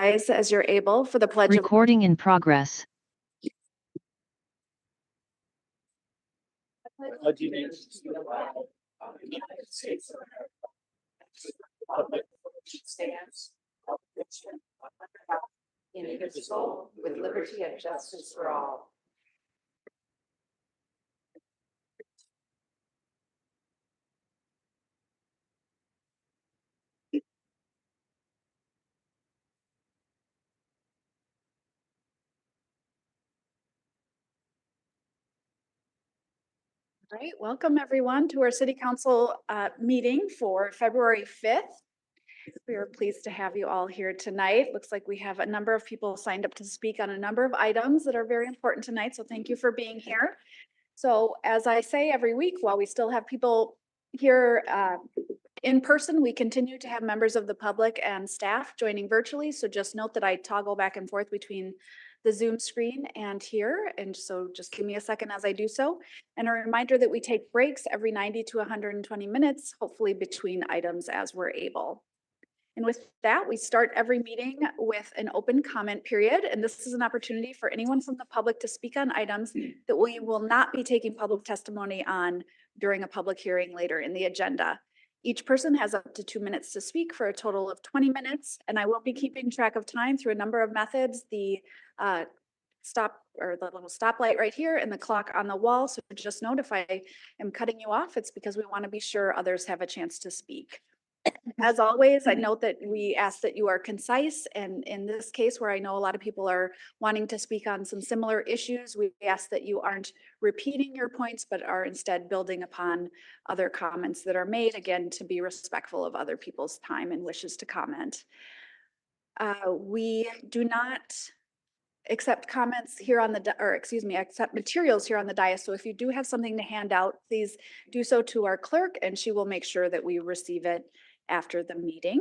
rise as you're able for the pledge of Recording in progress. allegiance to the flag of the United States of America, republic which stands one nation under God, indivisible, with liberty and justice for all. All right, welcome everyone to our City Council meeting for February 5th. We are pleased to have you all here tonight. Looks like we have a number of people signed up to speak on a number of items that are very important tonight, so thank you for being here. So as I say every week, while we still have people here in person, we continue to have members of the public and staff joining virtually, so just note that I toggle back and forth between the Zoom screen and here, and so just give me a second as I do so. And a reminder that we take breaks every 90 to 120 minutes, hopefully between items as we're able. And with that, we start every meeting with an open comment period, and this is an opportunity for anyone from the public to speak on items that we will not be taking public testimony on during a public hearing later in the agenda. Each person has up to 2 minutes to speak for a total of 20 minutes, and I will be keeping track of time through a number of methods. The stop or the little stoplight right here and the clock on the wall. So just note if I am cutting you off, it's because we want to be sure others have a chance to speak. As always, I note that we ask that you are concise, and in this case where I know a lot of people are wanting to speak on some similar issues, we ask that you aren't repeating your points, but are instead building upon other comments that are made, again, to be respectful of other people's time and wishes to comment. We do not accept comments here on the, accept materials here on the dais. So if you do have something to hand out, please do so to our clerk and she will make sure that we receive it after the meeting.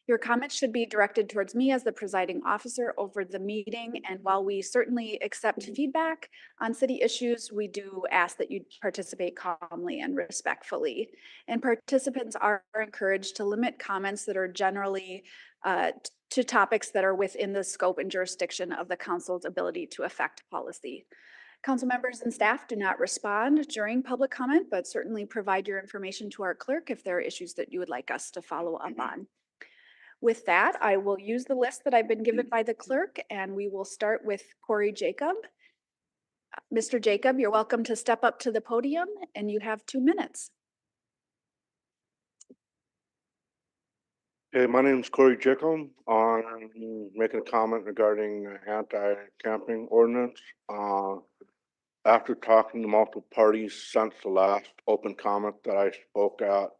Your comments should be directed towards me as the presiding officer over the meeting. And while we certainly accept feedback on city issues, we do ask that you participate calmly and respectfully. And participants are encouraged to limit comments that are generally to topics that are within the scope and jurisdiction of the council's ability to affect policy. Council members and staff do not respond during public comment, but certainly provide your information to our clerk if there are issues that you would like us to follow up on. With that, I will use the list that I've been given by the clerk, and we will start with Corey Jacob. Mr. Jacob, you're welcome to step up to the podium, and you have 2 minutes. Hey, my name is Corey Jacob. I'm making a comment regarding anti-camping ordinance. After talking to multiple parties since the last open comment that I spoke at,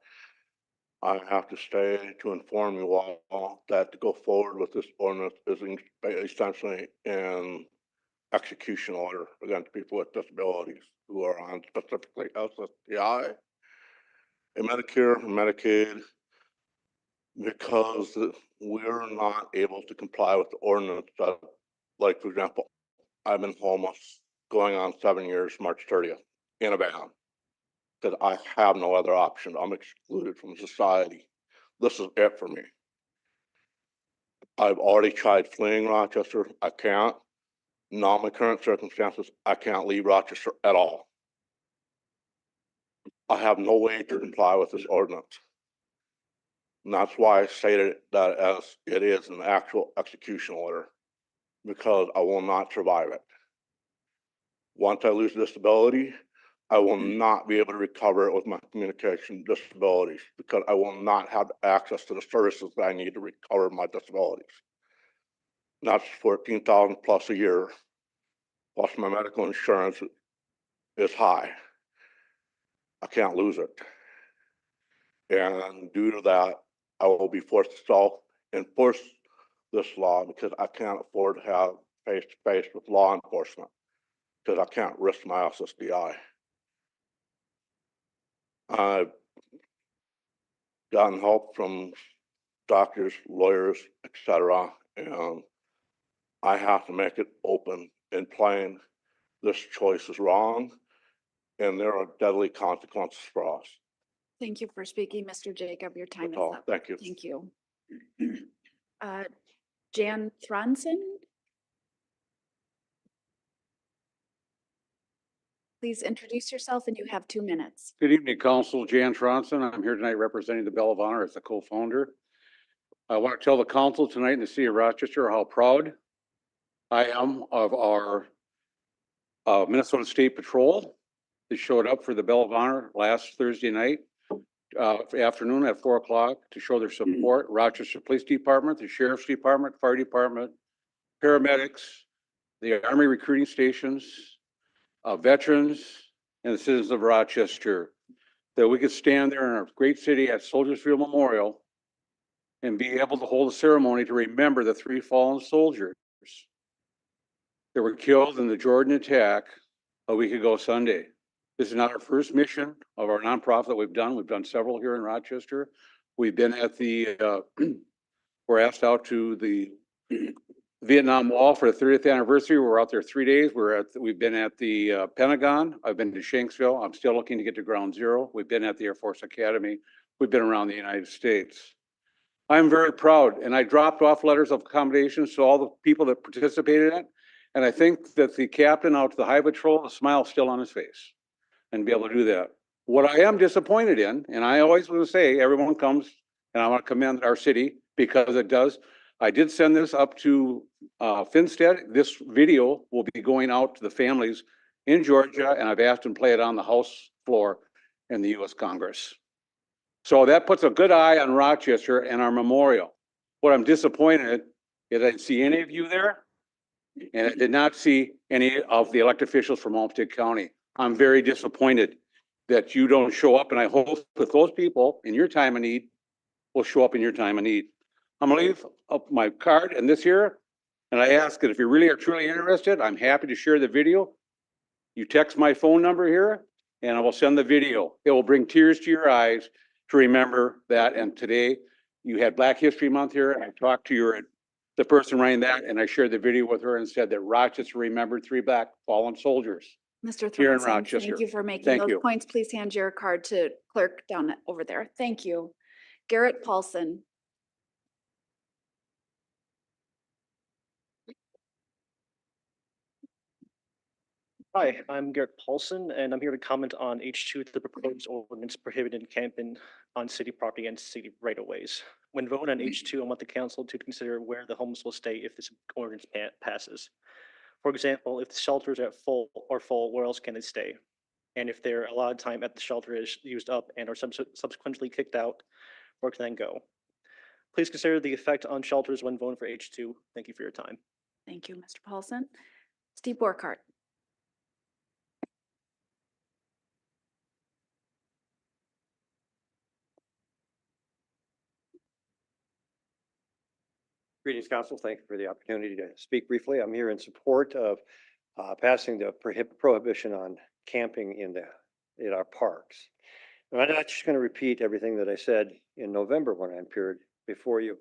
I have to stay to inform you all that to go forward with this ordinance is essentially an execution order against people with disabilities who are on specifically SSDI and Medicare and Medicaid, because we're not able to comply with the ordinance. That, like, for example, I've been homeless going on 7 years, March 30th, in a van, because I have no other option. I'm excluded from society. This is it for me. I've already tried fleeing Rochester. I can't. Not my current circumstances. I can't leave Rochester at all. I have no way to comply with this ordinance. And that's why I stated that as it is an actual execution order, because I will not survive it. Once I lose disability, I will not be able to recover it with my communication disabilities, because I will not have access to the services that I need to recover my disabilities. And that's $14,000 plus a year, plus my medical insurance is high. I can't lose it. And due to that, I will be forced to self-enforce this law, because I can't afford to have face-to-face with law enforcement, because I can't risk my SSDI. I've gotten help from doctors, lawyers, etc., and I have to make it open and plain. This choice is wrong, and there are deadly consequences for us. Thank you for speaking, Mr. Jacob. Your time is up. Thank you. Thank you. Jan Thronson. Please introduce yourself and you have 2 minutes. Good evening, Council. Jan Tronson. I'm here tonight representing the Bell of Honor as the co-founder. I want to tell the council tonight in the city of Rochester how proud I am of our Minnesota State Patrol that showed up for the Bell of Honor last Thursday night afternoon at 4 o'clock to show their support. Rochester Police Department, the Sheriff's Department, Fire Department, paramedics, the Army recruiting stations, veterans, and the citizens of Rochester, that we could stand there in our great city at Soldiers Field Memorial and be able to hold a ceremony to remember the 3 fallen soldiers that were killed in the Jordan attack a week ago Sunday. This is not our first mission of our nonprofit that we've done. We've done several here in Rochester. We've been at the, we're asked out to the Vietnam Wall for the 30th anniversary. We're out there 3 days. We've been at the Pentagon. I've been to Shanksville. I'm still looking to get to Ground Zero. We've been at the Air Force Academy. We've been around the United States. I'm very proud, and I dropped off letters of accommodations to all the people that participated in it. And I think that the captain out to the High Patrol, the smile still on his face, and be able to do that. What I am disappointed in, and I always want to say, everyone comes, and I want to commend our city because it does. I did send this up to Finstead. This video will be going out to the families in Georgia, and I've asked them to play it on the House floor in the U.S. Congress. So that puts a good eye on Rochester and our memorial. What I'm disappointed is I didn't see any of you there, and I did not see any of the elected officials from Olmsted County. I'm very disappointed that you don't show up, and I hope that those people in your time of need will show up in your time of need. I'm gonna leave up my card and this here, and I ask that if you really are truly interested, I'm happy to share the video. You text my phone number here, and I will send the video. It will bring tears to your eyes to remember that. And today you had Black History Month here, and I talked to the person running that, and I shared the video with her and said that Rochester remembered 3 black fallen soldiers. Mr. Here in Thronson, Rochester. thank you for making Thank those you. points. Please hand your card to clerk down over there. Thank you. Garrett Paulson. Hi, I'm Garrett Paulson, and I'm here to comment on H2, the proposed ordinance prohibiting camping on city property and city right-of-ways. When voting on H2, I want the council to consider where the homeless will stay if this ordinance passes. For example, if the shelters are full, where else can they stay? And if their allotted time at the shelter is used up and are subsequently kicked out, where can they go? Please consider the effect on shelters when voting for H2. Thank you for your time. Thank you, Mr. Paulson. Steve Borkart. Greetings, Council. Thank you for the opportunity to speak briefly. I'm here in support of passing the prohibition on camping in our parks. And I'm not just going to repeat everything that I said in November when I appeared before you.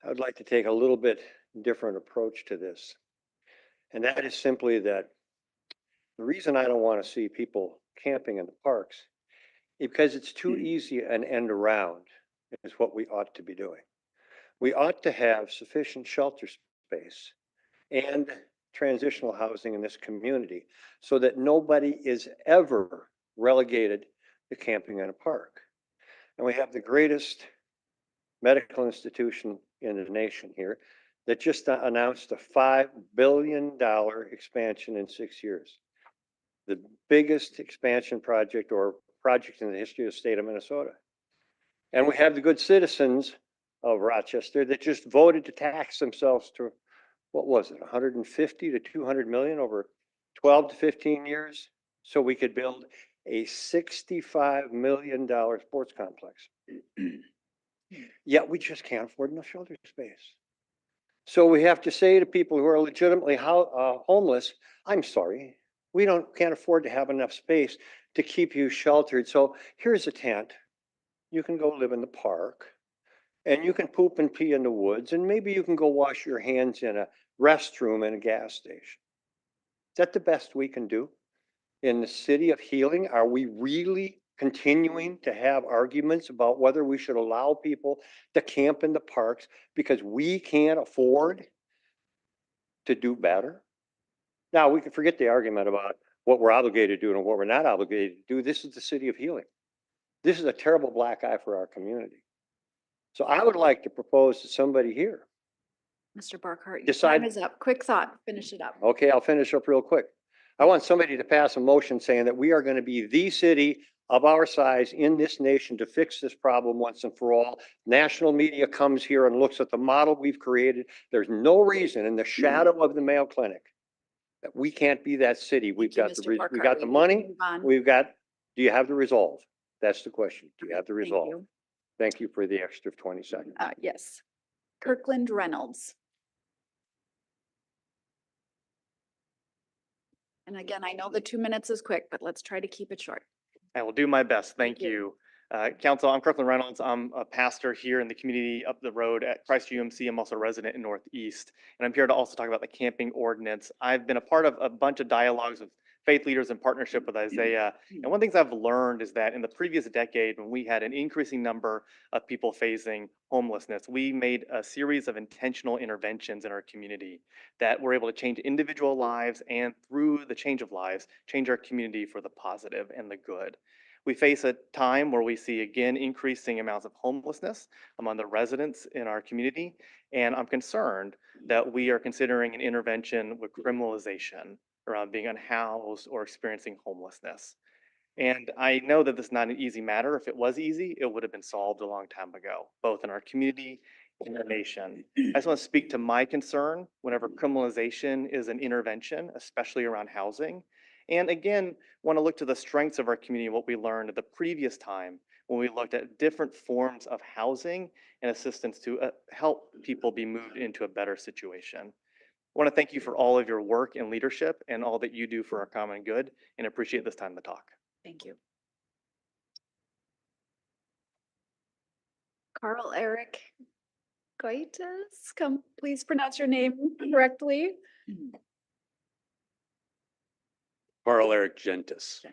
I would like to take a little bit different approach to this. And that is simply that the reason I don't want to see people camping in the parks is because it's too easy an end around is what we ought to be doing. We ought to have sufficient shelter space and transitional housing in this community so that nobody is ever relegated to camping in a park. And we have the greatest medical institution in the nation here that just announced a $5 billion expansion in 6 years. The biggest expansion project or project in the history of the state of Minnesota. And we have the good citizens of Rochester that just voted to tax themselves to, what was it, 150 to 200 million over 12 to 15 years, so we could build a $65 million sports complex. Yet we just can't afford enough shelter space. So we have to say to people who are legitimately homeless, I'm sorry, we can't afford to have enough space to keep you sheltered. So here's a tent. You can go live in the park. And you can poop and pee in the woods, and maybe you can go wash your hands in a restroom in a gas station. Is that the best we can do? In the city of healing, are we really continuing to have arguments about whether we should allow people to camp in the parks because we can't afford to do better? Now, we can forget the argument about what we're obligated to do and what we're not obligated to do. This is the city of Healing. This is a terrible black eye for our community. So I would like to propose to somebody here. Mr. Barkart, your Decide- time is up. Quick thought, finish it up. Okay, I'll finish up real quick. I want somebody to pass a motion saying that we are going to be the city of our size in this nation to fix this problem once and for all. National media comes here and looks at the model we've created. There's no reason in the shadow of the Mayo Clinic that we can't be that city. We've Thank you, got the, Mr. we Barkart. got the We need to money. move on. We've got, do you have the resolve? That's the question. Do you have the Thank resolve? you. Thank you for the extra 20 seconds. Yes. Kirkland Reynolds. And again, I know the 2 minutes is quick, but let's try to keep it short. I will do my best. Thank Thank you. you. Council, I'm Kirkland Reynolds. I'm a pastor here in the community up the road at Christ UMC. I'm also a resident in Northeast. And I'm here to also talk about the camping ordinance. I've been a part of a bunch of dialogues with faith leaders in partnership with Isaiah. And one of the things I've learned is that in the previous decade, when we had an increasing number of people facing homelessness, we made a series of intentional interventions in our community that were able to change individual lives and through the change of lives, change our community for the positive and the good. We face a time where we see again increasing amounts of homelessness among the residents in our community. And I'm concerned that we are considering an intervention with criminalization around being unhoused or experiencing homelessness. And I know that this is not an easy matter. If it was easy, it would have been solved a long time ago, both in our community and the nation. I just want to speak to my concern whenever criminalization is an intervention, especially around housing. And again, want to look to the strengths of our community, what we learned at the previous time when we looked at different forms of housing and assistance to help people be moved into a better situation. I want to thank you for all of your work and leadership and all that you do for our common good, and appreciate this time to talk. Thank you. Carl Eric Goitas, come, please pronounce your name correctly. Carl Eric Gentis.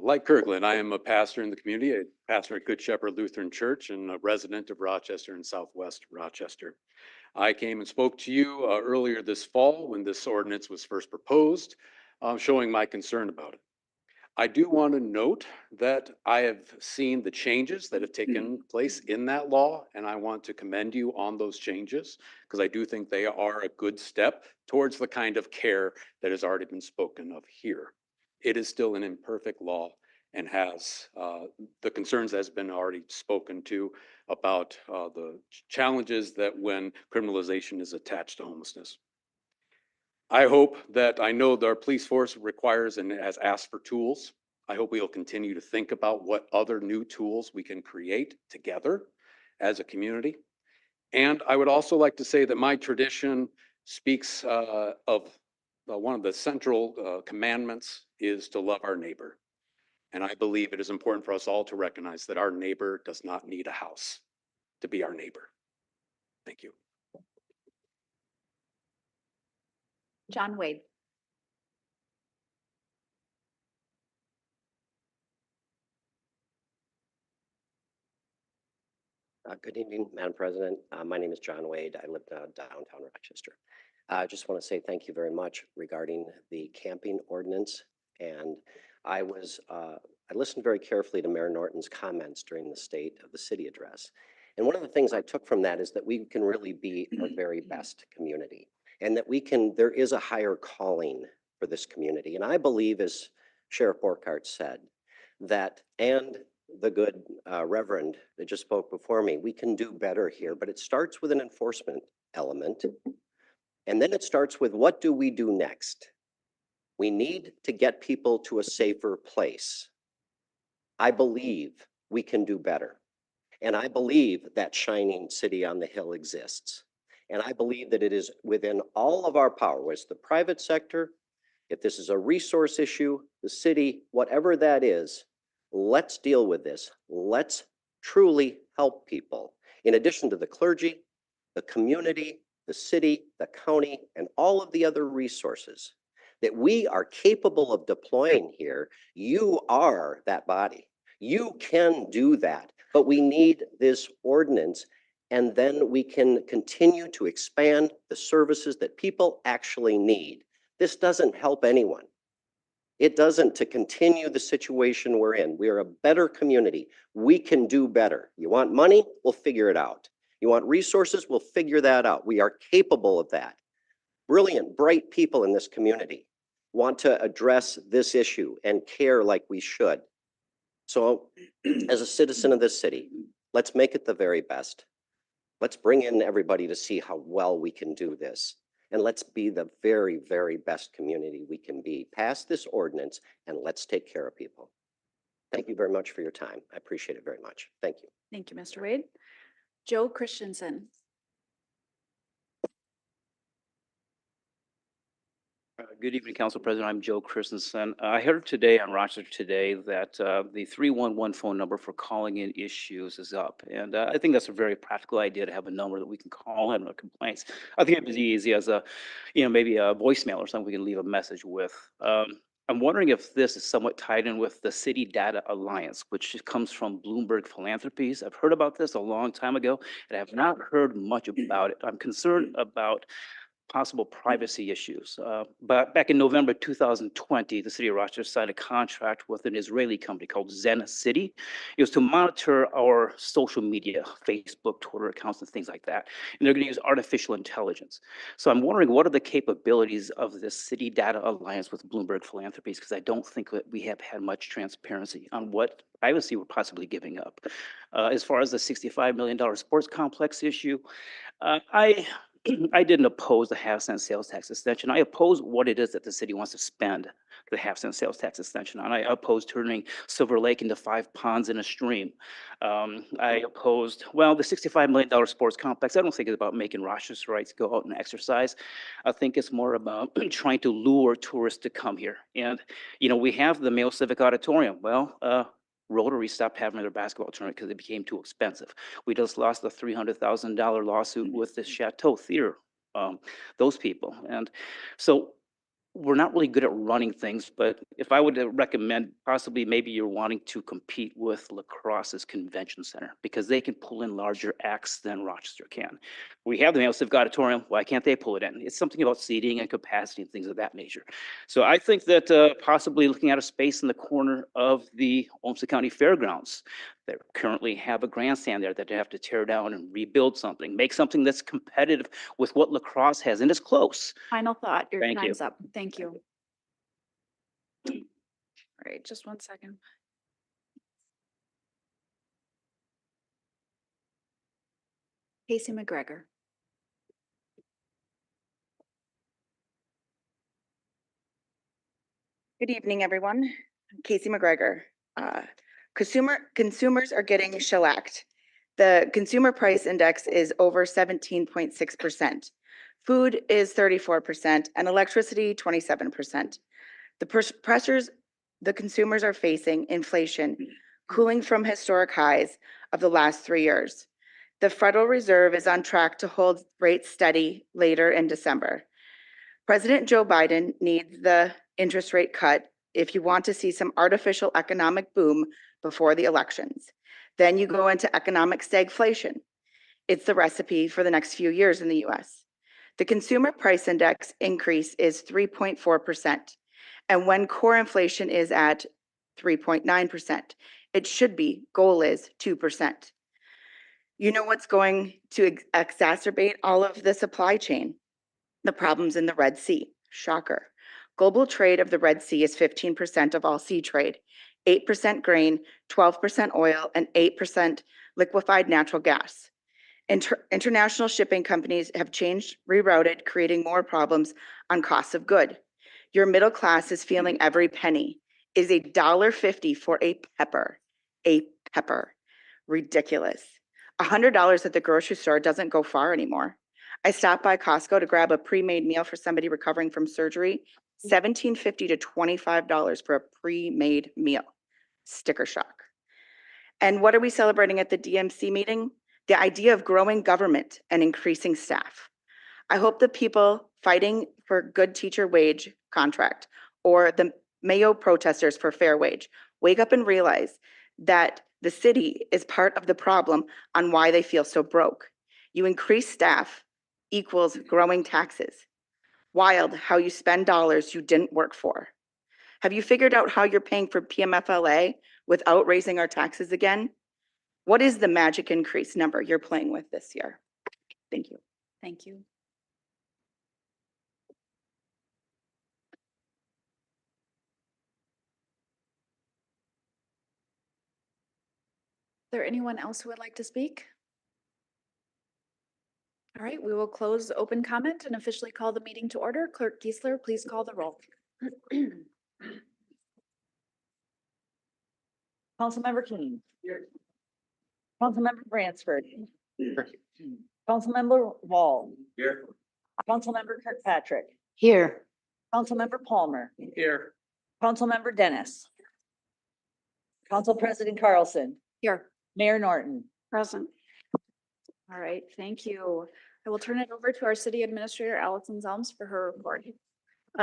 Like Kirkland, I am a pastor in the community, a pastor at Good Shepherd Lutheran Church and a resident of Rochester and Southwest Rochester. I came and spoke to you earlier this fall when this ordinance was first proposed, showing my concern about it. I do want to note that I have seen the changes that have taken place in that law, and I want to commend you on those changes because I do think they are a good step towards the kind of care that has already been spoken of here. It is still an imperfect law and has the concerns that has been already spoken to about the challenges that when criminalization is attached to homelessness. I hope that I know that our police force requires and has asked for tools. I hope we'll continue to think about what other new tools we can create together as a community. And I would also like to say that my tradition speaks of one of the central commandments is to love our neighbor. And I believe it is important for us all to recognize that our neighbor does not need a house to be our neighbor. Thank you. John Wade. Good evening, Madam President. My name is John Wade. I live downtown Rochester. I just want to say thank you very much regarding the camping ordinance. And I listened very carefully to Mayor Norton's comments during the State of the City address. And one of the things I took from that is that we can really be our very best community, and that there is a higher calling for this community. And I believe, as Sheriff Borkart said, that, and the good Reverend that just spoke before me, we can do better here, but it starts with an enforcement element. And then it starts with, what do we do next? We need to get people to a safer place. I believe we can do better. And I believe that shining city on the hill exists. And I believe that it is within all of our power, whether it's the private sector, if this is a resource issue, the city, whatever that is, let's deal with this. Let's truly help people. In addition to the clergy, the community, the city, the county, and all of the other resources. that we are capable of deploying here. You are that body. You can do that, but we need this ordinance, and then we can continue to expand the services that people actually need. This doesn't help anyone. It doesn't to continue the situation we're in. We are a better community. We can do better. You want money? We'll figure it out. You want resources? We'll figure that out. We are capable of that. Brilliant, bright people in this community want to address this issue and care like we should. So as a citizen of this city, let's make it the very best. Let's bring in everybody to see how well we can do this. And let's be the very, very best community we can be. Pass this ordinance and let's take care of people. Thank you very much for your time. I appreciate it very much. Thank you. Thank you, Mr. Wade. Joe Christensen. Good evening, Council President. I'm Joe Christensen. I heard today on Rochester Today that the 311 phone number for calling in issues is up. And I think that's a very practical idea to have a number that we can call in with complaints. I think it'd be easy as a, maybe a voicemail or something we can leave a message with. I'm wondering if this is somewhat tied in with the City Data Alliance, which comes from Bloomberg Philanthropies. I've heard about this a long time ago, and I have not heard much about it. I'm concerned about possible privacy issues. But back in November 2020, the city of Rochester signed a contract with an Israeli company called Zen City. It was to monitor our social media, Facebook, Twitter accounts, and things like that. And they're going to use artificial intelligence. So I'm wondering, what are the capabilities of this City Data Alliance with Bloomberg Philanthropies? Because I don't think that we have had much transparency on what privacy we're possibly giving up. As far as the $65 million sports complex issue, I didn't oppose the half-cent sales tax extension. I oppose what it is that the city wants to spend the half-cent sales tax extension on. I opposed turning Silver Lake into 5 ponds in a stream. I opposed, well, the $65 million sports complex. I don't think it's about making Rochesterites go out and exercise. I think it's more about trying to lure tourists to come here. And, we have the Mayo Civic Auditorium. Well, Rotary stopped having their basketball tournament because it became too expensive. We just lost a $300,000 lawsuit with the Chateau Theater, those people. And so we're not really good at running things, but if I would recommend, possibly maybe you're wanting to compete with La Crosse's convention center because they can pull in larger acts than Rochester can. We have the Mayo Civic Auditorium. Why can't they pull it in? It's something about seating and capacity and things of that nature. So I think that possibly looking at a space in the corner of the Olmsted County Fairgrounds, they currently have a grandstand there that they have to tear down and rebuild something, make something that's competitive with what La Crosse has, and it's close. Final thought, your Thank you. time's up. Thank you. All right, just one second. Casey McGregor. Good evening, everyone. Casey McGregor. Consumers are getting shellacked. The consumer price index is over 17.6%. Food is 34% and electricity 27%. The pressures the consumers are facing, inflation, cooling from historic highs of the last 3 years. The Federal Reserve is on track to hold rates steady later in December. President Joe Biden needs the interest rate cut if you want to see some artificial economic boom before the elections. Then you go into economic stagflation. It's the recipe for the next few years in the US. The consumer price index increase is 3.4%. And when core inflation is at 3.9%, it should be, goal is 2%. You know what's going to exacerbate all of the supply chain? The problems in the Red Sea. Shocker. Global trade of the Red Sea is 15% of all sea trade, 8% grain, 12% oil, and 8% liquefied natural gas. International shipping companies have changed, rerouted, creating more problems on costs of good. Your middle class is feeling every penny. It is $1.50 for a pepper. A pepper. Ridiculous. $100 at the grocery store doesn't go far anymore. I stopped by Costco to grab a pre-made meal for somebody recovering from surgery. $17.50 to $25 for a pre-made meal. Sticker shock. And what are we celebrating at the DMC meeting? The idea of growing government and increasing staff. I hope the people fighting for good teacher wage contract or the Mayo protesters for fair wage. Wake up and realize that the city is part of the problem on why they feel so broke. You increase staff equals growing taxes. Wild how you spend dollars you didn't work for. Have you figured out how you're paying for PMFLA without raising our taxes again? What is the magic increase number you're playing with this year? Thank you. Thank you. Is there anyone else who would like to speak? All right, we will close open comment and officially call the meeting to order. Clerk Geisler, please call the roll. Councilmember Keen. Councilmember Bransford. Councilmember Wall. Here. Councilmember Kirkpatrick. Here. Councilmember Palmer. Here. Councilmember Dennis. Council President Carlson. Here. Mayor Norton. Present. All right, thank you. I will turn it over to our city administrator, Allison Zelms, for her report.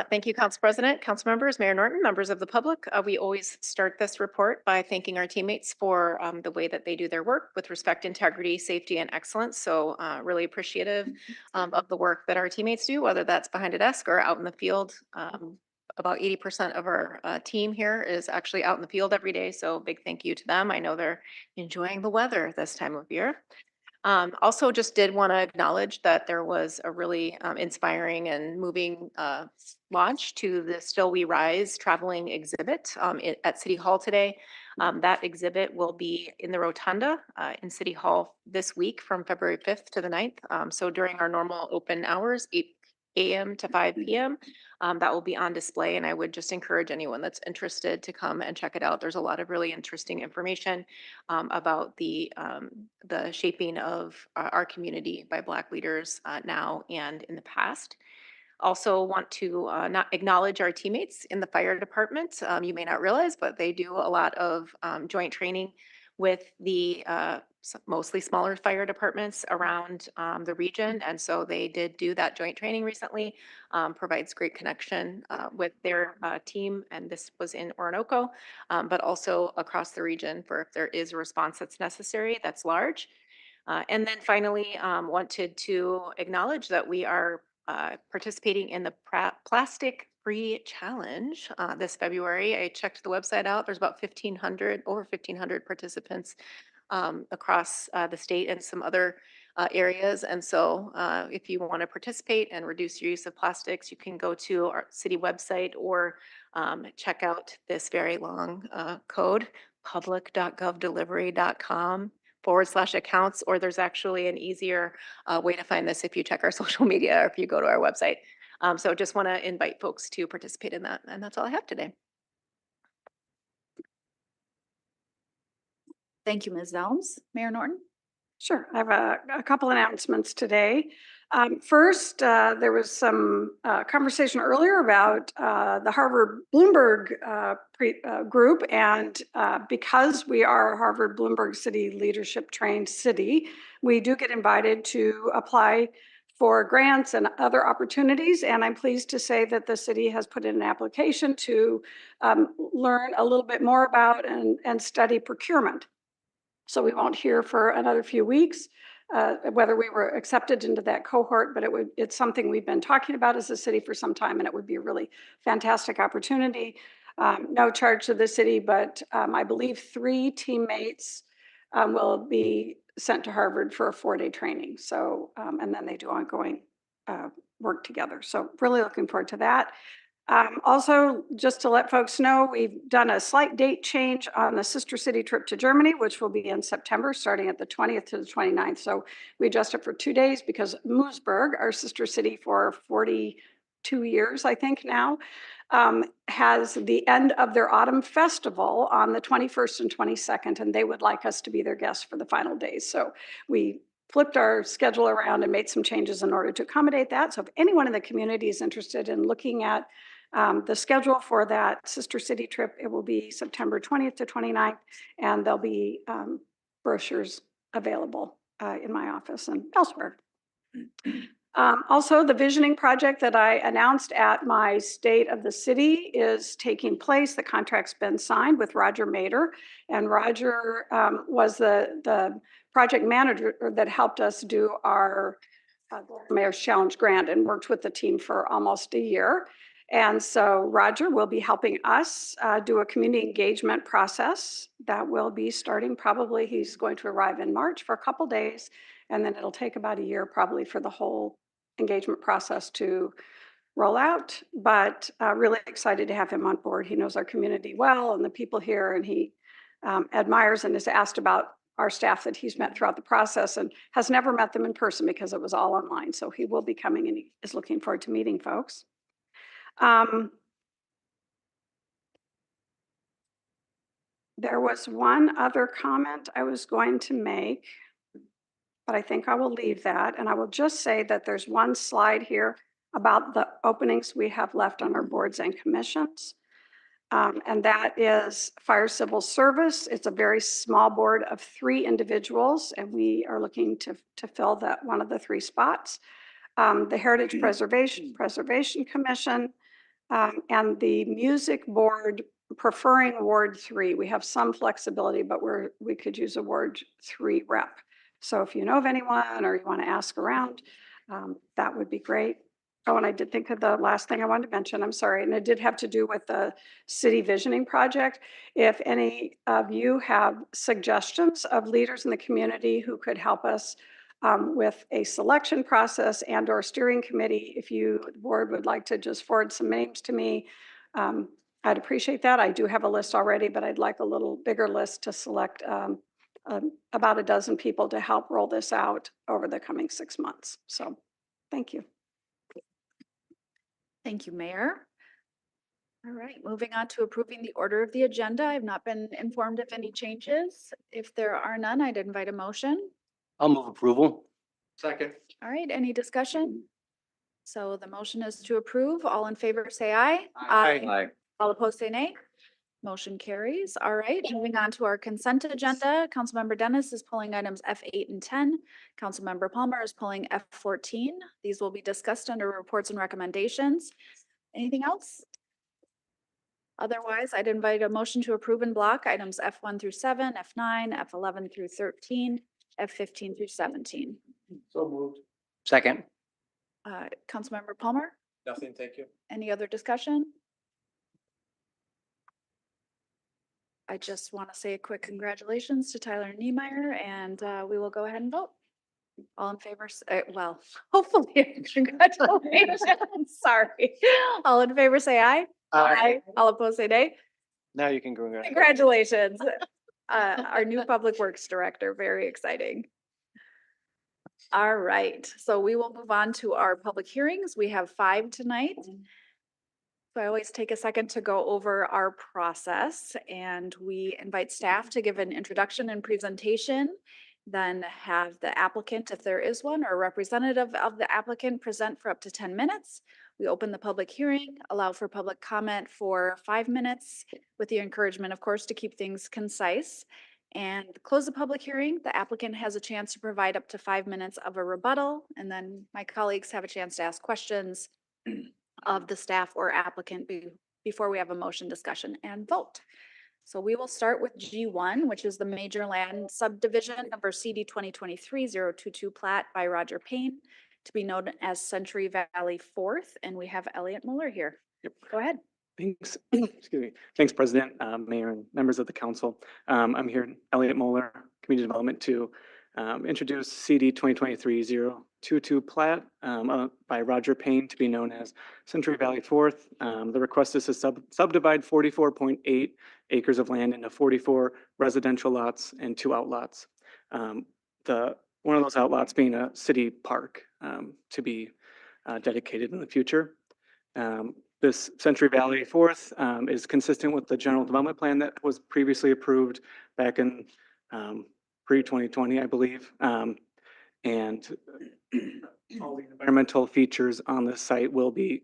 Thank you, Council President, council members, Mayor Norton, members of the public. We always start this report by thanking our teammates for the way that they do their work with respect, integrity, safety, and excellence. So really appreciative of the work that our teammates do, whether that's behind a desk or out in the field. About 80% of our team here is actually out in the field every day. So big thank you to them. I know they're enjoying the weather this time of year. Also just did want to acknowledge that there was a really inspiring and moving launch to the Still We Rise traveling exhibit at City Hall today. That exhibit will be in the Rotunda in City Hall this week from February 5th to the 9th. So during our normal open hours, 8 a.m. to 5 p.m. That will be on display, and I would just encourage anyone that's interested to come and check it out. There's a lot of really interesting information about the shaping of our community by Black leaders now and in the past. Also want to not acknowledge our teammates in the fire department. You may not realize, but they do a lot of joint training with the mostly smaller fire departments around the region. And so they did do that joint training recently, provides great connection with their team. And this was in Orinoco, but also across the region for if there is a response that's necessary, that's large. And then finally, wanted to acknowledge that we are participating in the plastic free challenge this February. I checked the website out. There's about over 1,500 participants across the state and some other areas. And so if you want to participate and reduce your use of plastics, you can go to our city website or check out this very long code, public.govdelivery.com/accounts, or there's actually an easier way to find this if you check our social media or if you go to our website. So just want to invite folks to participate in that. And that's all I have today. Thank you, Ms. Zelms. Mayor Norton? Sure. I have a couple announcements today. First, there was some conversation earlier about the Harvard Bloomberg group. And because we are a Harvard Bloomberg City leadership trained city, we do get invited to apply for grants and other opportunities. And I'm pleased to say that the city has put in an application to learn a little bit more about and study procurement. So we won't hear for another few weeks whether we were accepted into that cohort, but it's something we've been talking about as a city for some time, and it would be a really fantastic opportunity. No charge to the city, but I believe 3 teammates will be sent to Harvard for a 4-day training. So, and then they do ongoing work together. So really looking forward to that. Also, just to let folks know, we've done a slight date change on the sister city trip to Germany, which will be in September, starting at the 20th to the 29th. So we adjusted for 2 days because Moosburg, our sister city for 42 years, I think now, has the end of their autumn festival on the 21st and 22nd, and they would like us to be their guests for the final days. So we flipped our schedule around and made some changes in order to accommodate that. So if anyone in the community is interested in looking at the schedule for that sister city trip, it will be September 20th to 29th, and there'll be brochures available in my office and elsewhere. Also, the visioning project that I announced at my State of the City is taking place. The contract's been signed with Roger Mader. And Roger was the project manager that helped us do our Mayor's Challenge Grant and worked with the team for almost a year. And so Roger will be helping us do a community engagement process that will be starting probably, he's going to arrive in March for a couple days. And then it'll take about a year probably for the whole engagement process to roll out. But really excited to have him on board. He knows our community well and the people here, and he admires and is asked about our staff that he's met throughout the process and has never met them in person because it was all online. So he will be coming and he is looking forward to meeting folks. There was one other comment I was going to make, but I think I will leave that. And I will just say that there's one slide here about the openings we have left on our boards and commissions. And that is Fire Civil Service. It's a very small board of 3 individuals, and we are looking to fill that one of the 3 spots. The Heritage Preservation Commission, and the Music Board, preferring Ward 3. We have some flexibility, but we could use a Ward 3 rep. So if you know of anyone or you want to ask around, that would be great. Oh, and I did think of the last thing I wanted to mention, I'm sorry, and it did have to do with the city visioning project. If any of you have suggestions of leaders in the community who could help us with a selection process and or steering committee, if you, the board, would like to just forward some names to me, I'd appreciate that. I do have a list already, but I'd like a little bigger list to select about a dozen people to help roll this out over the coming 6 months. So thank you. Thank you, Mayor. All right, moving on to approving the order of the agenda. I've not been informed of any changes. If there are none, I'd invite a motion. I'll move approval. Second. All right, any discussion? So the motion is to approve. All in favor, say aye. Aye. All opposed, say nay. Motion carries. All right, moving on to our consent agenda. Councilmember Dennis is pulling items F8 and 10. Councilmember Palmer is pulling F14. These will be discussed under reports and recommendations. Anything else? Otherwise, I'd invite a motion to approve in block items F1 through 7, F9, F11 through 13, F15 through 17. So moved. Second. Councilmember Palmer, Nothing, thank you. any other discussion? I just want to say a quick congratulations to Tyler Niemeyer, and we will go ahead and vote. All in favor, well, hopefully, congratulations. Sorry. All in favor, say aye. Aye. All opposed, say nay. Now you can go. Congratulations. Our new Public Works Director, very exciting. All right, so we will move on to our public hearings. We have 5 tonight. So I always take a second to go over our process, and we invite staff to give an introduction and presentation, then have the applicant, if there is one, or a representative of the applicant, present for up to 10 minutes. We open the public hearing, allow for public comment for 5 minutes, with the encouragement, of course, to keep things concise. And close the public hearing. The applicant has a chance to provide up to 5 minutes of a rebuttal, and then my colleagues have a chance to ask questions of the staff or applicant before we have a motion, discussion, and vote. So we will start with G1, which is the major land subdivision number CD 2023-022 plat by Roger Payne, to be known as Century Valley 4th. And we have Elliot Mueller here. Yep. Go ahead. Thanks. Excuse me. Thanks, President, Mayor, and members of the council. I'm here, Elliot Mueller, Community Development, to introduce CD 2023-022 plat by Roger Payne, to be known as Century Valley 4th. The request is to subdivide 44.8 acres of land into 44 residential lots and 2 outlots. One of those outlots being a city park to be dedicated in the future. This Century Valley 4th is consistent with the general development plan that was previously approved back in pre-2020, I believe. And all the environmental features on the site will be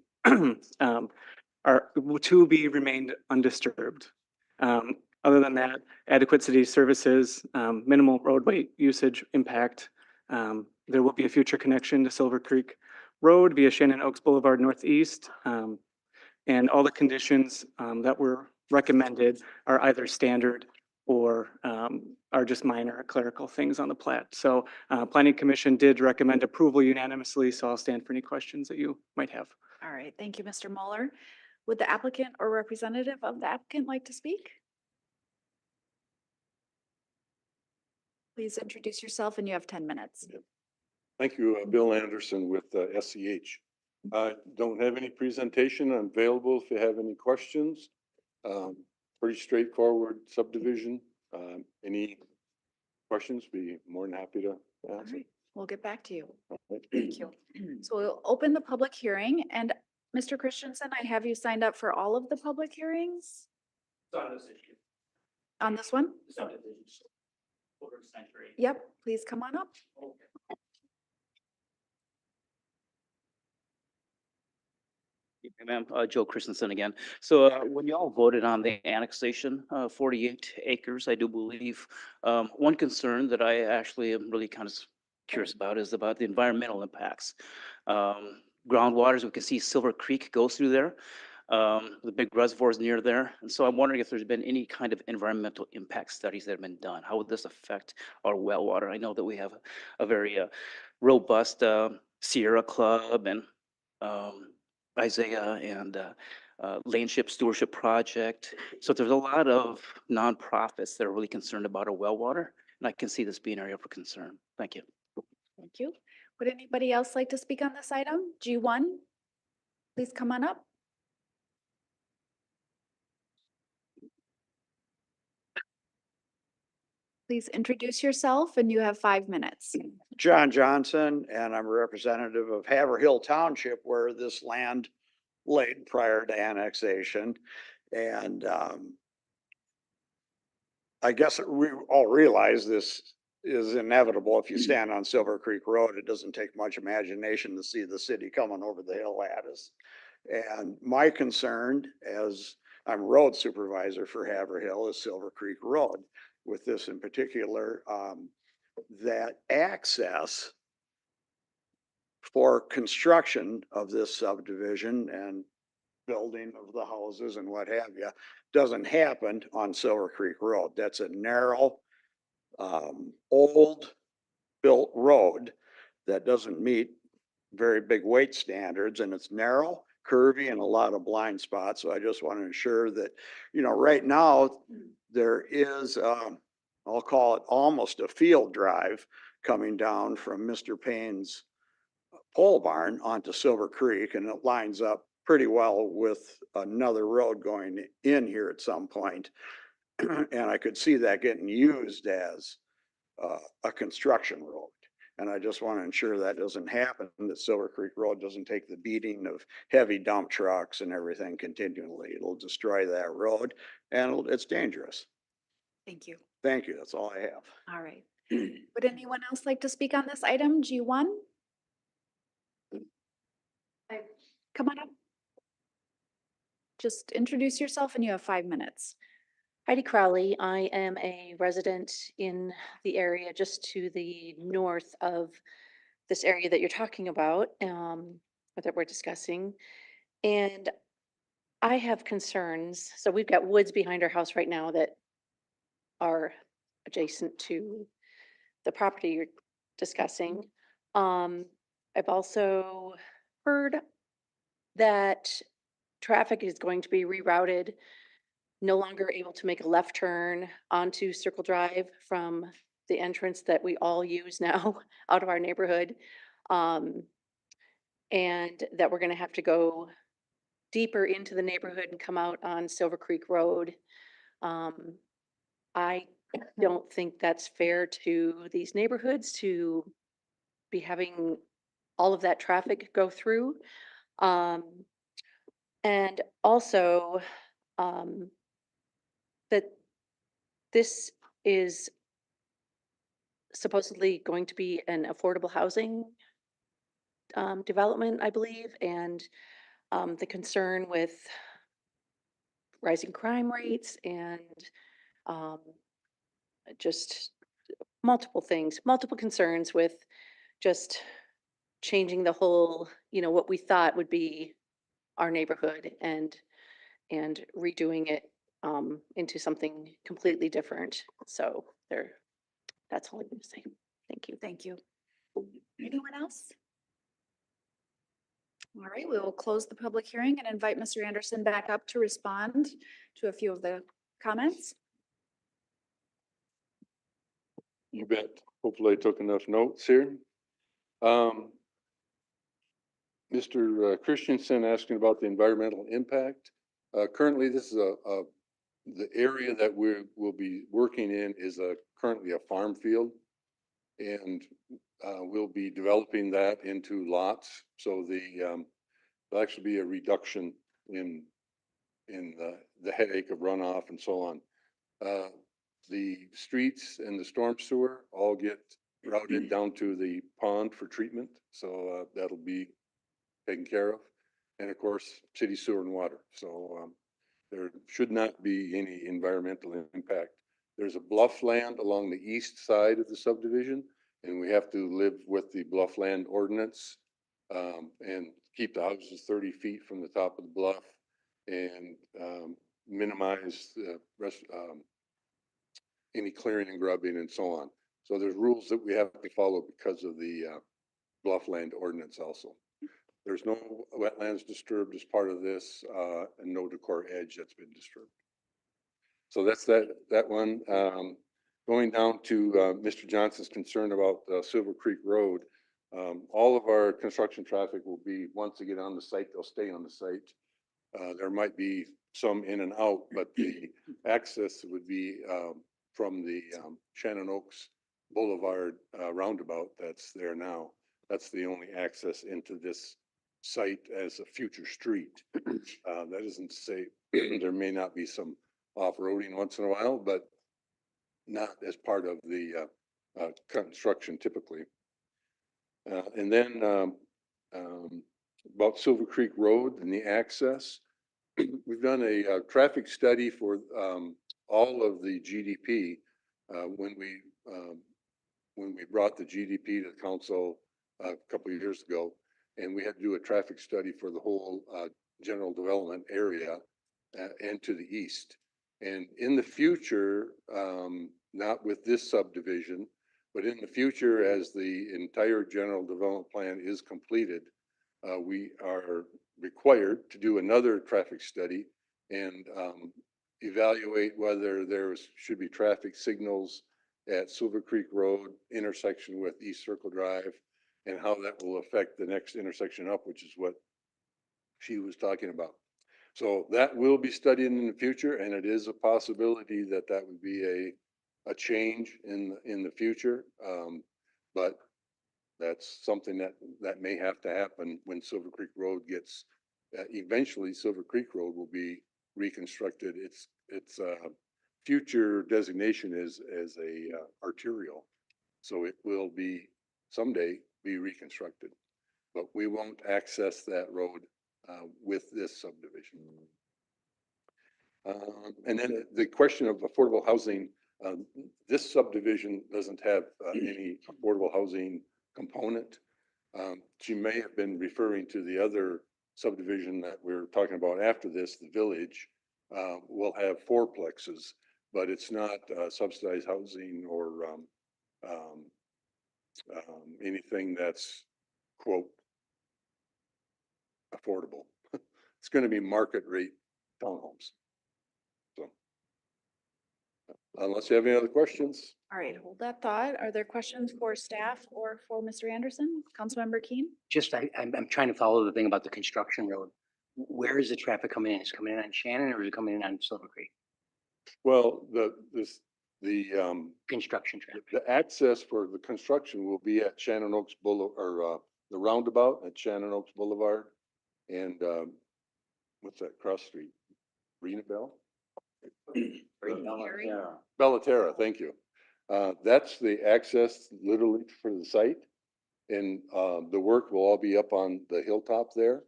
are to be remained undisturbed. Other than that, adequate city services, minimal roadway usage impact. There will be a future connection to Silver Creek Road via Shannon Oaks Boulevard Northeast. And all the conditions that were recommended are either standard or are just minor clerical things on the plat. So Planning Commission did recommend approval unanimously, so I'll stand for any questions that you might have. All right, thank you, Mr. Mueller. Would the applicant or representative of the applicant like to speak? Please introduce yourself and you have 10 minutes. Thank you, Bill Anderson with SCH. I don't have any presentation. I'm available if you have any questions. Pretty straightforward subdivision. Any questions, be more than happy to All answer. right, we'll get back to you. Thank you. So we'll open the public hearing, and Mr. Christensen, I have you signed up for all of the public hearings on this one? Yep, please come on up. Ma'am, Joe Christensen again. So when y'all voted on the annexation, 48 acres, I do believe, one concern that I actually am really kind of curious about is about the environmental impacts. Groundwaters, we can see Silver Creek goes through there. The big reservoirs near there. And so I'm wondering if there's been any kind of environmental impact studies that have been done. How would this affect our well water? I know that we have a very robust Sierra Club and Isaiah and Laneship Stewardship Project. So there's a lot of nonprofits that are really concerned about our well water, and I can see this being an area for concern. Thank you. Thank you. Would anybody else like to speak on this item? G1, please come on up. Please introduce yourself and you have 5 minutes. John Johnson, and I'm a representative of Haverhill Township where this land laid prior to annexation. And I guess we all realize this is inevitable. If you stand on Silver Creek Road, it doesn't take much imagination to see the city coming over the hill at us. And my concern, as I'm road supervisor for Haverhill, is Silver Creek Road. With this in particular, that access for construction of this subdivision and building of the houses and what have you doesn't happen on Silver Creek Road. That's a narrow, old built road that doesn't meet very big weight standards, and it's narrow, curvy, and a lot of blind spots. So I just want to ensure that, you know, right now there is, I'll call it almost a field drive coming down from Mr. Payne's pole barn onto Silver Creek, and it lines up pretty well with another road going in here at some point. And I could see that getting used as a construction road. And I just want to ensure that doesn't happen, that Silver Creek Road doesn't take the beating of heavy dump trucks and everything continually. It'll destroy that road, and it's dangerous. Thank you. Thank you. That's all I have. All right. Would anyone else like to speak on this item, G1? Come on up. Just introduce yourself and you have 5 minutes. Heidi Crowley. I am a resident in the area just to the north of this area that you're talking about, or that we're discussing. And I have concerns. So we've got woods behind our house right now that are adjacent to the property you're discussing. I've also heard that traffic is going to be rerouted, no longer able to make a left turn onto Circle Drive from the entrance that we all use now out of our neighborhood. And that we're gonna have to go deeper into the neighborhood and come out on Silver Creek Road. I don't think that's fair to these neighborhoods to be having all of that traffic go through. And also, that this is supposedly going to be an affordable housing development, I believe, and the concern with rising crime rates and just multiple things, multiple concerns with just changing the whole you know, what we thought would be our neighborhood and redoing it into something completely different. So that's all I'm going to say. Thank you. Thank you. Anyone else? All right, we will close the public hearing and invite Mr. Anderson back up to respond to a few of the comments. You bet. Hopefully I took enough notes here. Mr. Christensen asking about the environmental impact. Currently, this is the area that will be working in is currently a farm field. And we'll be developing that into lots. So there'll actually be a reduction in the headache of runoff and so on. The streets and the storm sewer all get routed down to the pond for treatment. So that'll be taken care of. And of course, city sewer and water. So there should not be any environmental impact. There's a bluff land along the east side of the subdivision, and we have to live with the bluff land ordinance and keep the houses 30 feet from the top of the bluff and minimize the rest, any clearing and grubbing and so on. So there's rules that we have to follow because of the bluff land ordinance also. There's no wetlands disturbed as part of this and no decor edge that's been disturbed. So that's that one. Going down to Mr. Johnson's concern about Silver Creek Road, all of our construction traffic will be, once they get on the site, they'll stay on the site. There might be some in and out, but the access would be from the Shannon Oaks Boulevard roundabout that's there now. That's the only access into this site as a future street. That isn't to say there may not be some off-roading once in a while, but not as part of the construction typically. And then about Silver Creek Road and the access, we've done a traffic study for all of the GDP when we brought the GDP to the council a couple of years ago, and we had to do a traffic study for the whole general development area and to the east. And in the future, not with this subdivision, but in the future, as the entire general development plan is completed, we are required to do another traffic study and evaluate whether there should be traffic signals at Silver Creek Road intersection with East Circle Drive, and how that will affect the next intersection up, which is what she was talking about. So that will be studied in the future, and it is a possibility that that would be a change in the future. But that's something that may have to happen when Silver Creek Road gets, eventually Silver Creek Road will be reconstructed. Its future designation is as a arterial. So it will be someday be reconstructed, but we won't access that road with this subdivision. And then the question of affordable housing, this subdivision doesn't have any affordable housing component. She may have been referring to the other subdivision that we're talking about after this, the village. Will have fourplexes, but it's not subsidized housing or anything that's, quote, affordable. It's going to be market rate townhomes. So unless you have any other questions. All right, hold that thought. Are there questions for staff or for Mr. Anderson? Councilmember Keen? Just, I'm trying to follow the thing about the construction road. Where is the traffic coming in? Is it coming in on Shannon or is it coming in on Silver Creek? Well, the Construction traffic. the access for the construction will be at Shannon Oaks Boulevard, or the roundabout at Shannon Oaks Boulevard, and what's that cross street? Rena Bell? Bellaterra, thank you. That's the access literally for the site, and the work will all be up on the hilltop there.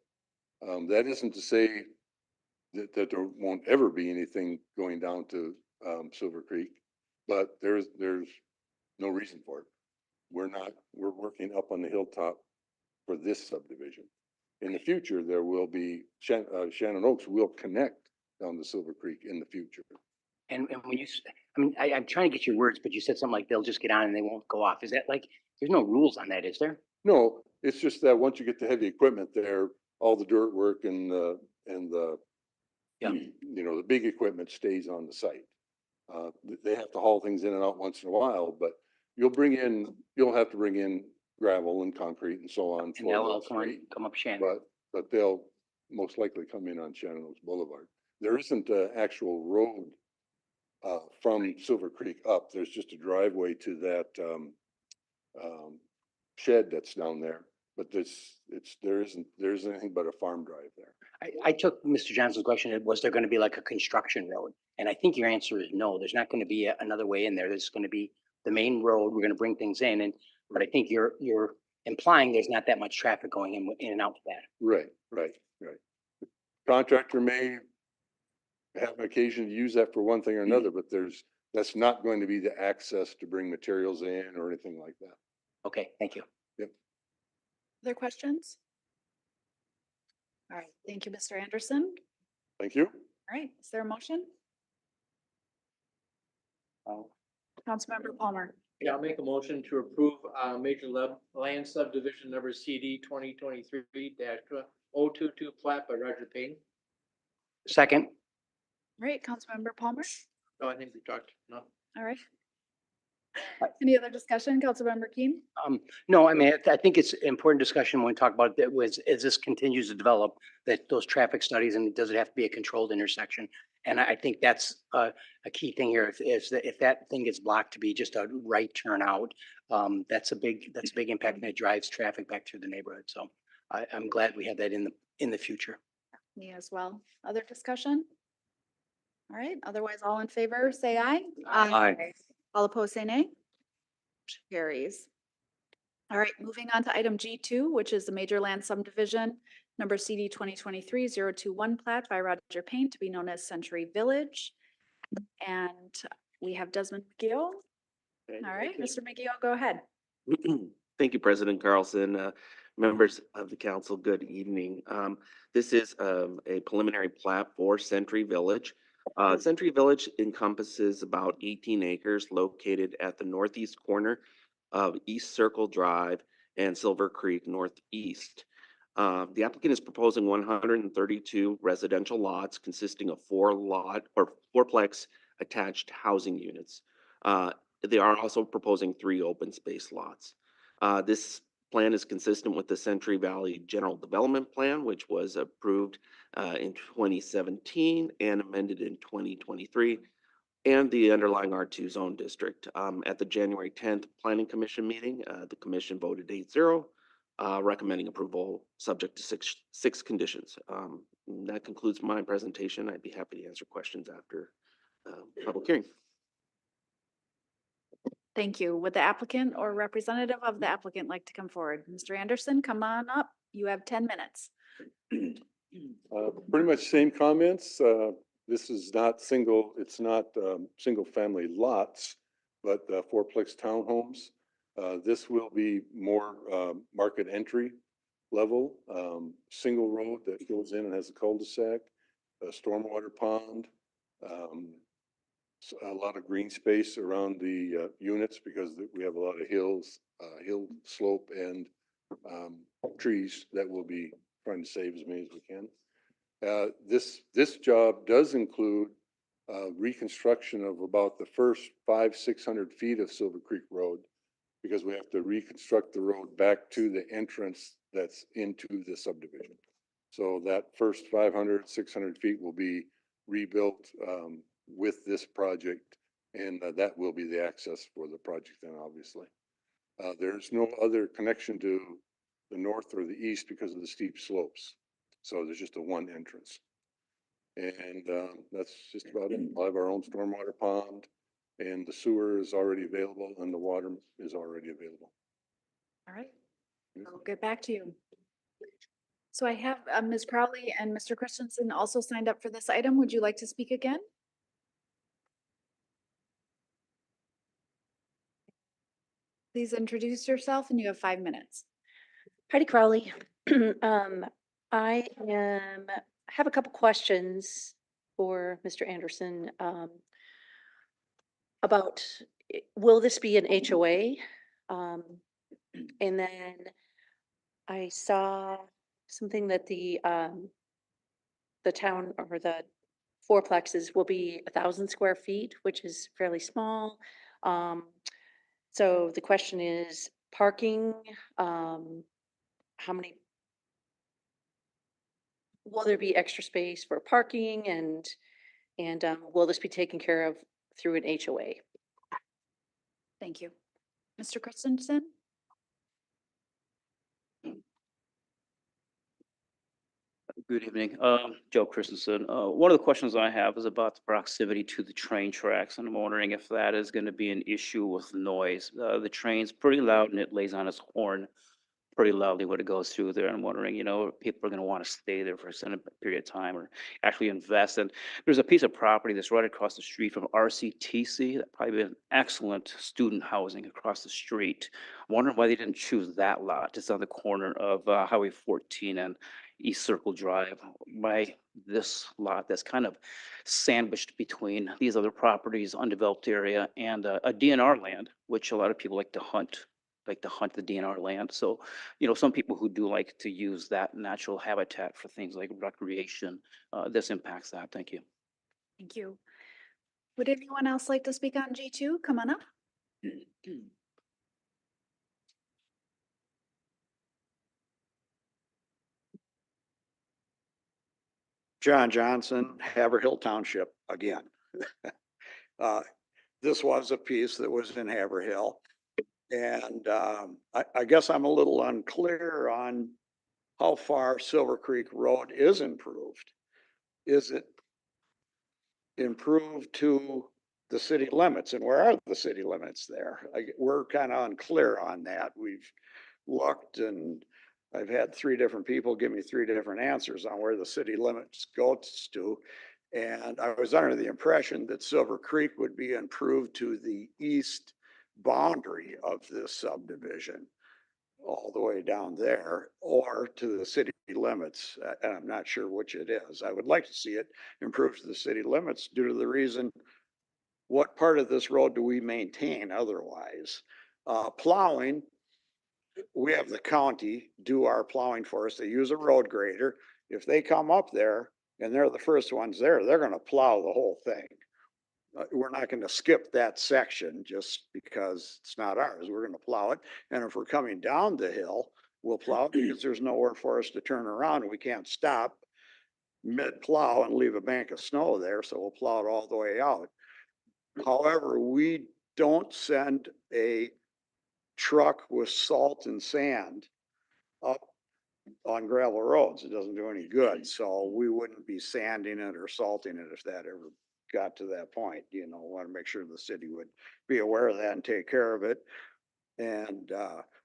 That isn't to say that there won't ever be anything going down to Silver Creek, but there's no reason for it. We're working up on the hilltop for this subdivision. in the future, there will be, Shannon Oaks will connect down to Silver Creek in the future. And when you, I'm trying to get your words, but you said something like they'll just get on and they won't go off. Is that like, there's no rules on that, is there? No, it's just that once you get the heavy equipment there, all the dirt work and the, Yeah. you know, the big equipment stays on the site. They have to haul things in and out once in a while, but you'll have to bring in gravel and concrete and so on. And for they'll all that street. come up Shannon. But they'll most likely come in on Shannon Oaks Boulevard. There isn't an actual road from Silver Creek up. There's just a driveway to that shed that's down there. But there isn't anything but a farm drive there. I took Mr. Johnson's question, was there going to be like a construction road? And I think your answer is no, there's not going to be another way in there. There's going to be the main road. We're going to bring things in. But I think you're implying there's not that much traffic going in and out of that. Right. The contractor may have an occasion to use that for one thing or another, but that's not going to be the access to bring materials in or anything like that. Okay, thank you. Yep. Other questions? All right, thank you, Mr. Anderson. Thank you. All right, is there a motion? Councilmember Palmer. Yeah, I'll make a motion to approve major land subdivision number CD 2023-022 plat by Roger Payne. Second. All right, Councilmember Palmer. No, I think we talked, no. All right. Any other discussion, Councilmember Keen? No, I mean, I think it's important discussion when we talk about that was, as this continues to develop, that those traffic studies, and does it have to be a controlled intersection? And I think that's a key thing here. If that thing gets blocked to be just a right turn out, that's a big impact, and it drives traffic back through the neighborhood. So I'm glad we have that in the future. Me as well. Other discussion? All right, otherwise all in favor, say aye. Aye. All opposed, say nay. Carries. All right, moving on to item G2, which is the major land subdivision, number CD 2023-021 plat by Roger Payne to be known as Century Village. And we have Desmond McGee. All right, Mr. McGee, go ahead. Thank you, President Carlson. Members of the council, good evening. This is a preliminary plat for Century Village. Century Village encompasses about 18 acres located at the northeast corner of East Circle Drive and Silver Creek Northeast. The applicant is proposing 132 residential lots consisting of fourplex attached housing units. They are also proposing 3 open space lots. This plan is consistent with the Century Valley General Development Plan, which was approved in 2017 and amended in 2023, and the underlying R2 zone district. At the January 10th Planning Commission meeting, the commission voted 8-0, recommending approval subject to six conditions. That concludes my presentation. I'd be happy to answer questions after public hearing. Thank you. Would the applicant or representative of the applicant like to come forward? Mr. Anderson, come on up. You have 10 minutes. Pretty much same comments. This is not single family lots, but fourplex townhomes. This will be more market entry level, single road that goes in and has a cul-de-sac, a stormwater pond, a lot of green space around the units because we have a lot of hills, hill slope and trees that we'll be trying to save as many as we can. This job does include reconstruction of about the first 500-600 feet of Silver Creek Road because we have to reconstruct the road back to the entrance that's into the subdivision. So that first 500-600 feet will be rebuilt with this project, and that will be the access for the project then, obviously. There's no other connection to the north or the east because of the steep slopes. So there's just a one entrance. And that's just about it. We'll have our own stormwater pond, and the sewer is already available and the water is already available. All right, I'll get back to you. So I have Ms. Crowley and Mr. Christensen also signed up for this item. Would you like to speak again? Please introduce yourself and you have 5 minutes. Heidi Crowley. have a couple questions for Mr. Anderson. About, will this be an HOA? And then I saw something that the town or the fourplexes will be 1,000 square feet, which is fairly small. So the question is parking, how many? Will there be extra space for parking and will this be taken care of through an HOA? Thank you. Mr. Christensen? Good evening, Joe Christensen. One of the questions I have is about the proximity to the train tracks, and I'm wondering if that is going to be an issue with noise. The train's pretty loud and it lays on its horn pretty loudly when it goes through there. I'm wondering, people are going to want to stay there for a certain period of time or actually invest. And there's a piece of property that's right across the street from RCTC that probably be an excellent student housing across the street. I'm wondering why they didn't choose that lot just on the corner of Highway 14 and East Circle Drive. By this lot that's kind of sandwiched between these other properties, undeveloped area, and a DNR land, which a lot of people like to hunt the DNR land. So, some people who do like to use that natural habitat for things like recreation, this impacts that. Thank you. Thank you. Would anyone else like to speak on G2? Come on up. John Johnson, Haverhill Township again. This was a piece that was in Haverhill. And I guess I'm a little unclear on how far Silver Creek Road is improved. Is it improved to the city limits, and where are the city limits there? We're kind of unclear on that. We've looked, and I've had 3 different people give me 3 different answers on where the city limits goes to. And I was under the impression that Silver Creek would be improved to the east boundary of this subdivision, all the way down there, or to the city limits. And I'm not sure which it is. I would like to see it improved to the city limits due to the reason, what part of this road do we maintain otherwise? Plowing, we have the county do our plowing for us. They use a road grader. If they come up there and they're the first ones there, they're gonna plow the whole thing. We're not gonna skip that section just because it's not ours. We're gonna plow it. And if we're coming down the hill, we'll plow it because there's nowhere for us to turn around and we can't stop mid-plow and leave a bank of snow there, so we'll plow it all the way out. However, we don't send a truck with salt and sand up on gravel roads. It doesn't do any good. So we wouldn't be sanding it or salting it if that ever got to that point. Want to make sure the city would be aware of that and take care of it. And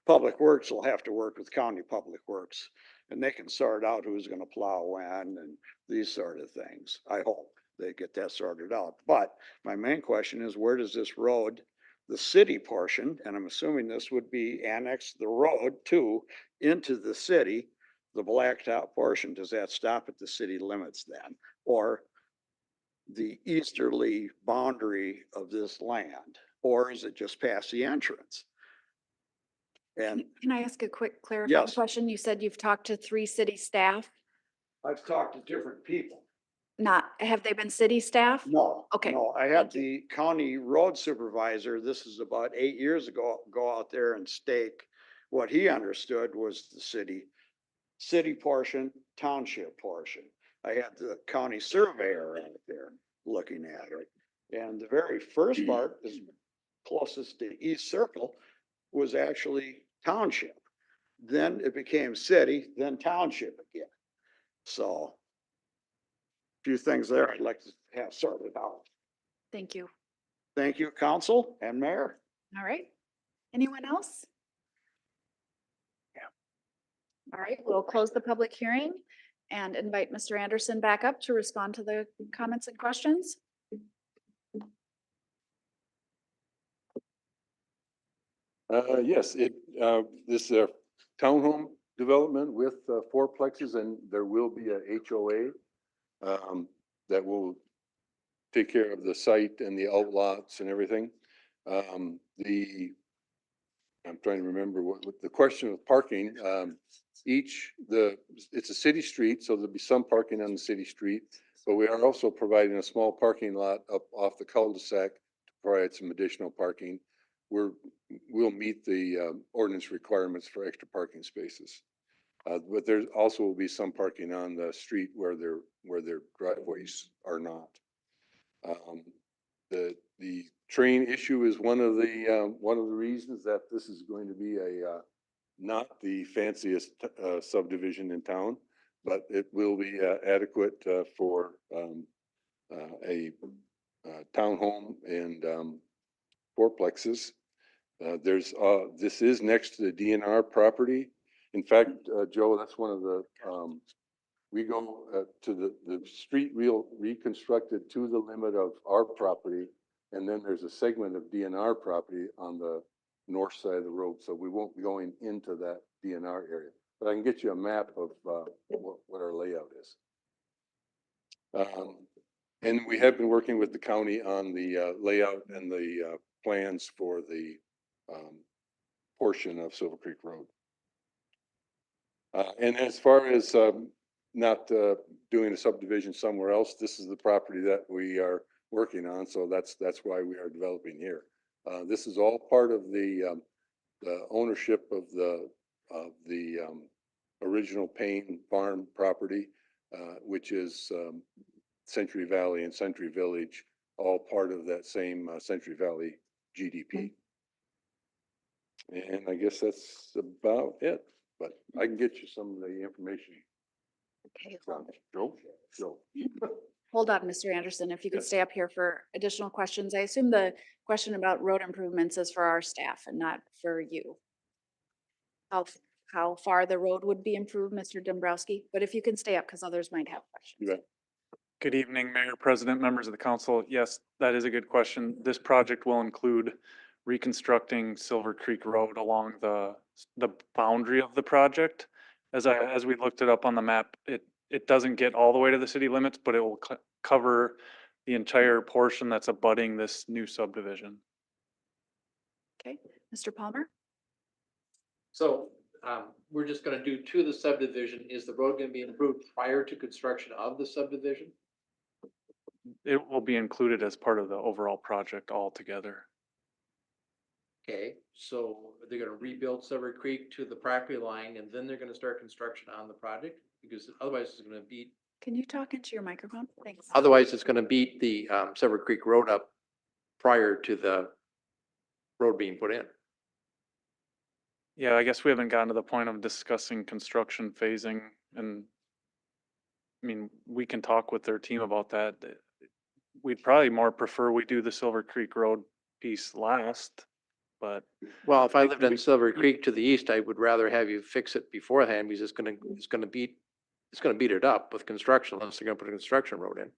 Public Works will have to work with County Public Works, and they can sort out who's going to plow when and these sort of things. I hope they get that sorted out. But my main question is, where does this road, the city portion, and I'm assuming this would be annexed the road too into the city, the blacktop portion, does that stop at the city limits then? Or the easterly boundary of this land? Or is it just past the entrance? And Can I ask a quick clarifying Yes. question? You said you've talked to 3 city staff. I've talked to different people. Have they been city staff? No. Okay. No, I had the county road supervisor, this is about 8 years ago, go out there and stake what he understood was the city portion, township portion. I had the county surveyor out there looking at it. And the very first part is closest to East Circle was actually township. Then it became city, then township again. So a few things there I'd like to have sorted out. Thank you. Thank you, council and mayor. All right. Anyone else? All right, we'll close the public hearing and invite Mr. Anderson back up to respond to the comments and questions. Yes, this townhome development with fourplexes, and there will be a HOA that will take care of the site and the outlots and everything. I'm trying to remember what the question of parking. It's a city street, so there'll be some parking on the city street, but we are also providing a small parking lot up off the cul-de-sac to provide some additional parking. We'll meet the ordinance requirements for extra parking spaces. But there also will be some parking on the street where their driveways are not. The train issue is one of the reasons that this is going to be not the fanciest subdivision in town, but it will be adequate for a townhome and fourplexes. This is next to the DNR property. In fact, Joe, that's one of the we go to the street reconstructed to the limit of our property, and then there's a segment of DNR property on the north side of the road, so we won't be going into that DNR area. But I can get you a map of what our layout is. And we have been working with the county on the layout and the plans for the portion of Silver Creek Road. And as far as not doing a subdivision somewhere else, this is the property that we are working on, so that's why we are developing here. This is all part of the ownership of the original Payne Farm property, which is Century Valley and Century Village, all part of that same Century Valley GDP. And I guess that's about it, but I can get you some of the information. Okay. Joe? Hold on, Mr. Anderson, if you could Yes. stay up here for additional questions. I assume the question about road improvements is for our staff and not for you. How far the road would be improved, Mr. Dombrowski, but if you can stay up, because others might have questions. Good evening, Mayor, President, members of the council. Yes, that is a good question. This project will include reconstructing Silver Creek Road along the boundary of the project. As we looked it up on the map, it doesn't get all the way to the city limits, but it will cover the entire portion that's abutting this new subdivision. Okay, Mr. Palmer? So we're just gonna do to the subdivision. Is the road gonna be improved prior to construction of the subdivision? It will be included as part of the overall project altogether. Okay, so they're gonna rebuild Silver Creek to the property line and then they're gonna start construction on the project? Because otherwise it's gonna beat, Can you talk into your microphone? Thanks. otherwise it's gonna beat the Silver Creek Road up prior to the road being put in. Yeah, I guess we haven't gotten to the point of discussing construction phasing, and I mean, we can talk with their team about that. We'd probably more prefer we do the Silver Creek Road piece last, but. Well, if I lived on Silver Creek to the east, I would rather have you fix it beforehand because it's gonna beat it up with construction unless they're gonna put a construction road in.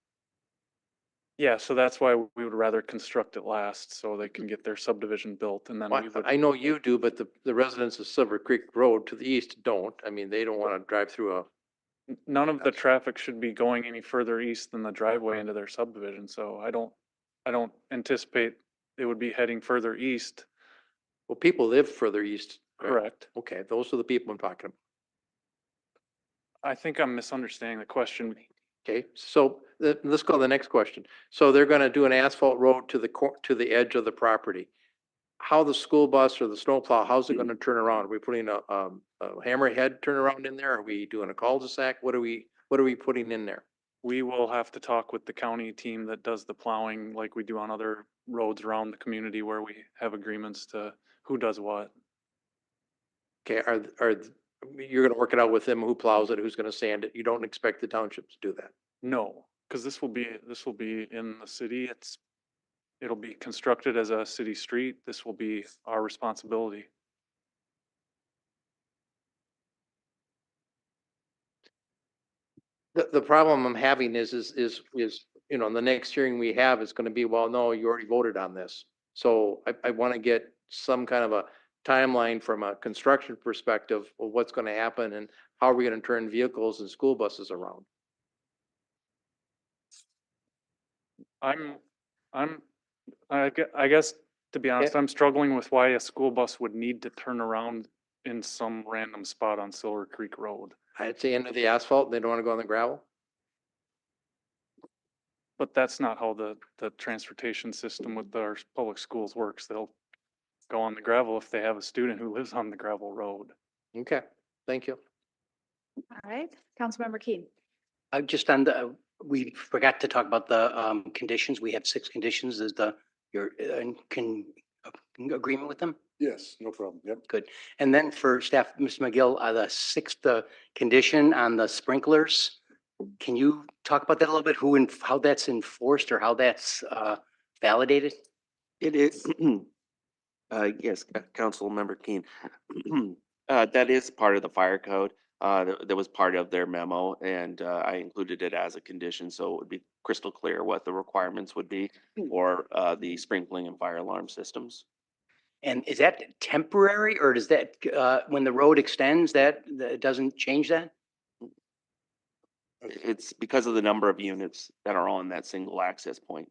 Yeah, so that's why we would rather construct it last, so they can get their subdivision built, and then we would. I know you do, but the residents of Silver Creek Road to the east don't. I mean, they don't wanna drive through a, None of the traffic should be going any further east than the driveway into their subdivision, so I don't anticipate it would be heading further east. well, people live further east. right? Correct. Okay, those are the people I'm talking about. I think I'm misunderstanding the question. Okay, so let's go to the next question. So they're gonna do an asphalt road to to the edge of the property. How the school bus or the snowplow, how's it gonna turn around? Are we putting a hammerhead turnaround in there? Are we doing a cul-de-sac? What are we putting in there? We will have to talk with the county team that does the plowing like we do on other roads around the community where we have agreements to who does what. Okay, you're gonna work it out with them, who plows it, who's gonna sand it? You don't expect the township to do that? No, because this will be in the city. It'll be constructed as a city street. This will be our responsibility. The problem I'm having is, you know, the next hearing we have is gonna be, well, no, you already voted on this. So I wanna get some kind of timeline from a construction perspective of what's going to happen and how are we going to turn vehicles and school buses around? I guess, to be honest, I'm struggling with why a school bus would need to turn around in some random spot on Silver Creek Road. At the end of the asphalt, they don't want to go on the gravel? But that's not how the transportation system with our public schools works. They'll go on the gravel if they have a student who lives on the gravel road. Okay, thank you. All right, Councilmember Keen. Just on the, we forgot to talk about the conditions. We have 6 conditions. Is your agreement with them? Yes, no problem. Yep. Good. And then for staff, Mr. McGill, the 6th condition on the sprinklers, can you talk about that a little bit? Who and how that's enforced or how that's validated? It is, yes, Councilmember Keen. That is part of the fire code. That was part of their memo, and I included it as a condition, so it would be crystal clear what the requirements would be for the sprinkling and fire alarm systems. And is that temporary, or does that, when the road extends, that doesn't change that? It's because of the number of units that are on that single access point.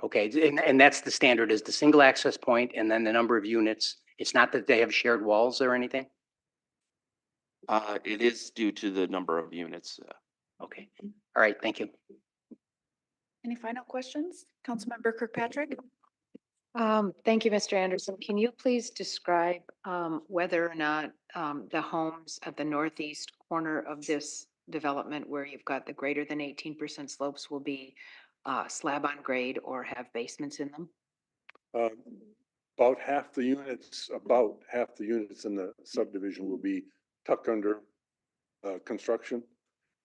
Okay, and that's the standard, is the single access point and then the number of units. It's not that they have shared walls or anything? It is due to the number of units. Okay, all right, thank you. Any final questions? Councilmember Kirkpatrick? Thank you, Mr. Anderson. Can you please describe whether or not the homes at the northeast corner of this development where you've got the greater than 18% slopes will be slab on grade or have basements in them? About half the units in the subdivision will be tucked under construction.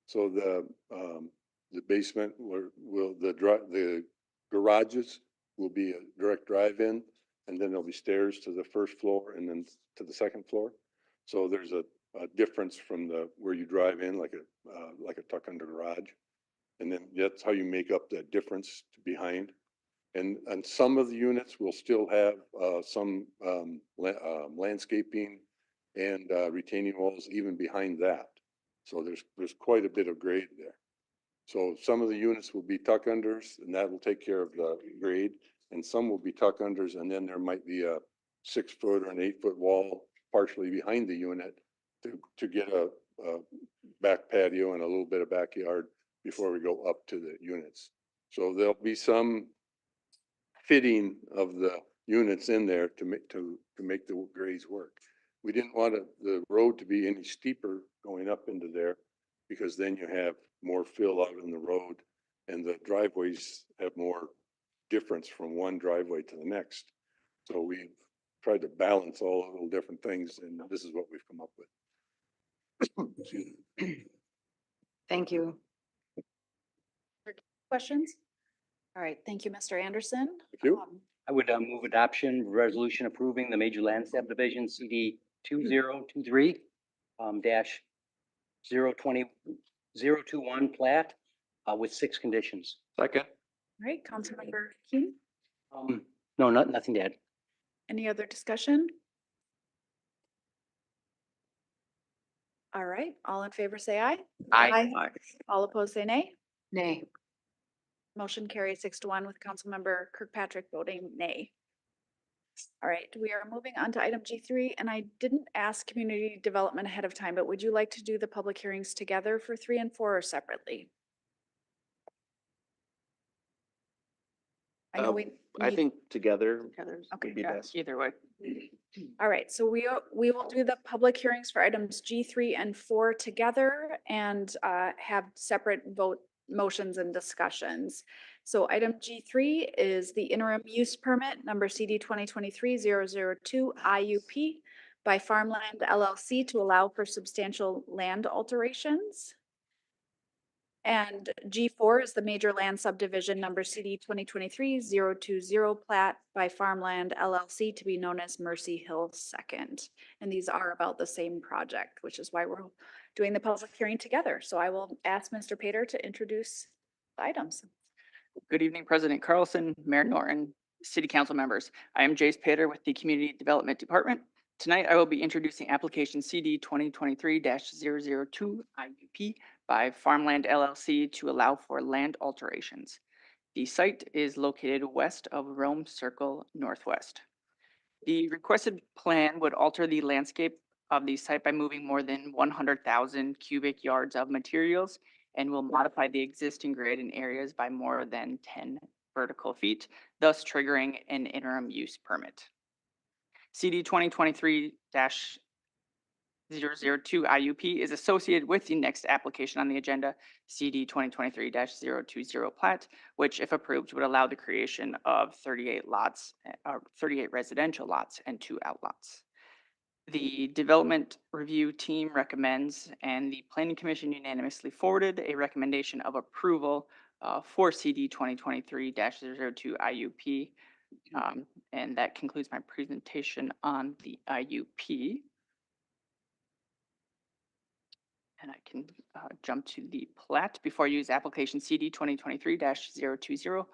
So the basement the garages will be a direct drive-in, and then there'll be stairs to the first floor and then to the second floor. So there's a difference from where you drive in, like a tuck under garage. And then that's how you make up that difference behind. And some of the units will still have some landscaping and retaining walls even behind that. So there's quite a bit of grade there. So some of the units will be tuck unders, and that will take care of the grade. And some will be tuck unders, and then there might be a 6-foot or an 8-foot wall partially behind the unit to get a back patio and a little bit of backyard before we go up to the units. So there'll be some fitting of the units in there to make the grades work. We didn't want the road to be any steeper going up into there, because then you have more fill out in the road and the driveways have more difference from one driveway to the next. So we've tried to balance all the little different things, and this is what we've come up with. Excuse me. Thank you. Questions? All right, thank you, Mr. Anderson. Thank you. I would move adoption resolution approving the major land subdivision CD 2023 dash 021 plat with 6 conditions. Second. All right, Councilmember Keen, No, nothing to add. any other discussion? All right, all in favor say aye. Aye. All opposed say nay. Nay. Motion carries 6-1 with Councilmember Kirkpatrick voting nay. All right, we are moving on to item G3, and I didn't ask community development ahead of time, but would you like to do the public hearings together for 3 and 4 or separately? I know I think together Okay, would be yeah. best. Either way. All right, so we will do the public hearings for items G3 and 4 together and have separate vote motions and discussions. So item G3 is the interim use permit number CD 2023-002 IUP by Farmland LLC to allow for substantial land alterations. And G4 is the major land subdivision number CD 2023-020 plat by Farmland LLC to be known as Mercy Hill Second. And these are about the same project, which is why we're doing the public hearing together. So I will ask Mr. Pater to introduce the items. Good evening, President Carlson, Mayor Norton, City Council members. I am Jace Pater with the Community Development Department. Tonight, I will be introducing application CD 2023-002 IUP by Farmland LLC to allow for land alterations. The site is located west of Rome Circle Northwest. The requested plan would alter the landscape of the site by moving more than 100,000 cubic yards of materials and will modify the existing grade in areas by more than 10 vertical feet, thus triggering an interim use permit. CD 2023-002 IUP is associated with the next application on the agenda, CD 2023-020 plat, which if approved would allow the creation of 38 lots, 38 residential lots and 2 outlots. The development review team recommends, and the planning commission unanimously forwarded a recommendation of approval for CD 2023-002 IUP. And that concludes my presentation on the IUP. And I can jump to the plat before I use application CD 2023-020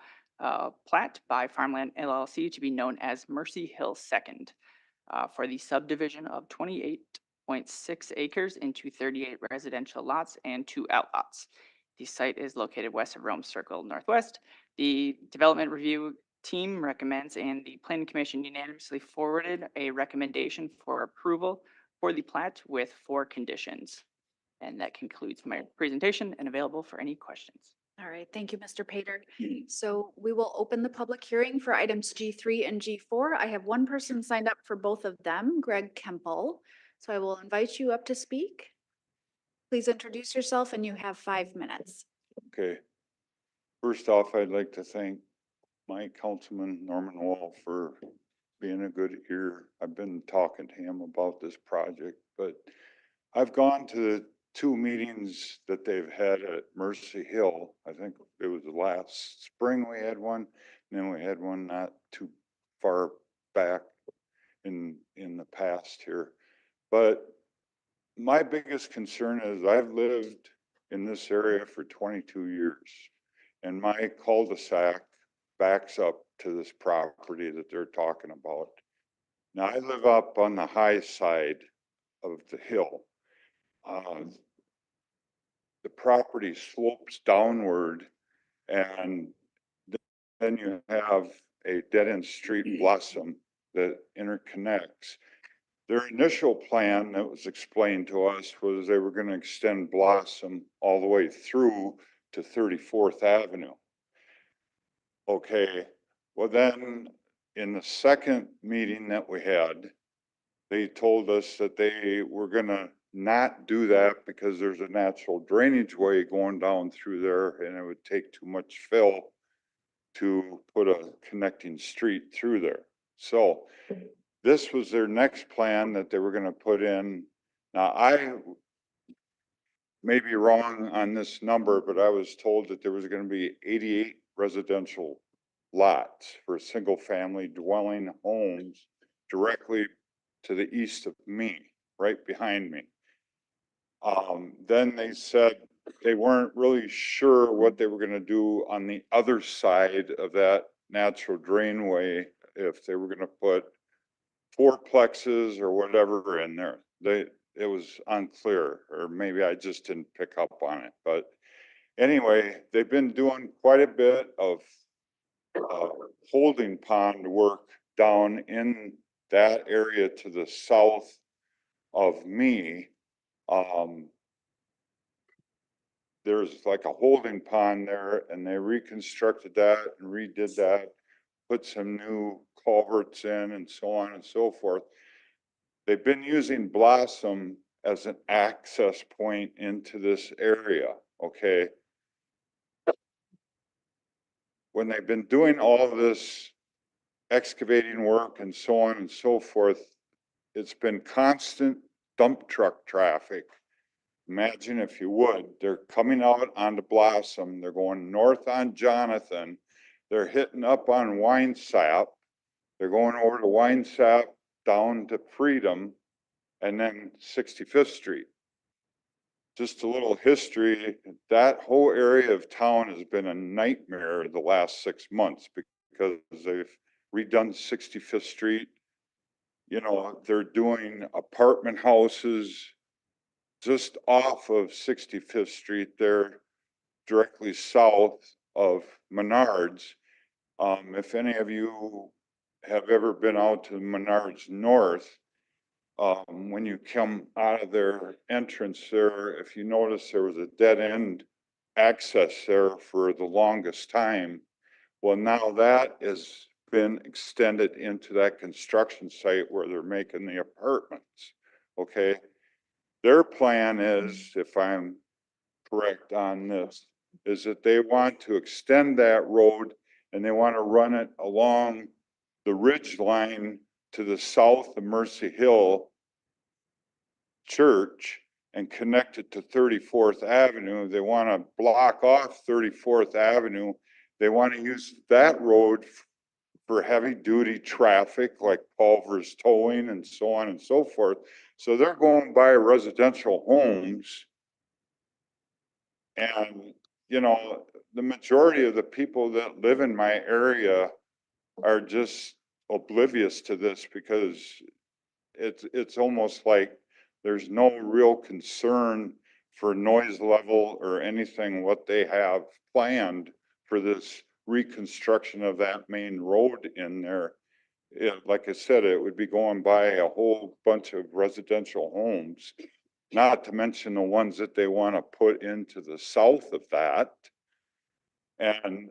plat by Farmland LLC to be known as Mercy Hill Second for the subdivision of 28.6 acres into 38 residential lots and 2 outlots. The site is located west of Rome Circle Northwest. The development review team recommends, and the planning commission unanimously forwarded a recommendation for approval for the plat with 4 conditions. And that concludes my presentation and available for any questions. All right, thank you, Mr. Pater. So we will open the public hearing for items G3 and G4. I have one person signed up for both of them, Greg Kempel. So I will invite you up to speak. Please introduce yourself and you have 5 minutes. Okay. First off, I'd like to thank my councilman, Norman Wall, for being a good ear. I've been talking to him about this project, but I've gone to the 2 meetings that they've had at Mercy Hill. I think it was last spring we had one, and then we had one not too far back in the past here. But my biggest concern is I've lived in this area for 22 years, and my cul-de-sac backs up to this property that they're talking about. Now, I live up on the high side of the hill. The property slopes downward, and then you have a dead-end street Blossom that interconnects. Their initial plan that was explained to us was they were going to extend Blossom all the way through to 34th Avenue. Okay, well then, in the second meeting that we had, they told us that they were gonna not do that because there's a natural drainage way going down through there and it would take too much fill to put a connecting street through there. So this was their next plan that they were gonna put in. Now, I may be wrong on this number, but I was told that there was gonna be 88 residential lots for single family dwelling homes directly to the east of me, right behind me. Then they said they weren't really sure what they were gonna do on the other side of that natural drainway, if they were gonna put fourplexes or whatever in there. It was unclear, or maybe I just didn't pick up on it, but anyway, they've been doing quite a bit of holding pond work down in that area to the south of me. There's like a holding pond there, and they reconstructed that and redid that, put some new culverts in and so on and so forth. They've been using Blossom as an access point into this area, okay? When they've been doing all of this excavating work and so on and so forth, it's been constant dump truck traffic. Imagine if you would, they're coming out onto Blossom, they're going north on Jonathan, they're hitting up on Winesap, they're going over to Winesap down to Freedom, and then 65th Street. Just a little history, that whole area of town has been a nightmare the last 6 months because they've redone 65th Street. You know, they're doing apartment houses just off of 65th Street there, directly south of Menards. If any of you have ever been out to Menards North, when you come out of their entrance there, if you notice there was a dead end access there for the longest time. Well, now that has been extended into that construction site where they're making the apartments. Okay. Their plan is, if I'm correct on this, is that they want to extend that road and they want to run it along the ridge line to the south of Mercy Hill Church and connect it to 34th Avenue. They want to block off 34th Avenue. They want to use that road for heavy duty traffic like Culver's towing and so on and so forth. So they're going by residential homes. And, you know, the majority of the people that live in my area are just oblivious to this because it's almost like there's no real concern for noise level or anything what they have planned for this reconstruction of that main road in there. Like I said, it would be going by a whole bunch of residential homes, not to mention the ones that they want to put into the south of that. And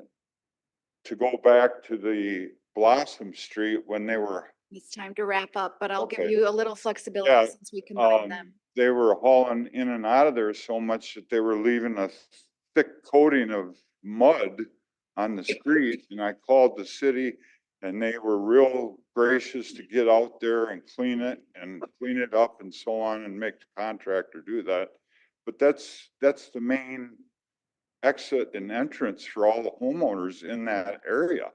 to go back to the Blossom Street when they were, It's time to wrap up, but I'll give Okay. you a little flexibility Yeah, since we combined them. they were hauling in and out of there so much that they were leaving a thick coating of mud on the street. And I called the city and they were real gracious to get out there and clean it up and so on and make the contractor do that. But that's the main exit and entrance for all the homeowners in that area.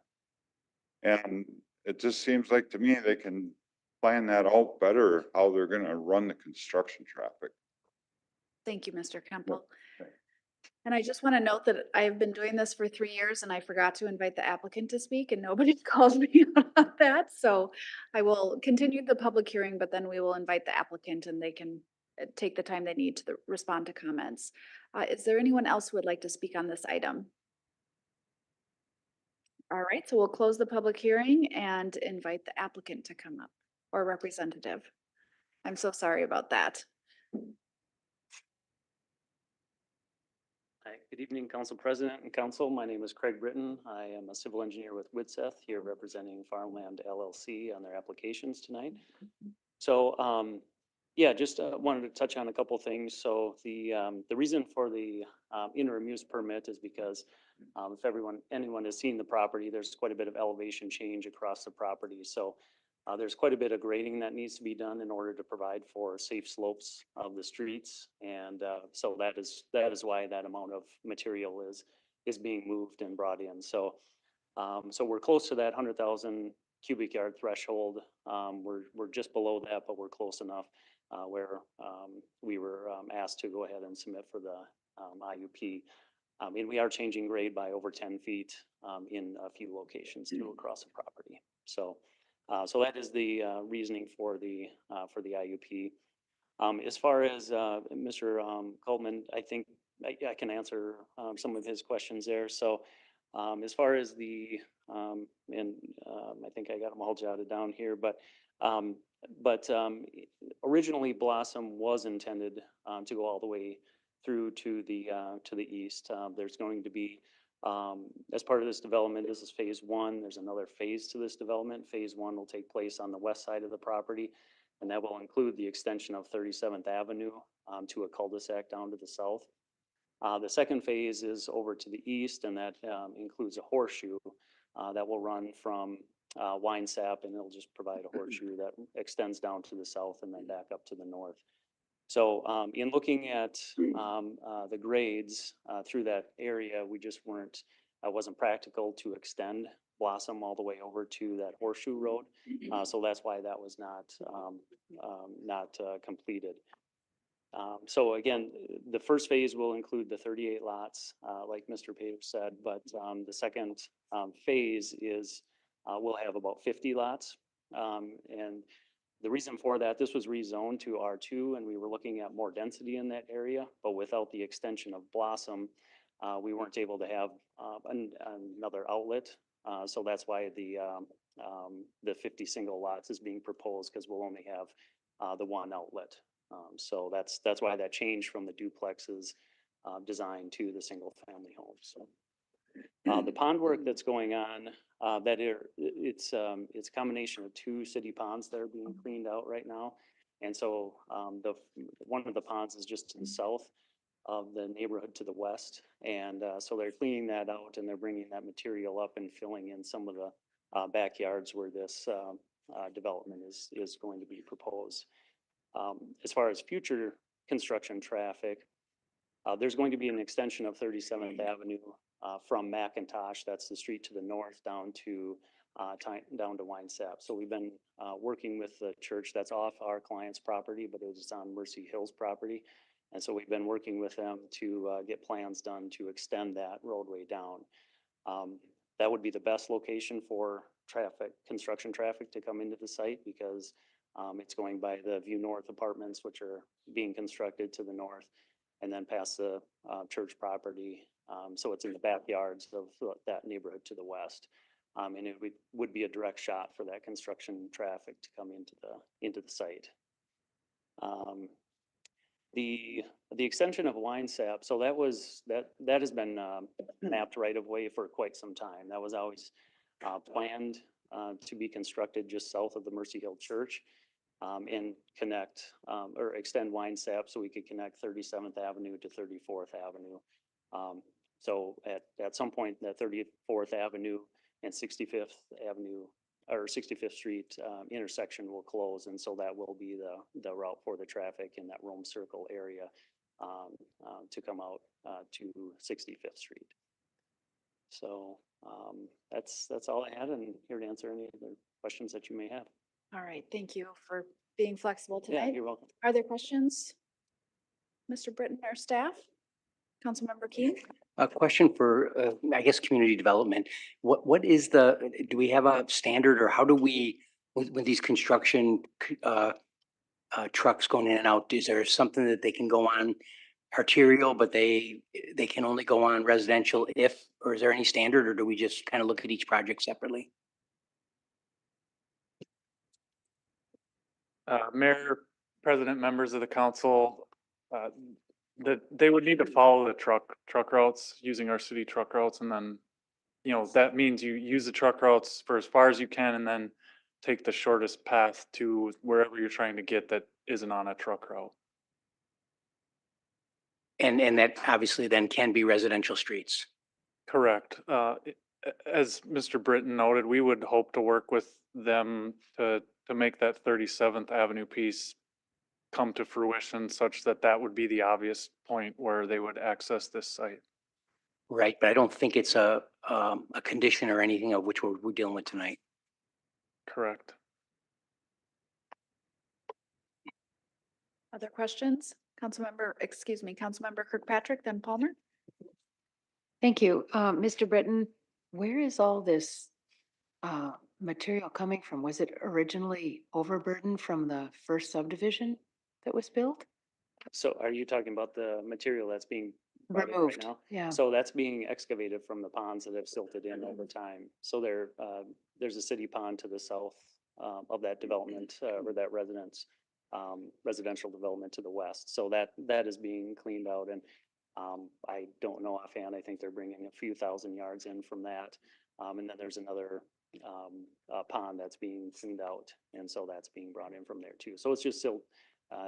And it just seems like to me they can plan that out better, how they're gonna run the construction traffic. Thank you, Mr. Kempel. And I just want to note that I've been doing this for 3 years and I forgot to invite the applicant to speak and nobody called me on that. So I will continue the public hearing, but then we will invite the applicant and they can take the time they need to respond to comments. Is there anyone else who would like to speak on this item? All right, so we'll close the public hearing and invite the applicant to come up or representative. I'm so sorry about that. Hi, good evening, Council President and Council. My name is Craig Britton. I am a civil engineer with Widseth here representing Farmland LLC on their applications tonight. So, yeah, just wanted to touch on a couple things. So the reason for the interim use permit is because if anyone has seen the property, there's quite a bit of elevation change across the property. So there's quite a bit of grading that needs to be done in order to provide for safe slopes of the streets. And so that is why that amount of material is being moved and brought in. So so we're close to that 100,000 cubic yard threshold. We're just below that, but we're close enough where we were asked to go ahead and submit for the IUP. And we are changing grade by over 10 feet in a few locations too across the property. So so that is the reasoning for the IUP. As far as Mr. Coleman, I think I can answer some of his questions there. So as far as the, and I think I got them all jotted down here, but originally Blossom was intended to go all the way through to the east. There's going to be, as part of this development, this is phase one. There's another phase to this development. Phase one will take place on the west side of the property, and that will include the extension of 37th Avenue to a cul-de-sac down to the south. The second phase is over to the east, and that includes a horseshoe that will run from Winesap, and it'll just provide a horseshoe that extends down to the south and then back up to the north. So in looking at the grades through that area, we just wasn't practical to extend Blossom all the way over to that horseshoe road. So that's why that was not completed. So again, the first phase will include the 38 lots, like Mr. Payable said, but the second phase is we'll have about 50 lots. And the reason for that, this was rezoned to R2 and we were looking at more density in that area, but without the extension of Blossom, we weren't able to have another outlet. So that's why the 50 single lots is being proposed, because we'll only have the one outlet. So that's why that changed from the duplexes designed to the single family homes. So the pond work that's going on, it's a combination of two city ponds that are being cleaned out right now. And so one of the ponds is just to the south of the neighborhood to the west. And so they're cleaning that out and they're bringing that material up and filling in some of the backyards where this development is going to be proposed. As far as future construction traffic, there's going to be an extension of 37th Avenue from McIntosh, that's the street to the north, down to Winesap. So we've been working with the church. That's off our client's property, but it was on Mercy Hill's property. And so we've been working with them to get plans done to extend that roadway down. That would be the best location for construction traffic to come into the site, because it's going by the View North apartments, which are being constructed to the north, and then past the church property. So it's in the backyards of that neighborhood to the west. And it would be a direct shot for that construction traffic to come into the site. The extension of Winesap, so that has been mapped right of way for quite some time. That was always planned to be constructed just south of the Mercy Hill Church, and connect or extend Winesap so we could connect 37th Avenue to 34th Avenue. So at some point, that 34th Avenue and 65th Avenue or 65th Street intersection will close, and so that will be the route for the traffic in that Rome Circle area to come out to 65th Street. So that's all I had, and here to answer any other questions that you may have. All right, thank you for being flexible Yeah, tonight. you're welcome. Are there questions? Mr. Britton or staff? Councilmember Key? A question for, I guess, community development. What is do we have a standard, or how do we, with these construction trucks going in and out, is there something that they can go on arterial, but they can only go on residential or is there any standard, or do we just kind of look at each project separately? Mayor, President, members of the council, that they would need to follow the truck routes, using our city truck routes. And then, that means you use the truck routes for as far as you can and then take the shortest path to wherever you're trying to get that isn't on a truck route. And that obviously then can be residential streets. Correct. As Mr. Britton noted, we would hope to work with them to make that 37th Avenue piece come to fruition, such that would be the obvious point where they would access this site. Right, but I don't think it's a condition or anything of which we're dealing with tonight. Correct. Other questions? Councilmember Kirkpatrick, then Palmer. Thank you. Mr. Britton, where is all this material coming from? Was it originally overburdened from the first subdivision that was built? So are you talking about the material that's being brought in right Removed, now? yeah. So that's being excavated from the ponds that have silted in over time. So there's a city pond to the south of that development or that residential development to the west. So that is being cleaned out, and I don't know offhand. I think they're bringing a few thousand yards in from that, and then there's another pond that's being cleaned out, and so that's being brought in from there too. So it's just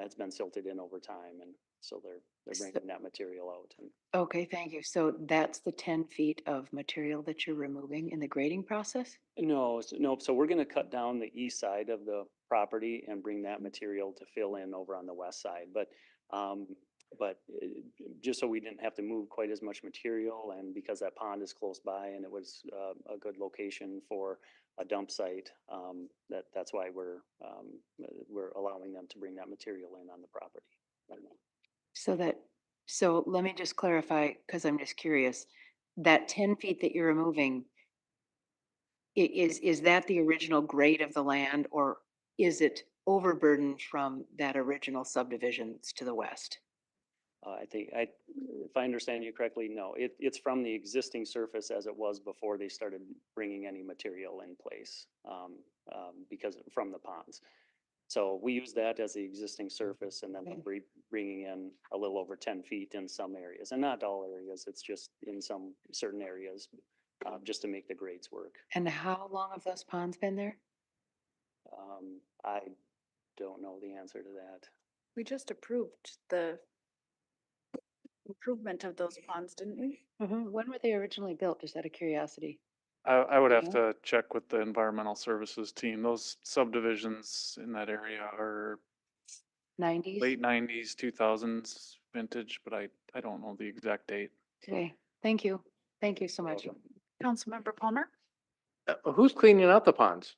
it's been silted in over time, and so they're bringing that material out. And Okay, thank you. So that's the 10 feet of material that you're removing in the grading process? no, so we're gonna cut down the east side of the property and bring that material to fill in over on the west side. But just so we didn't have to move quite as much material, and because that pond is close by and it was a good location for a dump site, that's why we're allowing them to bring that material in on the property right now. So let me just clarify, because I'm just curious, that 10 feet that you're removing, is that the original grade of the land, or is it overburdened from that original subdivisions to the west? I think, if I understand you correctly, no, it's from the existing surface as it was before they started bringing any material in place, because from the ponds. So we use that as the existing surface, and then we're bringing in a little over 10 feet in some areas, and not all areas, it's just in some certain areas, just to make the grades work. And how long have those ponds been there? I don't know the answer to that. We just approved the improvement of those ponds, didn't we? When were they originally built? Just out of curiosity. I would have Yeah. to check with the environmental services team. Those subdivisions in that area are 90s? late 90s, 2000s vintage, but I don't know the exact date. Okay, thank you. Thank you so much. Councilmember Palmer? Who's cleaning out the ponds?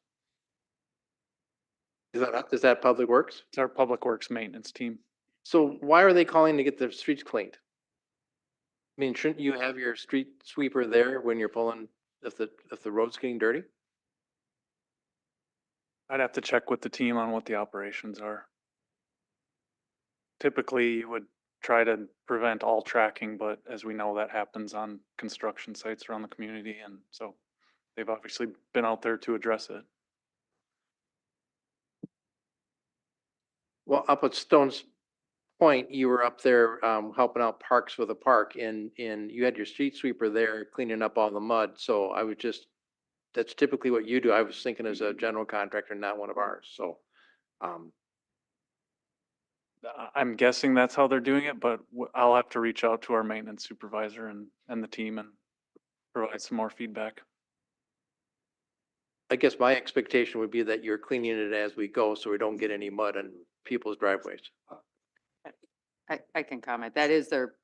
Is that Public Works? It's our Public Works maintenance team. So why are they calling to get the streets cleaned? I mean, shouldn't you have your street sweeper there when you're pulling, if the road's getting dirty? I'd have to check with the team on what the operations are. Typically, you would try to prevent all tracking, but as we know, that happens on construction sites around the community, and so they've obviously been out there to address it. Well, up at Stone's Point, you were up there helping out Parks for the Park, and you had your street sweeper there cleaning up all the mud. So I would just, that's typically what you do. I was thinking as a general contractor, not one of ours. So I'm guessing that's how they're doing it, but I'll have to reach out to our maintenance supervisor and the team and provide some more feedback. I guess my expectation would be that you're cleaning it as we go, so we don't get any mud on people's driveways. I can comment. That is their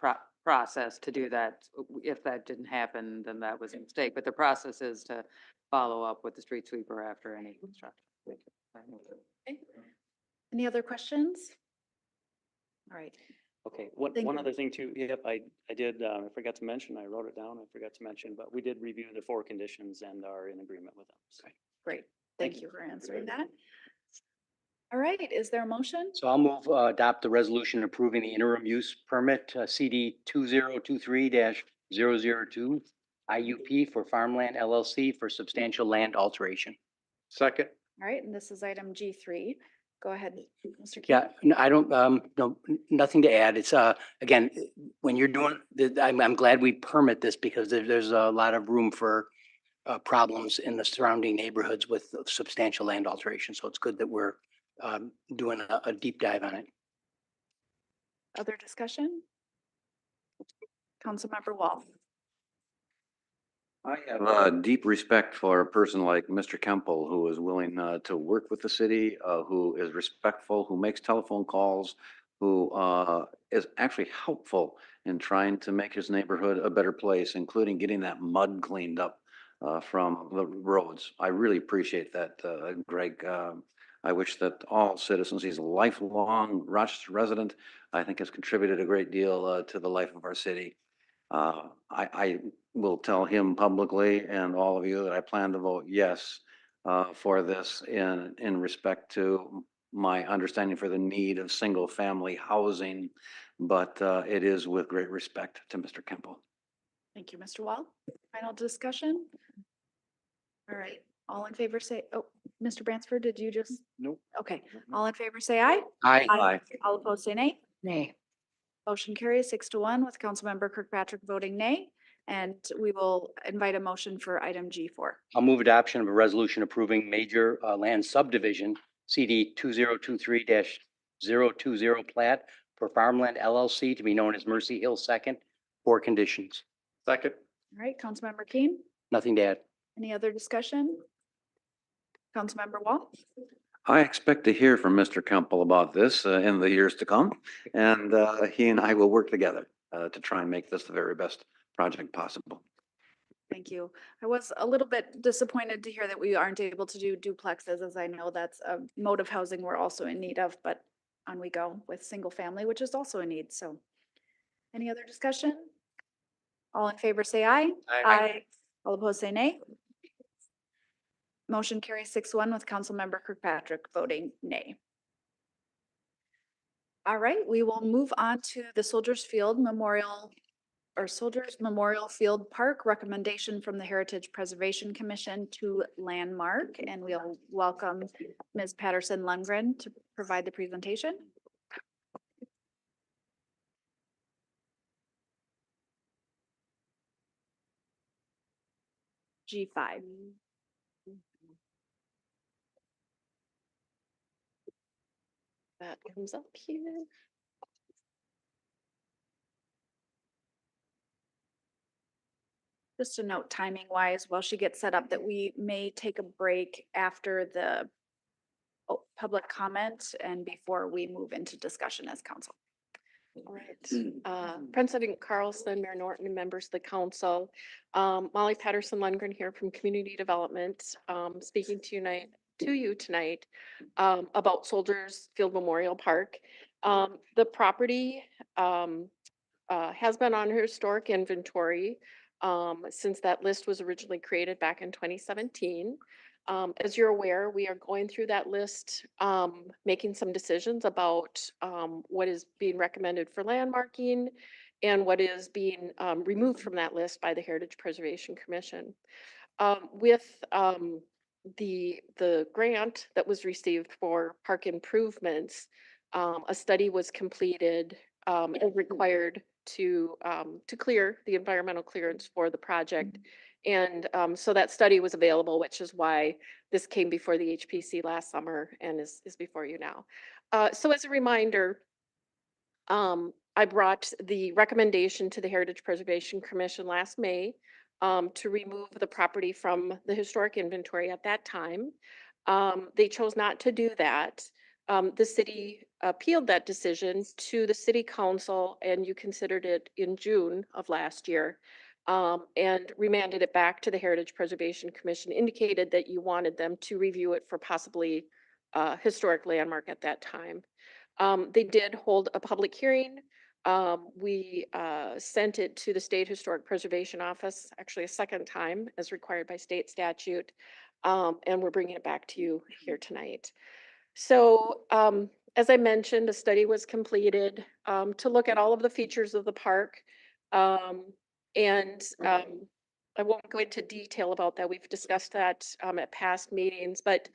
process to do that. If that didn't happen, then that was a mistake. But the process is to follow up with the street sweeper after any construction. Any other questions? All right. Okay, Thank one you. other thing too, yep, I did, I forgot to mention, I wrote it down, I forgot to mention, but we did review the 4 conditions and are in agreement with them. So. Great. Thank you for answering that. All right, is there a motion? So I'll move, adopt the resolution approving the interim use permit, CD 2023-002 IUP for Farmland LLC for substantial land alteration. Second. All right, and this is item G3. Go ahead, Mr. King. Yeah, no, I don't, no, nothing to add. It's, again, when you're doing, I'm glad we permit this because there's a lot of room for problems in the surrounding neighborhoods with substantial land alteration. So it's good that we're doing a deep dive on it. Other discussion? Councilmember Wall. I have deep respect for a person like Mr. Kemple, who is willing to work with the city, who is respectful, who makes telephone calls, who is actually helpful in trying to make his neighborhood a better place, including getting that mud cleaned up from the roads. I really appreciate that, Greg. I wish that all citizens, he's a lifelong Rochester resident, I think has contributed a great deal to the life of our city. I will tell him publicly and all of you that I plan to vote yes for this in respect to my understanding for the need of single family housing, but it is with great respect to Mr. Kemple. Thank you, Mr. Wall. Final discussion? All right, all in favor say, oh, Mr. Bransford, did you just? Nope. Okay, all in favor say aye. Aye. Aye. All opposed say nay. Nay. Motion carries 6-1 with Councilmember Kirkpatrick voting nay. And we will invite a motion for item G4. I'll move adoption of a resolution approving major land subdivision CD 2023-020 plat for Farmland LLC to be known as Mercy Hill Second, 4 conditions. Second. All right, Councilmember Keen, Nothing to add. any other discussion? Councilmember Wall? I expect to hear from Mr. Kemple about this in the years to come, and he and I will work together to try and make this the very best project possible. Thank you. I was a little bit disappointed to hear that we aren't able to do duplexes, as I know that's a mode of housing we're also in need of, but on we go with single family, which is also a need. So any other discussion? All in favor say aye. Aye. All opposed say nay. Motion carries 6-1 with Councilmember Kirkpatrick voting nay. All right, we will move on to the Soldiers Field Memorial or Soldiers Memorial Field Park recommendation from the Heritage Preservation Commission to landmark. And we'll welcome Ms. Patterson Lundgren to provide the presentation. G5. That comes up here. Just a note timing wise, while she gets set up, that we may take a break after the public comment and before we move into discussion as council. All right. President Carlson, Mayor Norton, and members of the council. Molly Patterson Lundgren here from Community Development, speaking to you tonight about Soldiers Field Memorial Park. The property has been on historic inventory since that list was originally created back in 2017. As you're aware, we are going through that list, making some decisions about what is being recommended for landmarking and what is being removed from that list by the Heritage Preservation Commission. With the grant that was received for park improvements, a study was completed as required to clear the environmental clearance for the project. And so that study was available, which is why this came before the HPC last summer and is before you now. So as a reminder, I brought the recommendation to the Heritage Preservation Commission last May to remove the property from the historic inventory at that time. They chose not to do that. The city appealed that decision to the city council, and you considered it in June of last year, and remanded it back to the Heritage Preservation Commission, indicated that you wanted them to review it for possibly historic landmark at that time. They did hold a public hearing. We sent it to the State Historic Preservation Office, actually a second time as required by state statute, and we're bringing it back to you here tonight. So as I mentioned, a study was completed to look at all of the features of the park. And I won't go into detail about that. We've discussed that at past meetings, but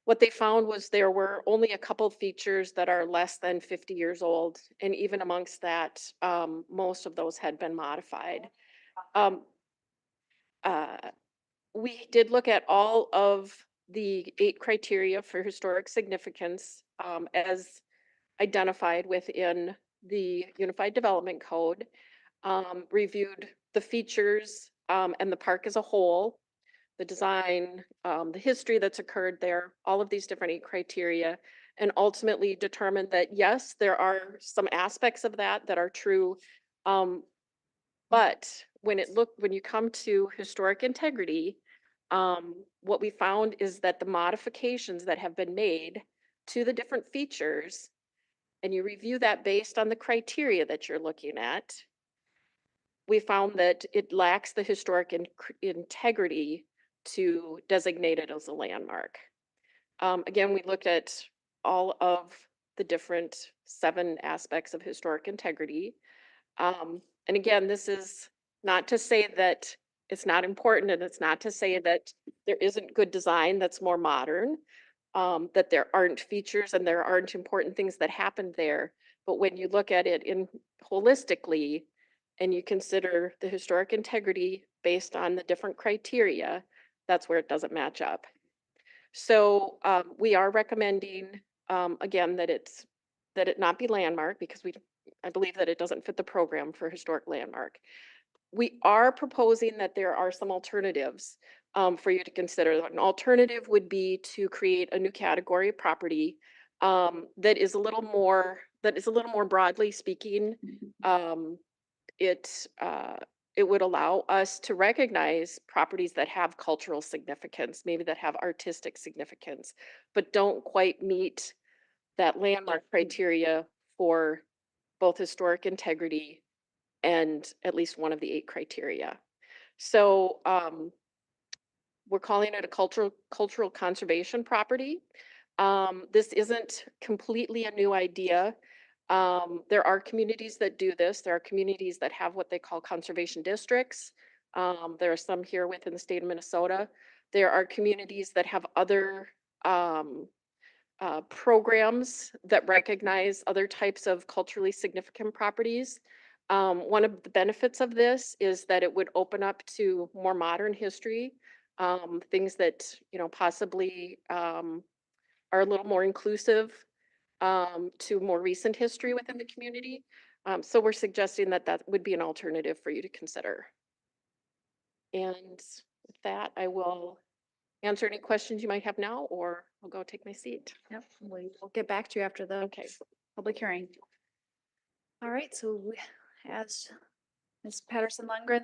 what they found was there were only a couple features that are less than 50 years old. And even amongst that, most of those had been modified. We did look at all of the 8 criteria for historic significance as identified within the Unified Development Code, reviewed the features and the park as a whole, the design, the history that's occurred there, all of these different 8 criteria, and ultimately determined that yes, there are some aspects of that that are true. But when you come to historic integrity, what we found is that the modifications that have been made to the different features, and you review that based on the criteria that you're looking at, we found that it lacks the historic integrity to designate it as a landmark. Again, we looked at all of the different 7 aspects of historic integrity. And again, this is not to say that it's not important, and it's not to say that there isn't good design that's more modern, that there aren't features and there aren't important things that happened there. But when you look at it in holistically and you consider the historic integrity based on the different criteria, that's where it doesn't match up. So we are recommending, again, that it not be landmark, because I believe that it doesn't fit the program for historic landmark. We are proposing that there are some alternatives for you to consider. An alternative would be to create a new category of property that is a little more broadly speaking. It would allow us to recognize properties that have cultural significance, maybe that have artistic significance, but don't quite meet that landmark criteria for both historic integrity and at least one of the 8 criteria. So we're calling it a cultural conservation property. This isn't completely a new idea. There are communities that do this. There are communities that have what they call conservation districts. There are some here within the state of Minnesota. There are communities that have other programs that recognize other types of culturally significant properties. One of the benefits of this is that it would open up to more modern history, things that, you know, possibly are a little more inclusive to more recent history within the community. So we're suggesting that that would be an alternative for you to consider. And with that, I will answer any questions you might have now, or I'll go take my seat. Yep, we'll get back to you after the public hearing. All right, so as Ms. Patterson Lundgren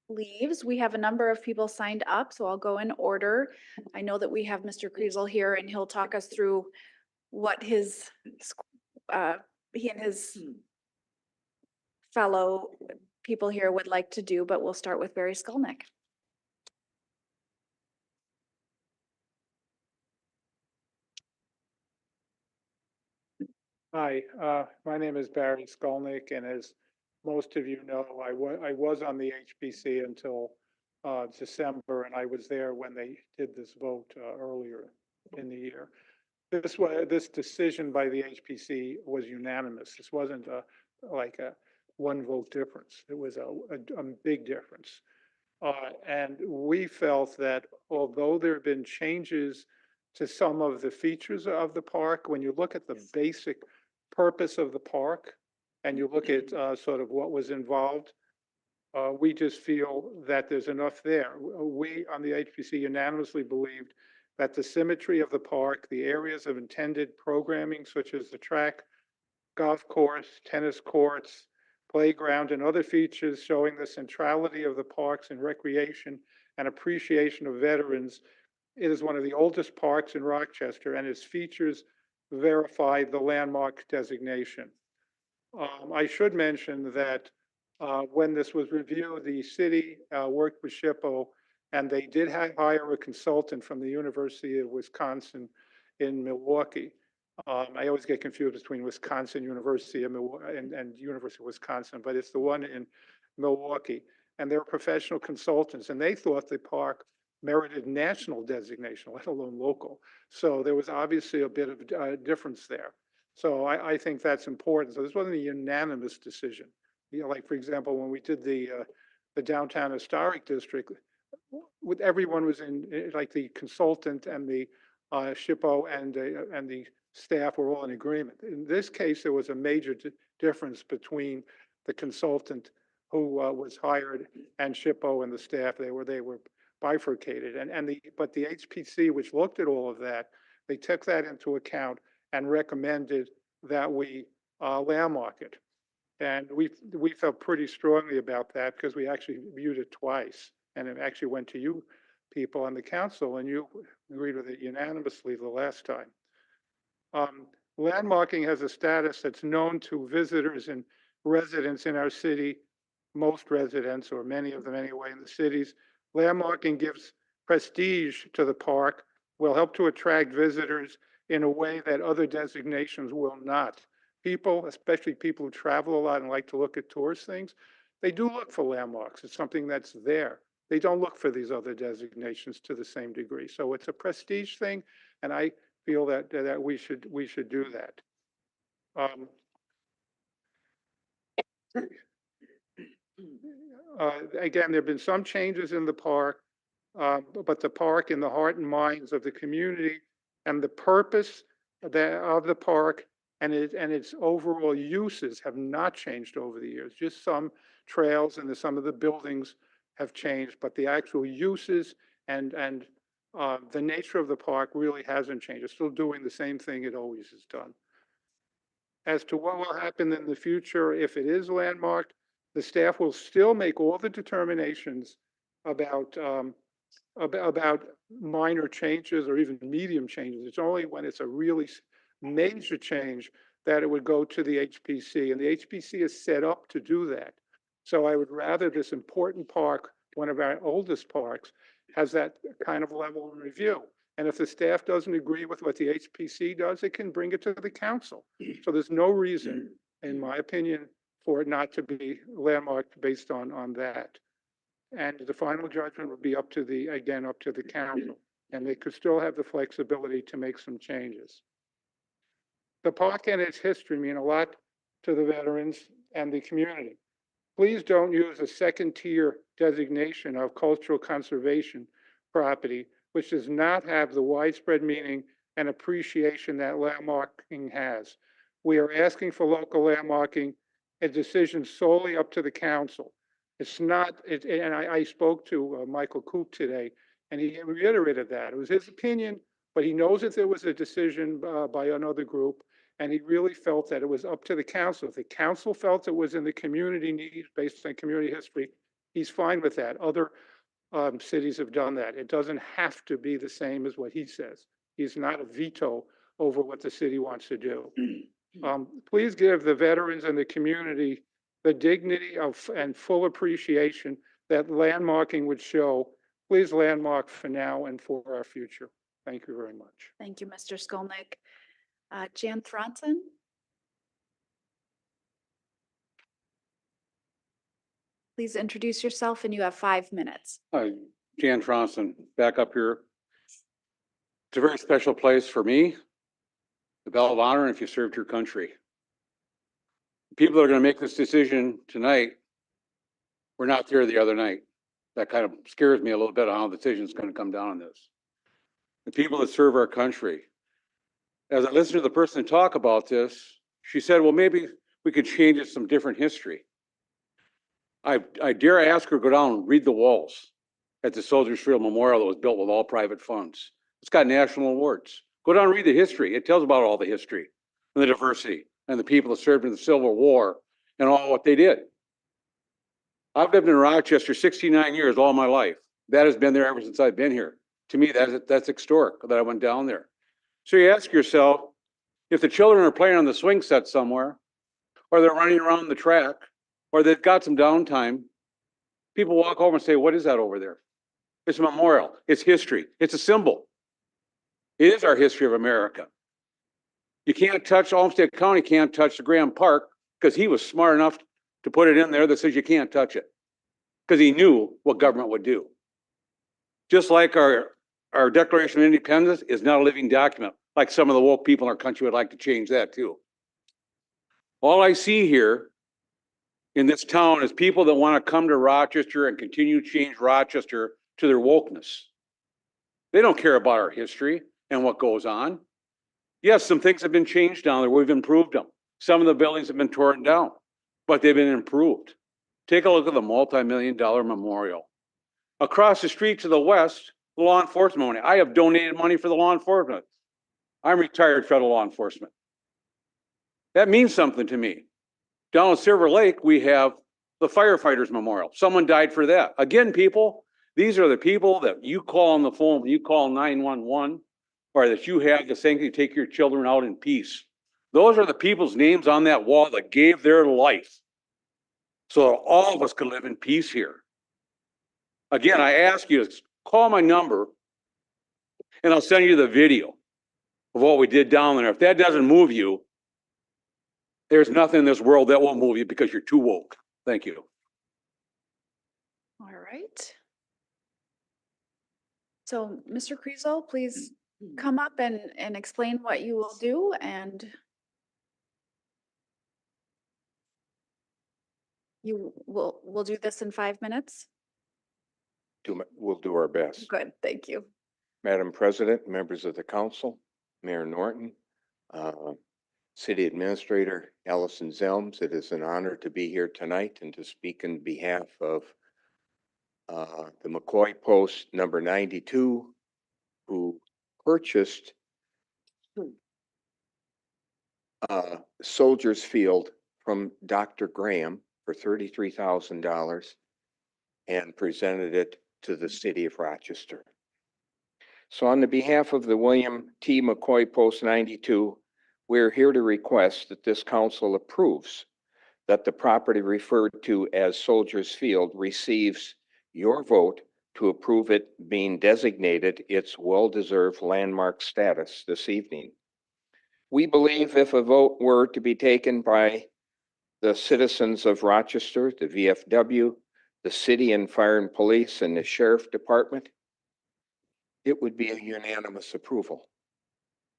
leaves, we have a number of people signed up, so I'll go in order. I know that we have Mr. Kriesel here, and he'll talk us through what his, he and his fellow people here would like to do, but we'll start with Barry Skolnick. Hi, my name is Barry Skolnick, and as most of you know, I was on the HPC until December, and I was there when they did this vote earlier in the year. This decision by the HPC was unanimous. This wasn't like a one vote difference. It was a big difference. And we felt that although there have been changes to some of the features of the park, when you look at the basic purpose of the park and you look at sort of what was involved, we just feel that there's enough there. We on the HPC unanimously believed that the symmetry of the park, the areas of intended programming such as the track, golf course, tennis courts, playground, and other features showing the centrality of the parks and recreation and appreciation of veterans. It is one of the oldest parks in Rochester, and its features verify the landmark designation. I should mention that when this was reviewed, the city worked with SHPO, and they did hire a consultant from the University of Wisconsin in Milwaukee. I always get confused between Wisconsin University and University of Wisconsin, but it's the one in Milwaukee. And they're professional consultants, and they thought the park merited national designation, let alone local. So there was obviously a bit of difference there. So I think that's important. So this wasn't a unanimous decision. You know, like for example, when we did the downtown historic district, with everyone was in, like the consultant and the SHPO and the staff were all in agreement. In this case, there was a major difference between the consultant who was hired and SHPO and the staff. They were bifurcated, but the HPC, which looked at all of that, they took that into account and recommended that we landmark it. And we felt pretty strongly about that because we actually viewed it twice, and it actually went to you people on the council, and you agreed with it unanimously the last time. Landmarking has a status that's known to visitors and residents in our city, most residents, or many of them anyway, in the cities. Landmarking gives prestige to the park, will help to attract visitors in a way that other designations will not. People, especially people who travel a lot and like to look at tourist things, they do look for landmarks. It's something that's there. They don't look for these other designations to the same degree. So it's a prestige thing, and I feel that we should do that. Again, there have been some changes in the park, but the park in the heart and minds of the community and the purpose of the park and its overall uses have not changed over the years. Just some trails and some of the buildings have changed, but the actual uses and the nature of the park really hasn't changed. It's still doing the same thing it always has done. As to what will happen in the future, if it is landmarked, the staff will still make all the determinations about minor changes or even medium changes. It's only when it's a really major change that it would go to the HPC, and the HPC is set up to do that. So I would rather this important park, one of our oldest parks, has that kind of level of review. And if the staff doesn't agree with what the HPC does, it can bring it to the council. So there's no reason, in my opinion, for it not to be landmarked based on that. And the final judgment would be up to the council. And they could still have the flexibility to make some changes. The park and its history mean a lot to the veterans and the community. Please don't use a second-tier designation of cultural conservation property, which does not have the widespread meaning and appreciation that landmarking has. We are asking for local landmarking, a decision solely up to the council. It's not, and I spoke to Michael Coop today, and he reiterated that. It was his opinion, but he knows that there was a decision by another group, and he really felt that it was up to the council. If the council felt it was in the community needs based on community history, he's fine with that. Other cities have done that. It doesn't have to be the same as what he says. He's not a veto over what the city wants to do. Please give the veterans and the community the dignity of and full appreciation that landmarking would show. Please landmark for now and for our future. Thank you very much. Thank you, Mr. Skolnick. Jan Thronson? Please introduce yourself and you have 5 minutes. Hi, Jan Tronson, back up here. It's a very special place for me, the Bell of Honor, and if you served your country. The people that are going to make this decision tonight were not there the other night. That kind of scares me a little bit on how the decision is going to come down on this. The people that serve our country. As I listened to the person talk about this, she said, well, maybe we could change it some different history. I dare ask her to go down and read the walls at the Soldiers Field Memorial that was built with all private funds. It's got national awards. Go down and read the history. It tells about all the history and the diversity and the people that served in the Civil War and all what they did. I've lived in Rochester 69 years, all my life. That has been there ever since I've been here. To me, that's historic that I went down there. So you ask yourself, if the children are playing on the swing set somewhere, or they're running around the track, or they've got some downtime, people walk over and say, what is that over there? It's a memorial. It's history. It's a symbol. It is our history of America. You can't touch, Olmsted County can't touch the Graham Park because he was smart enough to put it in there that says you can't touch it because he knew what government would do. Just like our Declaration of Independence is not a living document, like some of the woke people in our country would like to change that too. All I see here in this town is people that want to come to Rochester and continue to change Rochester to their wokeness. They don't care about our history and what goes on. Yes, some things have been changed down there. We've improved them. Some of the buildings have been torn down, but they've been improved. Take a look at the multi-million-dollar memorial. Across the street to the west, the law enforcement money. I have donated money for the law enforcement. I'm retired federal law enforcement. That means something to me. Down at Silver Lake, we have the firefighters memorial. Someone died for that. Again, people, these are the people that you call on the phone when you call 911, or that you have the saying to take your children out in peace. Those are the people's names on that wall that gave their life so that all of us could live in peace here. Again, I ask you to call my number and I'll send you the video of what we did down there. If that doesn't move you, there's nothing in this world that will move you because you're too woke. Thank you. All right. So, Mr. Kriesel, please come up and explain what you will do, and we'll do this in 5 minutes. We'll do our best. Good, thank you. Madam President, members of the council, Mayor Norton, City Administrator Allison Zelms, it is an honor to be here tonight and to speak in behalf of the McCoy Post number 92, who purchased Soldiers Field from Dr. Graham for $33,000 and presented it to the city of Rochester. So on the behalf of the William T. McCoy Post 92, we're here to request that this council approves that the property referred to as Soldiers Field receives your vote to approve it being designated its well-deserved landmark status this evening. We believe if a vote were to be taken by the citizens of Rochester, the VFW, the city and fire and police, and the sheriff department, it would be a unanimous approval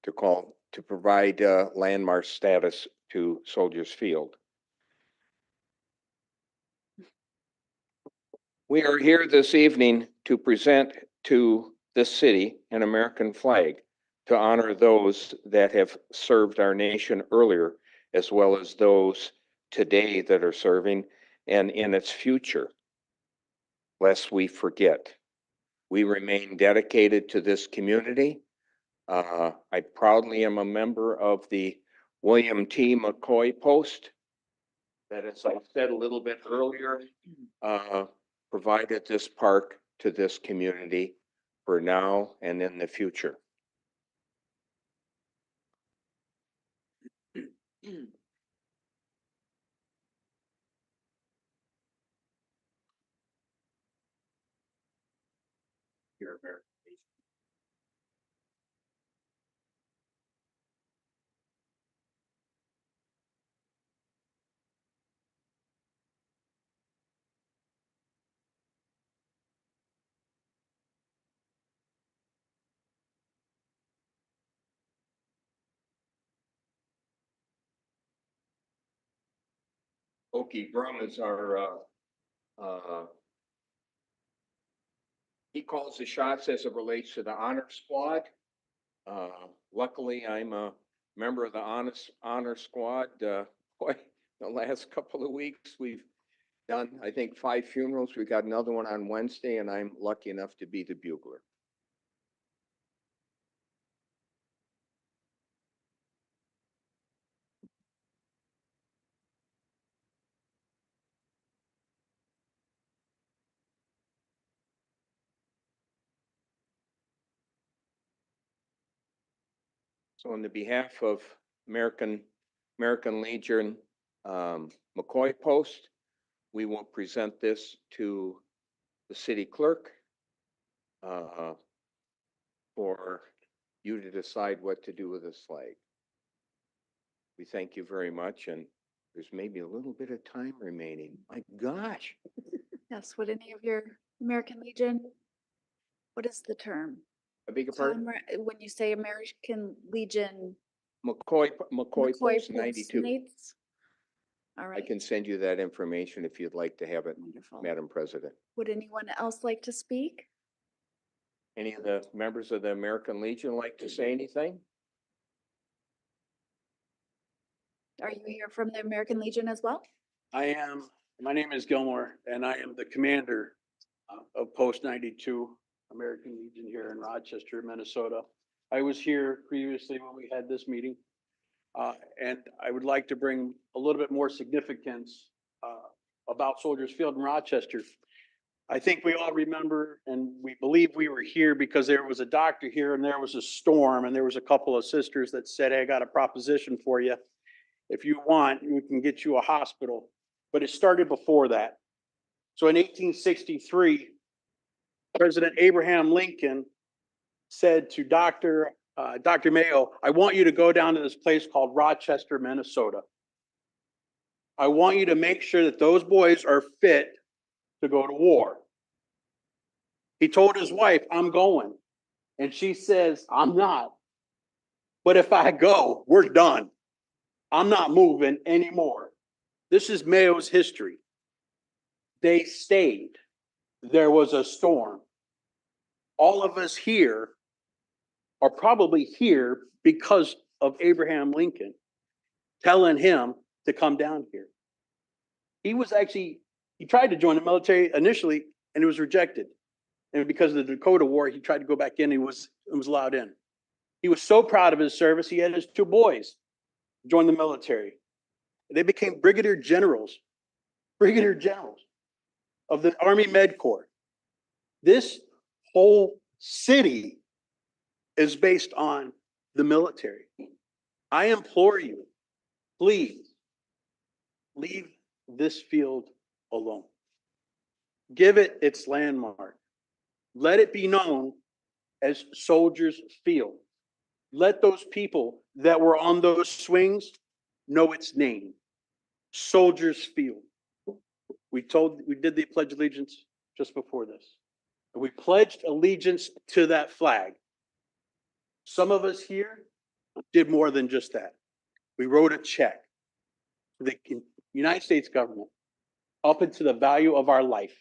to provide landmark status to Soldiers Field. We are here this evening to present to this city an American flag to honor those that have served our nation earlier, as well as those today that are serving and in its future, lest we forget. We remain dedicated to this community. I proudly am a member of the William T. McCoy Post that, as I said a little bit earlier, provided this park to this community for now and in the future. Okie Brum is our, he calls the shots as it relates to the honor squad. Luckily, I'm a member of the honor squad. Boy, the last couple of weeks, we've done, I think, 5 funerals. We got another one on Wednesday, and I'm lucky enough to be the bugler. So on the behalf of American Legion McCoy Post, we will present this to the city clerk for you to decide what to do with this flag. We thank you very much, and there's maybe a little bit of time remaining. My gosh. Yes, would any of your American Legion, what is the term? I beg your pardon? When you say American Legion. McCoy Post 92. Postmates? All I right. can send you that information if you'd like to have it, Wonderful. Madam President. Would anyone else like to speak? Any of the members of the American Legion like to say anything? Are you here from the American Legion as well? I am. My name is Gilmore, and I am the commander of Post 92, American Legion here in Rochester, Minnesota. I was here previously when we had this meeting, and I would like to bring a little bit more significance about Soldiers Field in Rochester. I think we all remember and we believe we were here because there was a doctor here and there was a storm, and there was a couple of sisters that said, "Hey, I got a proposition for you. If you want, we can get you a hospital." But it started before that. So in 1863, President Abraham Lincoln said to Dr. Mayo, "I want you to go down to this place called Rochester, Minnesota. I want you to make sure that those boys are fit to go to war." He told his wife, "I'm going." And she says, "I'm not. But if I go, we're done. I'm not moving anymore." This is Mayo's history. They stayed. There was a storm. All of us here are probably here because of Abraham Lincoln telling him to come down here. He tried to join the military initially and it was rejected. And because of the Dakota War, he tried to go back in and was allowed in. He was so proud of his service, he had his 2 boys join the military. They became brigadier generals of the Army Med Corps. This whole city is based on the military. I implore you, please leave this field alone. Give it its landmark. Let it be known as Soldiers Field. Let those people that were on those swings know its name, Soldiers Field. We did the Pledge of Allegiance just before this. And we pledged allegiance to that flag. Some of us here did more than just that. We wrote a check to the United States government up into the value of our life.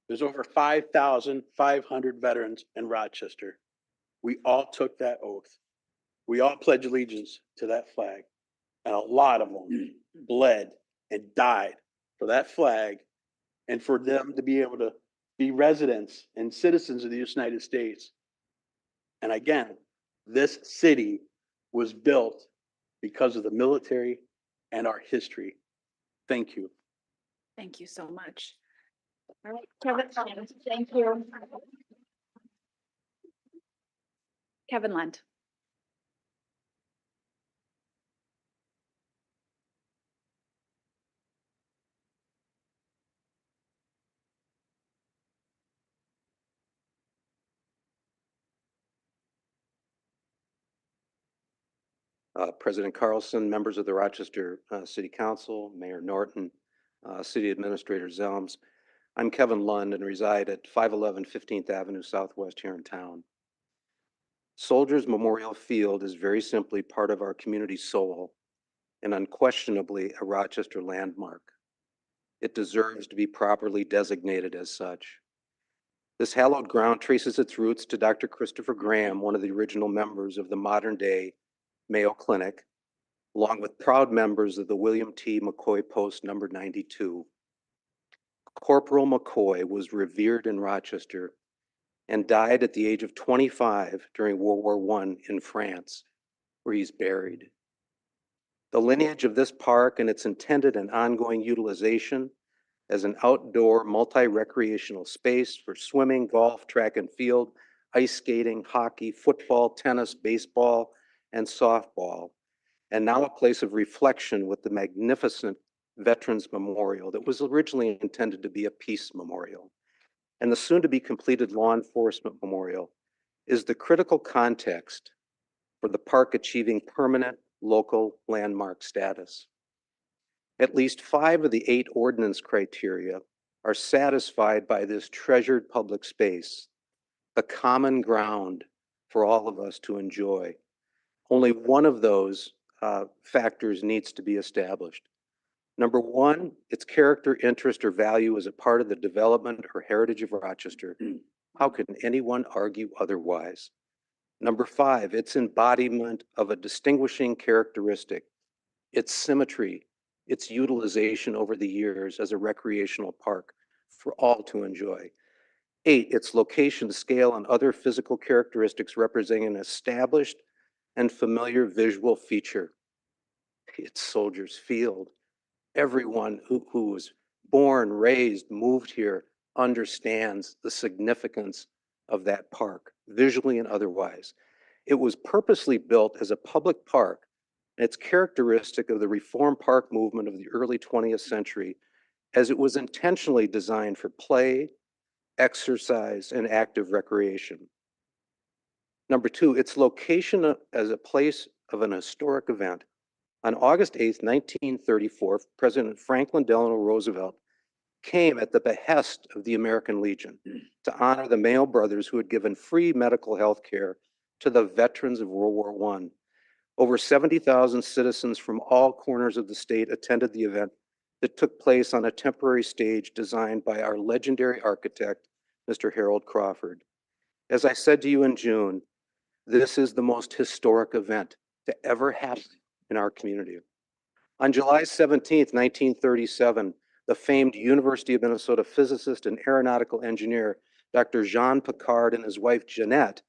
There's over 5,500 veterans in Rochester. We all took that oath. We all pledged allegiance to that flag. And a lot of them bled and died for that flag and for them to be able to be residents and citizens of the United States. And again, this city was built because of the military and our history. Thank you. Thank you so much. All right, Kevin, thank you. Kevin Lund. President Carlson, members of the Rochester City Council, Mayor Norton, City Administrator Zelms. I'm Kevin Lund and reside at 511 15th Avenue Southwest here in town. Soldiers Memorial Field is very simply part of our community soul and unquestionably a Rochester landmark. It deserves to be properly designated as such. This hallowed ground traces its roots to Dr. Christopher Graham, one of the original members of the modern-day Mayo Clinic, along with proud members of the William T. McCoy Post number 92. Corporal McCoy was revered in Rochester and died at the age of 25 during World War I in France, where he's buried. The lineage of this park and its intended and ongoing utilization as an outdoor multi-recreational space for swimming, golf, track and field, ice skating, hockey, football, tennis, baseball, and softball, and now a place of reflection with the magnificent Veterans Memorial that was originally intended to be a peace memorial. And the soon-to-be completed Law Enforcement Memorial is the critical context for the park achieving permanent local landmark status. At least 5 of the 8 ordinance criteria are satisfied by this treasured public space, the common ground for all of us to enjoy. Only one of those factors needs to be established. Number 1, its character, interest, or value as a part of the development or heritage of Rochester. How can anyone argue otherwise? Number 5, its embodiment of a distinguishing characteristic, its symmetry, its utilization over the years as a recreational park for all to enjoy. 8, its location, scale, and other physical characteristics representing an established and familiar visual feature. It's Soldiers Field. Everyone who was born, raised, moved here understands the significance of that park, visually and otherwise. It was purposely built as a public park, and it's characteristic of the reform park movement of the early 20th century, as it was intentionally designed for play, exercise, and active recreation. Number 2, its location as a place of an historic event. On August 8th, 1934, President Franklin Delano Roosevelt came at the behest of the American Legion to honor the Mayo brothers who had given free medical health care to the veterans of World War I. Over 70,000 citizens from all corners of the state attended the event that took place on a temporary stage designed by our legendary architect, Mr. Harold Crawford. As I said to you in June, this is the most historic event to ever happen in our community. On July 17th, 1937, the famed University of Minnesota physicist and aeronautical engineer, Dr. Jean Piccard and his wife Jeanette,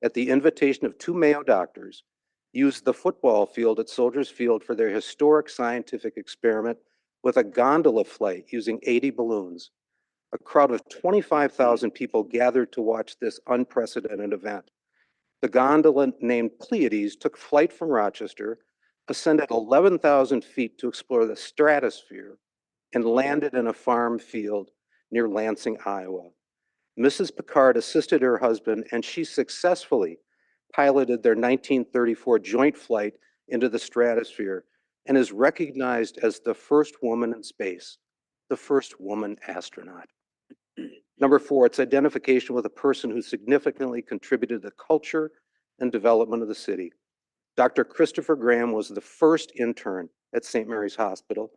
at the invitation of 2 Mayo doctors, used the football field at Soldiers Field for their historic scientific experiment with a gondola flight using 80 balloons. A crowd of 25,000 people gathered to watch this unprecedented event. The gondola named Pleiades took flight from Rochester, ascended 11,000 feet to explore the stratosphere, and landed in a farm field near Lansing, Iowa. Mrs. Picard assisted her husband, and she successfully piloted their 1934 joint flight into the stratosphere and is recognized as the first woman in space, the first woman astronaut. Number 4, it's identification with a person who significantly contributed to the culture and development of the city. Dr. Christopher Graham was the first intern at St. Mary's Hospital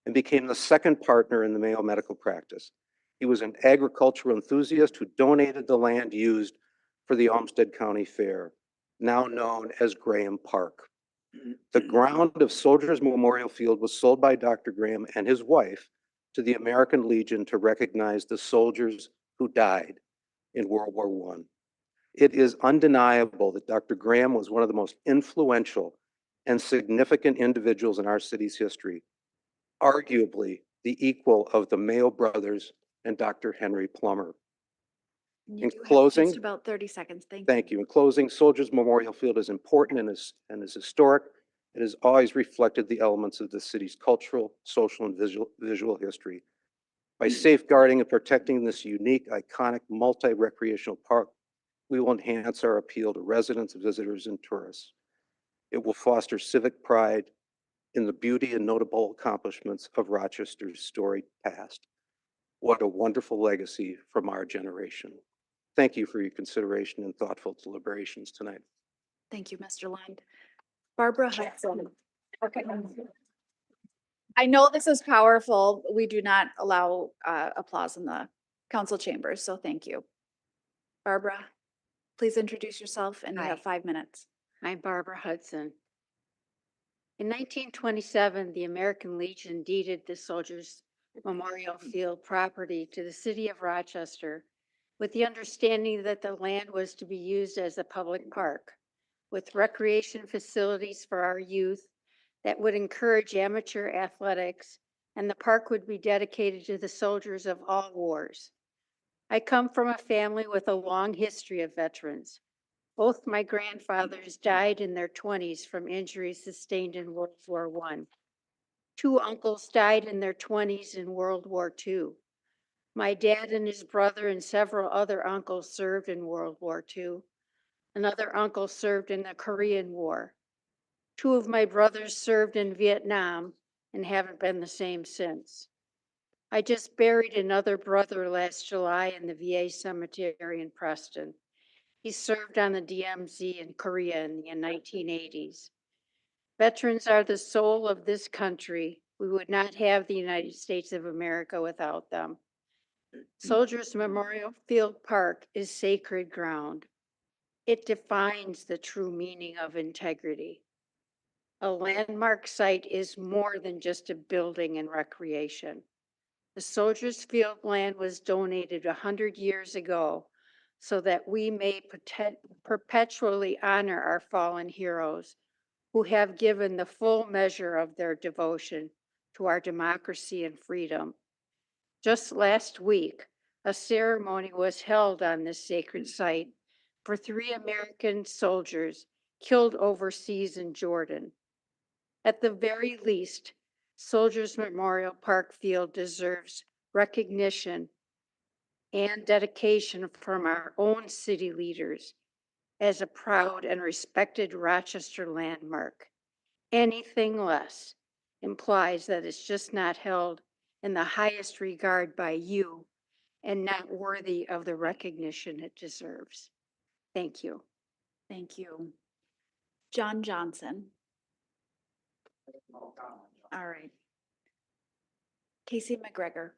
and became the second partner in the Mayo medical practice. He was an agricultural enthusiast who donated the land used for the Olmsted County Fair, now known as Graham Park. The ground of Soldiers Memorial Field was sold by Dr. Graham and his wife to the American Legion to recognize the soldiers who died in World War I. It is undeniable that Dr. Graham was one of the most influential and significant individuals in our city's history, arguably the equal of the Mayo brothers and Dr. Henry Plummer. You In do have closing, just about 30 seconds. thank you. In closing, Soldiers Memorial Field is important and is historic. It has always reflected the elements of the city's cultural, social, and visual history. By safeguarding and protecting this unique, iconic, multi-recreational park, we will enhance our appeal to residents, visitors, and tourists. It will foster civic pride in the beauty and notable accomplishments of Rochester's storied past. What a wonderful legacy from our generation. Thank you for your consideration and thoughtful deliberations tonight. Thank you, Mr. Lund. Barbara Hudson. Okay. I know this is powerful. We do not allow applause in the council chambers, so thank you. Barbara, please introduce yourself and you have 5 minutes. I'm Barbara Hudson. In 1927, the American Legion deeded the Soldiers Memorial Field property to the city of Rochester with the understanding that the land was to be used as a public park with recreation facilities for our youth that would encourage amateur athletics, and the park would be dedicated to the soldiers of all wars. I come from a family with a long history of veterans. Both my grandfathers died in their 20s from injuries sustained in World War I. 2 uncles died in their 20s in World War II. My dad and his brother and several other uncles served in World War II. Another uncle served in the Korean War. 2 of my brothers served in Vietnam and haven't been the same since. I just buried another brother last July in the VA cemetery in Preston. He served on the DMZ in Korea in the 1980s. Veterans are the soul of this country. We would not have the United States of America without them. Soldiers Memorial Field Park is sacred ground. It defines the true meaning of integrity. A landmark site is more than just a building and recreation. The Soldiers Field land was donated 100 years ago so that we may perpetually honor our fallen heroes who have given the full measure of their devotion to our democracy and freedom. Just last week, a ceremony was held on this sacred site for 3 American soldiers killed overseas in Jordan. At the very least, Soldiers Memorial Park Field deserves recognition and dedication from our own city leaders as a proud and respected Rochester landmark. Anything less implies that it's just not held in the highest regard by you and not worthy of the recognition it deserves. Thank you. Thank you. John Johnson. All right. Casey McGregor.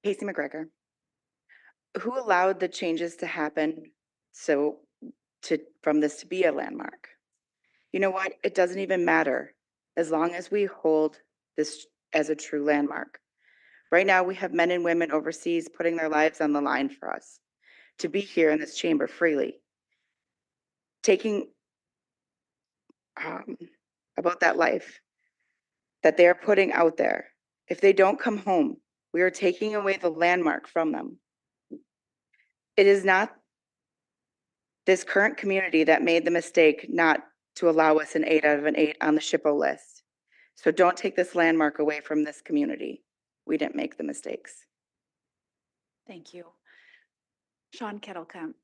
Casey McGregor. Who allowed the changes to happen from this to be a landmark? You know what? It doesn't even matter as long as we hold this as a true landmark. Right now, we have men and women overseas putting their lives on the line for us to be here in this chamber freely. Taking about that life that they are putting out there. If they don't come home, we are taking away the landmark from them. It is not this current community that made the mistake not to allow us an 8 out of an 8 on the SHPO list. So don't take this landmark away from this community. We didn't make the mistakes. Thank you. Sean Kettlecamp.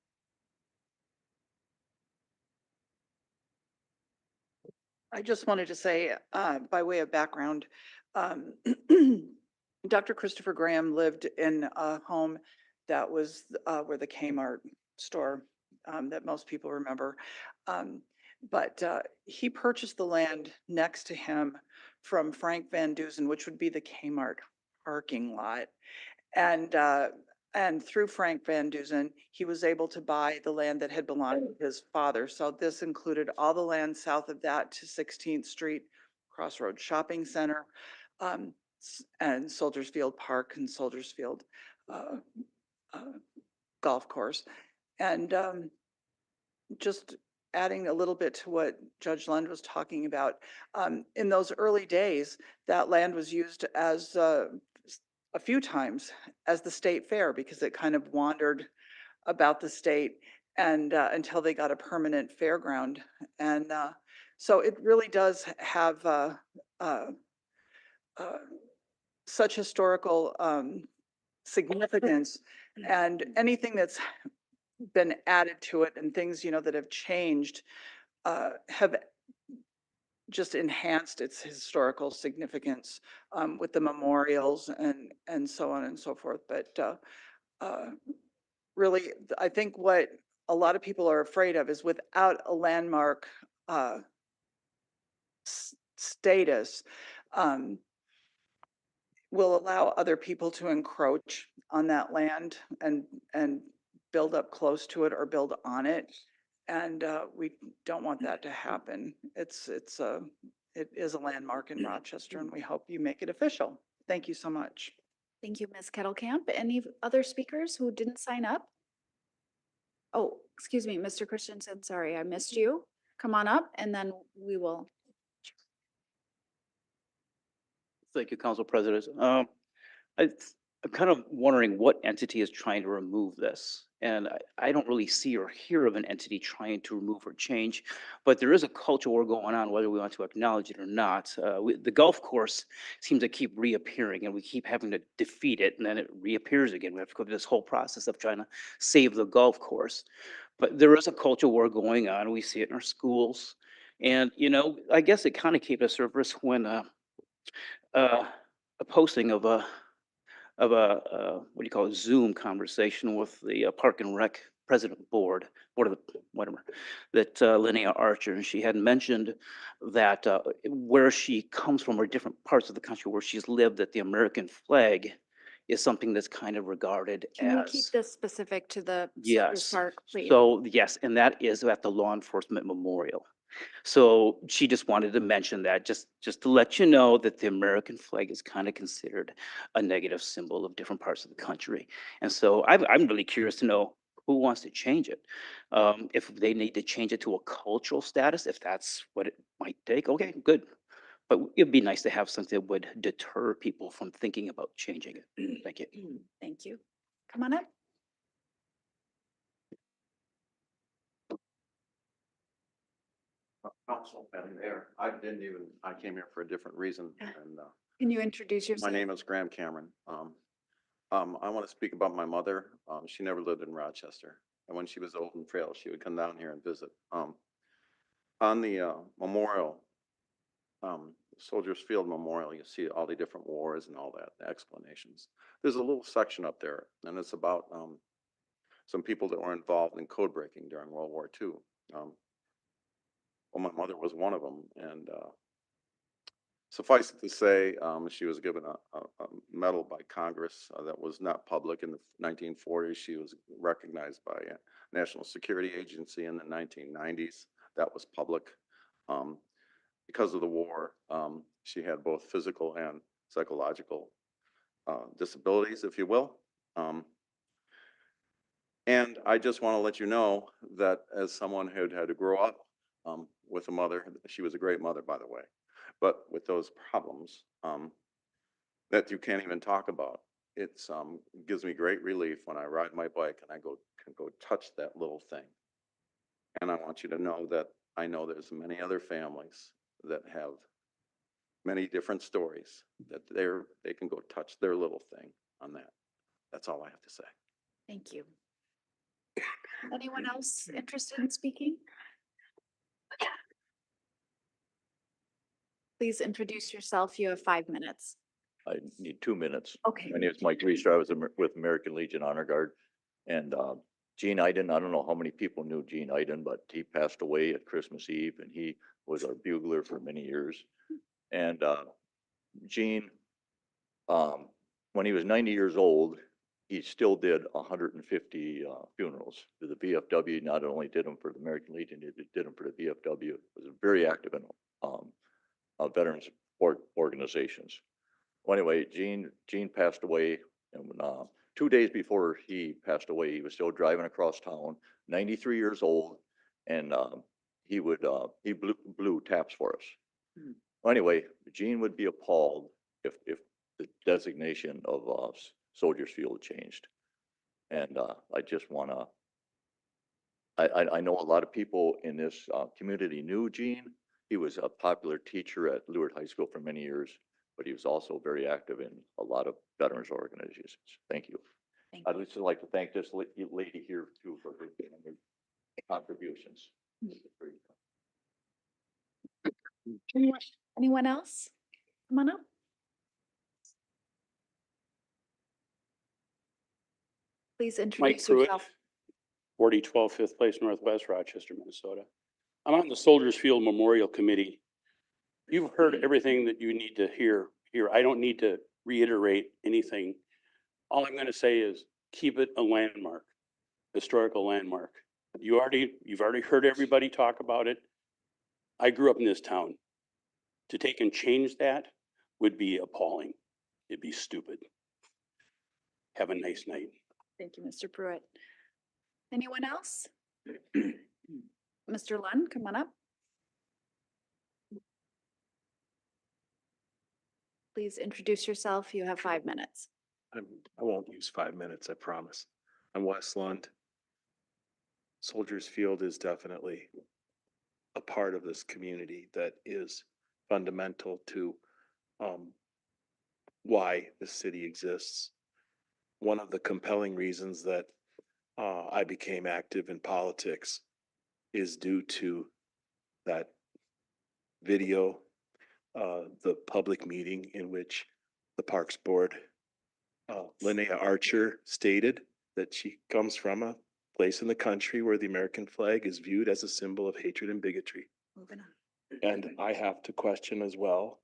I just wanted to say, by way of background, um, Dr. Christopher Graham lived in a home that was where the Kmart store that most people remember. But he purchased the land next to him from Frank Van Dusen, which would be the Kmart parking lot. And through Frank Van Dusen, he was able to buy the land that had belonged to his father. So this included all the land south of that to 16th Street, Crossroads Shopping Center, and Soldiers Field Park and Soldiers Field uh, Golf Course. And just adding a little bit to what Judge Lund was talking about, in those early days, that land was used as a few times as the state fair because it kind of wandered about the state and until they got a permanent fairground. And so it really does have such historical significance, and anything that's been added to it and things, that have changed have just enhanced its historical significance with the memorials and so on and so forth. But really, I think what a lot of people are afraid of is without a landmark status, will allow other people to encroach on that land and build up close to it or build on it. And we don't want that to happen. It is a landmark in Rochester, and we hope you make it official. Thank you so much. Thank you, Ms. Kettlecamp. Any other speakers who didn't sign up? Oh, excuse me, Mr. Christensen, sorry, I missed you. Come on up and then we will. Thank you, Council President. I'm kind of wondering what entity is trying to remove this. And I don't really see or hear of an entity trying to remove or change, but there is a culture war going on, whether we want to acknowledge it or not. The golf course seems to keep reappearing and we keep having to defeat it and then it reappears again. We have to go through this whole process of trying to save the golf course. But there is a culture war going on. We see it in our schools. And, I guess it kind of came to surface when a posting of a what do you call it, Zoom conversation with the Park and Rec President Board of the, whatever, that Linnea Archer, and she had mentioned that where she comes from or different parts of the country where she's lived, that the American flag is something that's kind of regarded Can you keep as, this specific to the Soldiers yes. Park, please? So, yes, and that is at the Law Enforcement Memorial. So she just wanted to mention that, just to let you know that the American flag is kind of considered a negative symbol of different parts of the country. And so I'm really curious to know who wants to change it. If they need to change it to a cultural status, if that's what it might take, okay, good. But it'd be nice to have something that would deter people from thinking about changing it. Thank you. Thank you. Come on up. Council and Mayor, I came here for a different reason. And Can you introduce yourself? my name is Graham Cameron. I want to speak about my mother. She never lived in Rochester. And when she was old and frail, she would come down here and visit. On the memorial, Soldiers Field Memorial, you see all the different wars and all that, the explanations. There's a little section up there, and it's about some people that were involved in code breaking during World War II. Well, my mother was one of them, and suffice it to say, she was given a medal by Congress that was not public in the 1940s. She was recognized by a National Security Agency in the 1990s. That was public. Because of the war, she had both physical and psychological disabilities, if you will. And I just want to let you know that as someone who had to grow up with a mother, she was a great mother, by the way, but with those problems that you can't even talk about, it gives me great relief when I ride my bike and I can go touch that little thing. And I want you to know that I know there's many other families that have many different stories, that they can go touch their little thing on that. That's all I have to say. Thank you. Anyone else interested in speaking? Please introduce yourself. You have 5 minutes. I need 2 minutes. Okay. My name is Mike Reeser. I was with American Legion Honor Guard. And Gene Iden, I don't know how many people knew Gene Iden, but he passed away at Christmas Eve, and he was our bugler for many years. And Gene, when he was 90 years old, he still did 150 funerals. The VFW not only did them for the American Legion, he did them for the VFW. Was very active in veterans support organizations. Well, anyway, Gene passed away, and 2 days before he passed away, he was still driving across town, 93 years old, and he blew taps for us. Well, anyway, Gene would be appalled if the designation of Soldiers Field changed. And I just want to, I know a lot of people in this community knew Gene. He was a popular teacher at Leward High School for many years, but he was also very active in a lot of veterans organizations. Thank you. I'd just like to thank this lady here too for her contributions. Anyone else? Come on up. Please Mike introduce Pruitt, yourself. 4012 Fifth Place Northwest, Rochester, Minnesota. I'm on the Soldiers Field Memorial Committee. You've heard everything that you need to hear here. I don't need to reiterate anything. All I'm going to say is keep it a landmark, historical landmark. You've already heard everybody talk about it. I grew up in this town. To take and change that would be appalling. It'd be stupid. Have a nice night. Thank you, Mr. Pruitt. Anyone else? Mr. Lund, come on up. Please introduce yourself. You have 5 minutes. I won't use 5 minutes, I promise. I'm Wes Lund. Soldiers Field is definitely a part of this community that is fundamental to why the city exists. One of the compelling reasons that I became active in politics is due to that video, the public meeting in which the Parks Board, Linnea Archer, stated that she comes from a place in the country where the American flag is viewed as a symbol of hatred and bigotry. Moving on. And I have to question as well,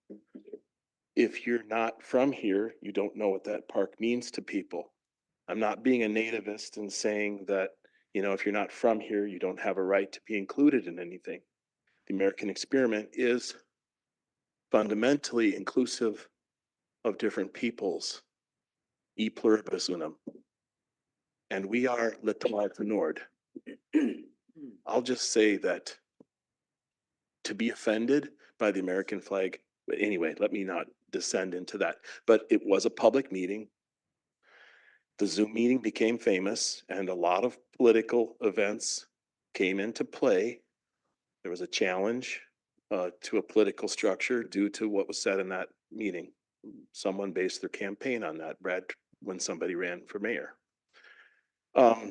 if you're not from here, you don't know what that park means to people. I'm not being a nativist and saying that, if you're not from here, you don't have a right to be included in anything. The American experiment is fundamentally inclusive of different peoples, e pluribus unum. And we are le Toile du Nord. I'll just say that to be offended by the American flag, but anyway, let me not descend into that. But it was a public meeting. The Zoom meeting became famous, and a lot of political events came into play. There was a challenge to a political structure due to what was said in that meeting. Someone based their campaign on that, when somebody ran for mayor.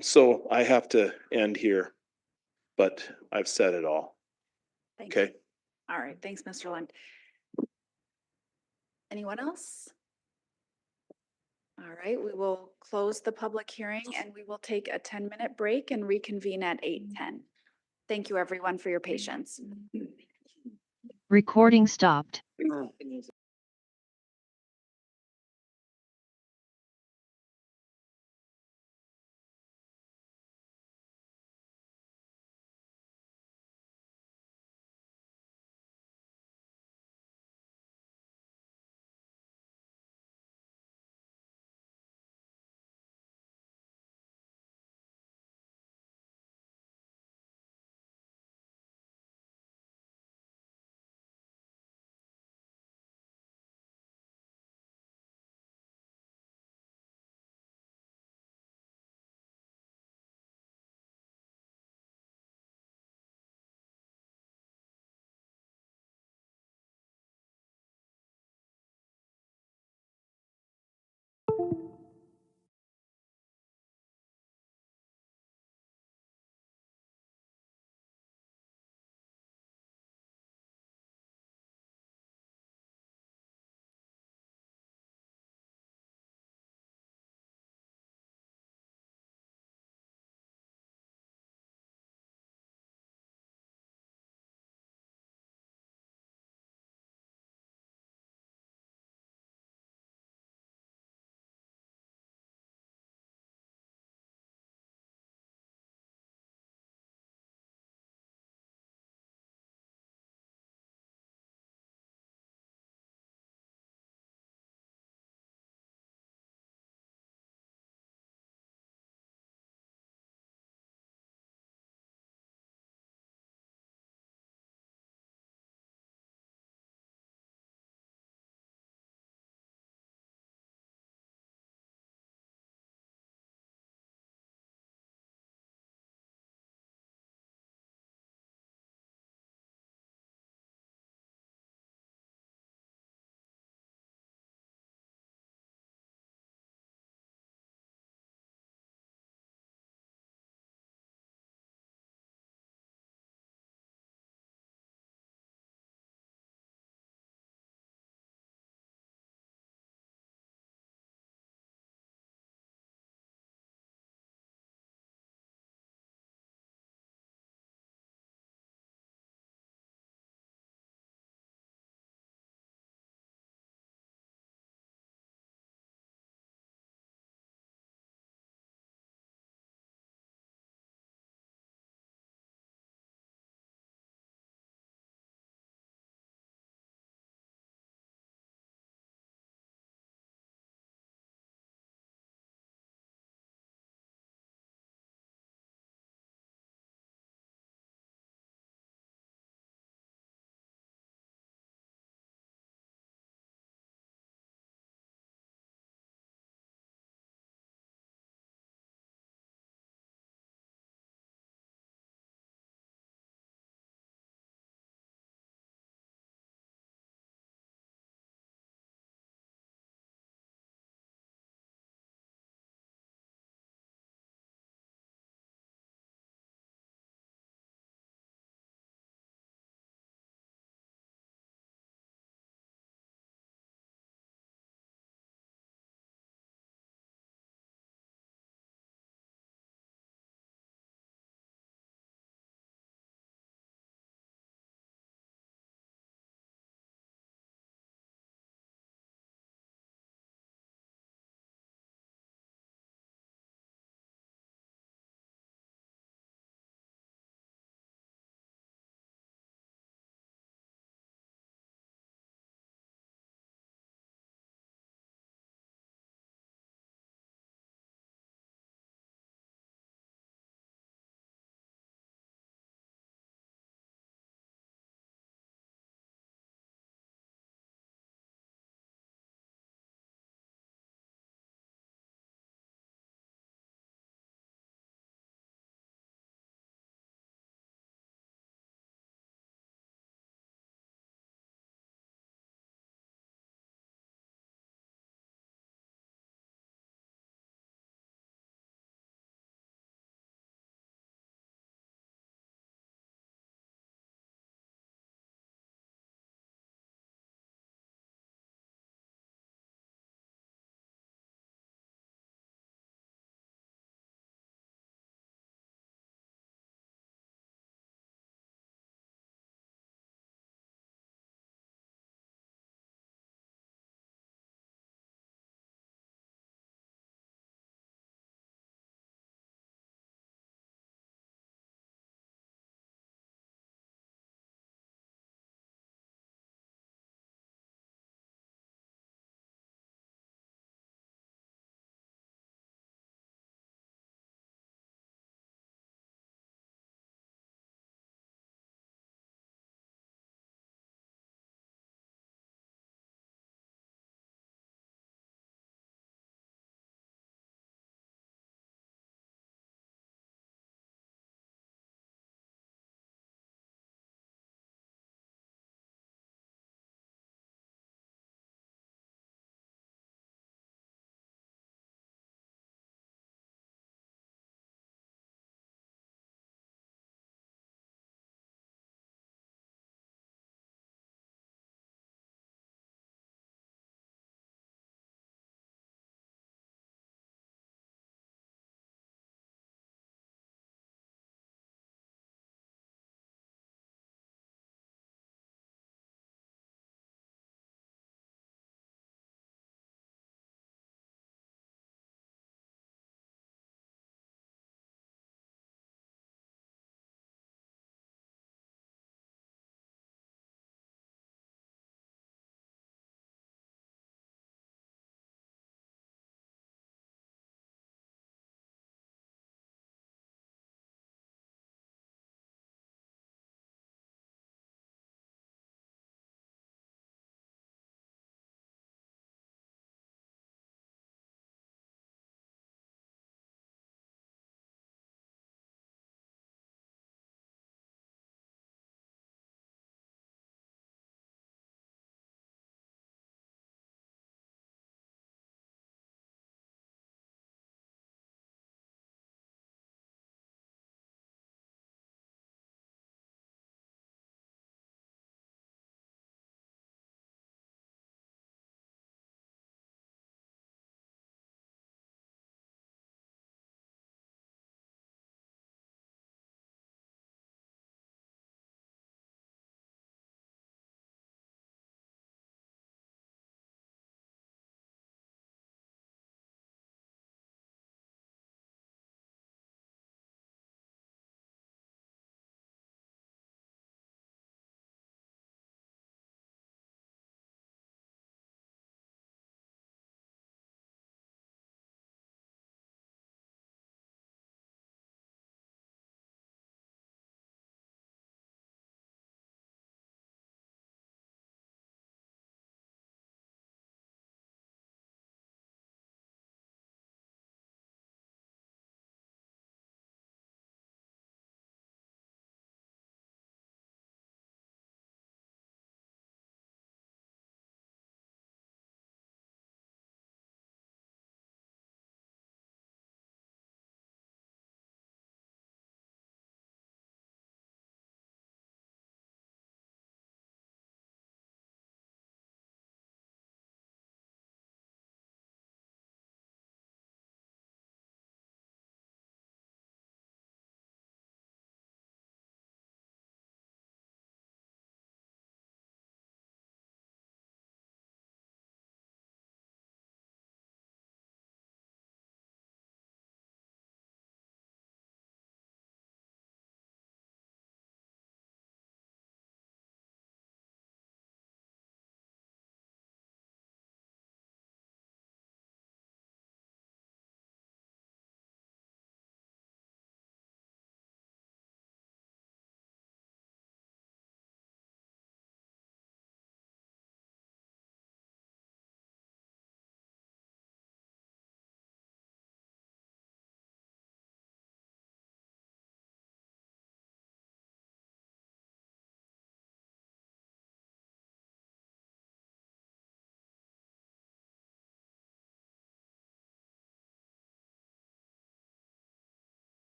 So I have to end here, but I've said it all. Thank Okay. you. All right. Thanks, Mr. Lund. Anyone else? All right, we will close the public hearing and we will take a 10-minute break and reconvene at 8:10. Thank you, everyone, for your patience. Recording stopped.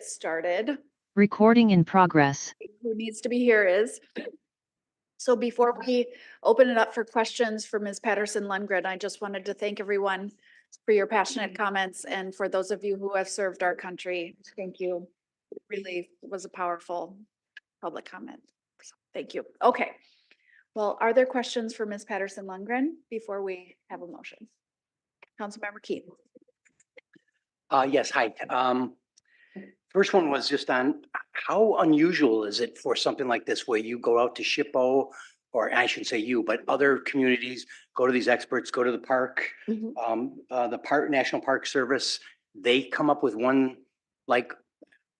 get started. Recording in progress. Who needs to be here is. So before we open it up for questions for Ms. Patterson Lundgren, I just wanted to thank everyone for your passionate comments, and for those of you who have served our country, thank you. It really was a powerful public comment. So, thank you. Okay. Well, are there questions for Ms. Patterson Lundgren before we have a motion? Councilmember Keith. Yes, hi. First one was just on how unusual is it for something like this where you go out to SHPO, or I shouldn't say you, but other communities, go to these experts, go to the park, the National Park Service, they come up with one like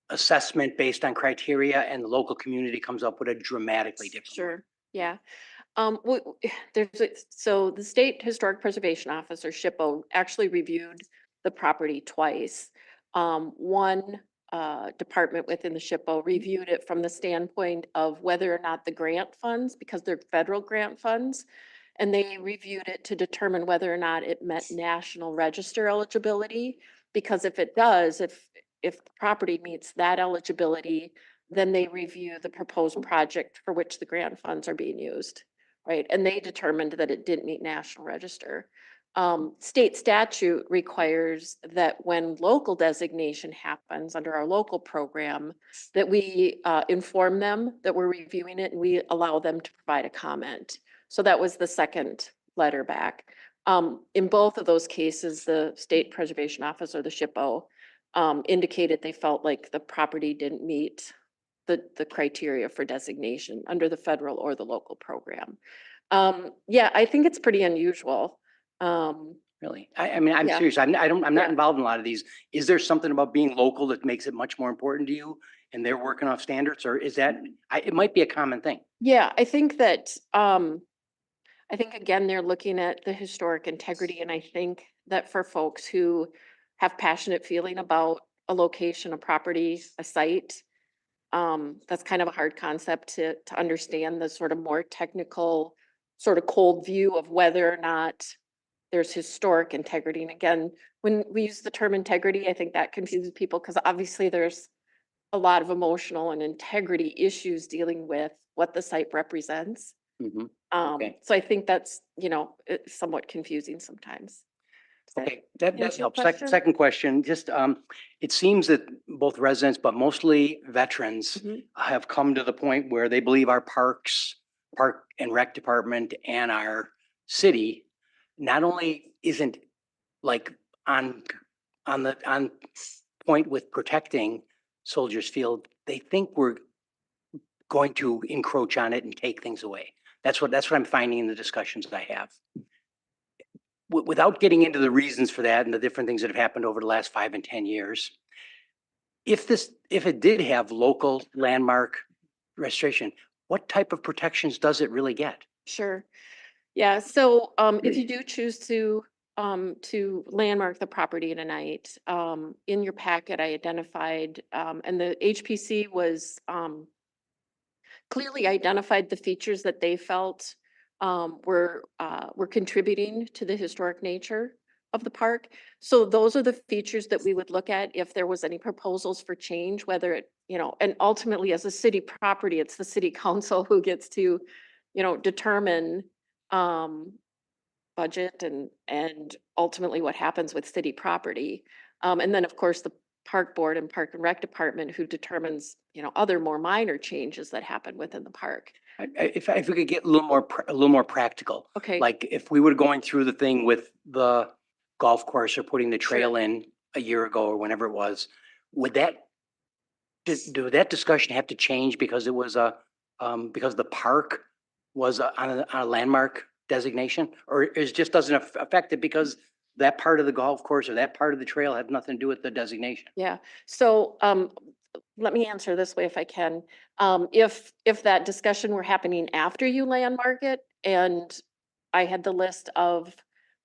assessment based on criteria, and the local community comes up with a dramatically different. Sure, yeah. So the State Historic Preservation Office, or SHPO, actually reviewed the property twice. One department within the SHPO reviewed it from the standpoint of whether or not the grant funds, because they're federal grant funds, and they reviewed it to determine whether or not it met National Register eligibility. Because if it does, if the property meets that eligibility, then they review the proposed project for which the grant funds are being used, right? And they determined that it didn't meet National Register. State statute requires that when local designation happens under our local program, that we inform them that we're reviewing it, and we allow them to provide a comment. So that was the second letter back. In both of those cases, the State Preservation Office, or the SHPO, indicated they felt like the property didn't meet the criteria for designation under the federal or the local program. Yeah, I think it's pretty unusual. Really? I mean, I'm Yeah. serious. I'm not Yeah. involved in a lot of these. Is there something about being local that makes it much more important to you, and they're working off standards, or is that, it might be a common thing? Yeah, I think that, I think again, they're looking at the historic integrity, and I think that for folks who have passionate feeling about a location, a property, a site, that's kind of a hard concept to understand, the sort of more technical, sort of cold view of whether or not there's historic integrity. And again, when we use the term integrity, I think that confuses people, because obviously there's a lot of emotional and integrity issues dealing with what the site represents. Okay. So I think that's, it's somewhat confusing sometimes. Okay, that answer your helps. question? Second question, just, it seems that both residents, but mostly veterans, have come to the point where they believe our parks, Park and Rec Department, and our city not only isn't like on point with protecting Soldiers Field, they think we're going to encroach on it and take things away. That's what I'm finding in the discussions that I have. Without getting into the reasons for that and the different things that have happened over the last 5 and 10 years, if it did have local landmark registration, what type of protections does it really get? Sure. Yeah, so if you do choose to landmark the property tonight, in your packet, I identified, and the HPC was clearly identified the features that they felt were contributing to the historic nature of the park. So those are the features that we would look at if there was any proposals for change, whether it, and ultimately as a city property, it's the city council who gets to, determine budget and ultimately what happens with city property. And then of course, the park board and Park and Rec Department who determines, other more minor changes that happen within the park. If we could get a little more practical. Okay. Like if we were going through the thing with the golf course or putting the trail in a year ago or whenever it was, would that discussion have to change because it was because the park was on a landmark designation, or it just doesn't affect it because that part of the golf course or that part of the trail had nothing to do with the designation? Yeah. So let me answer this way if I can. If that discussion were happening after you landmark it, and I had the list of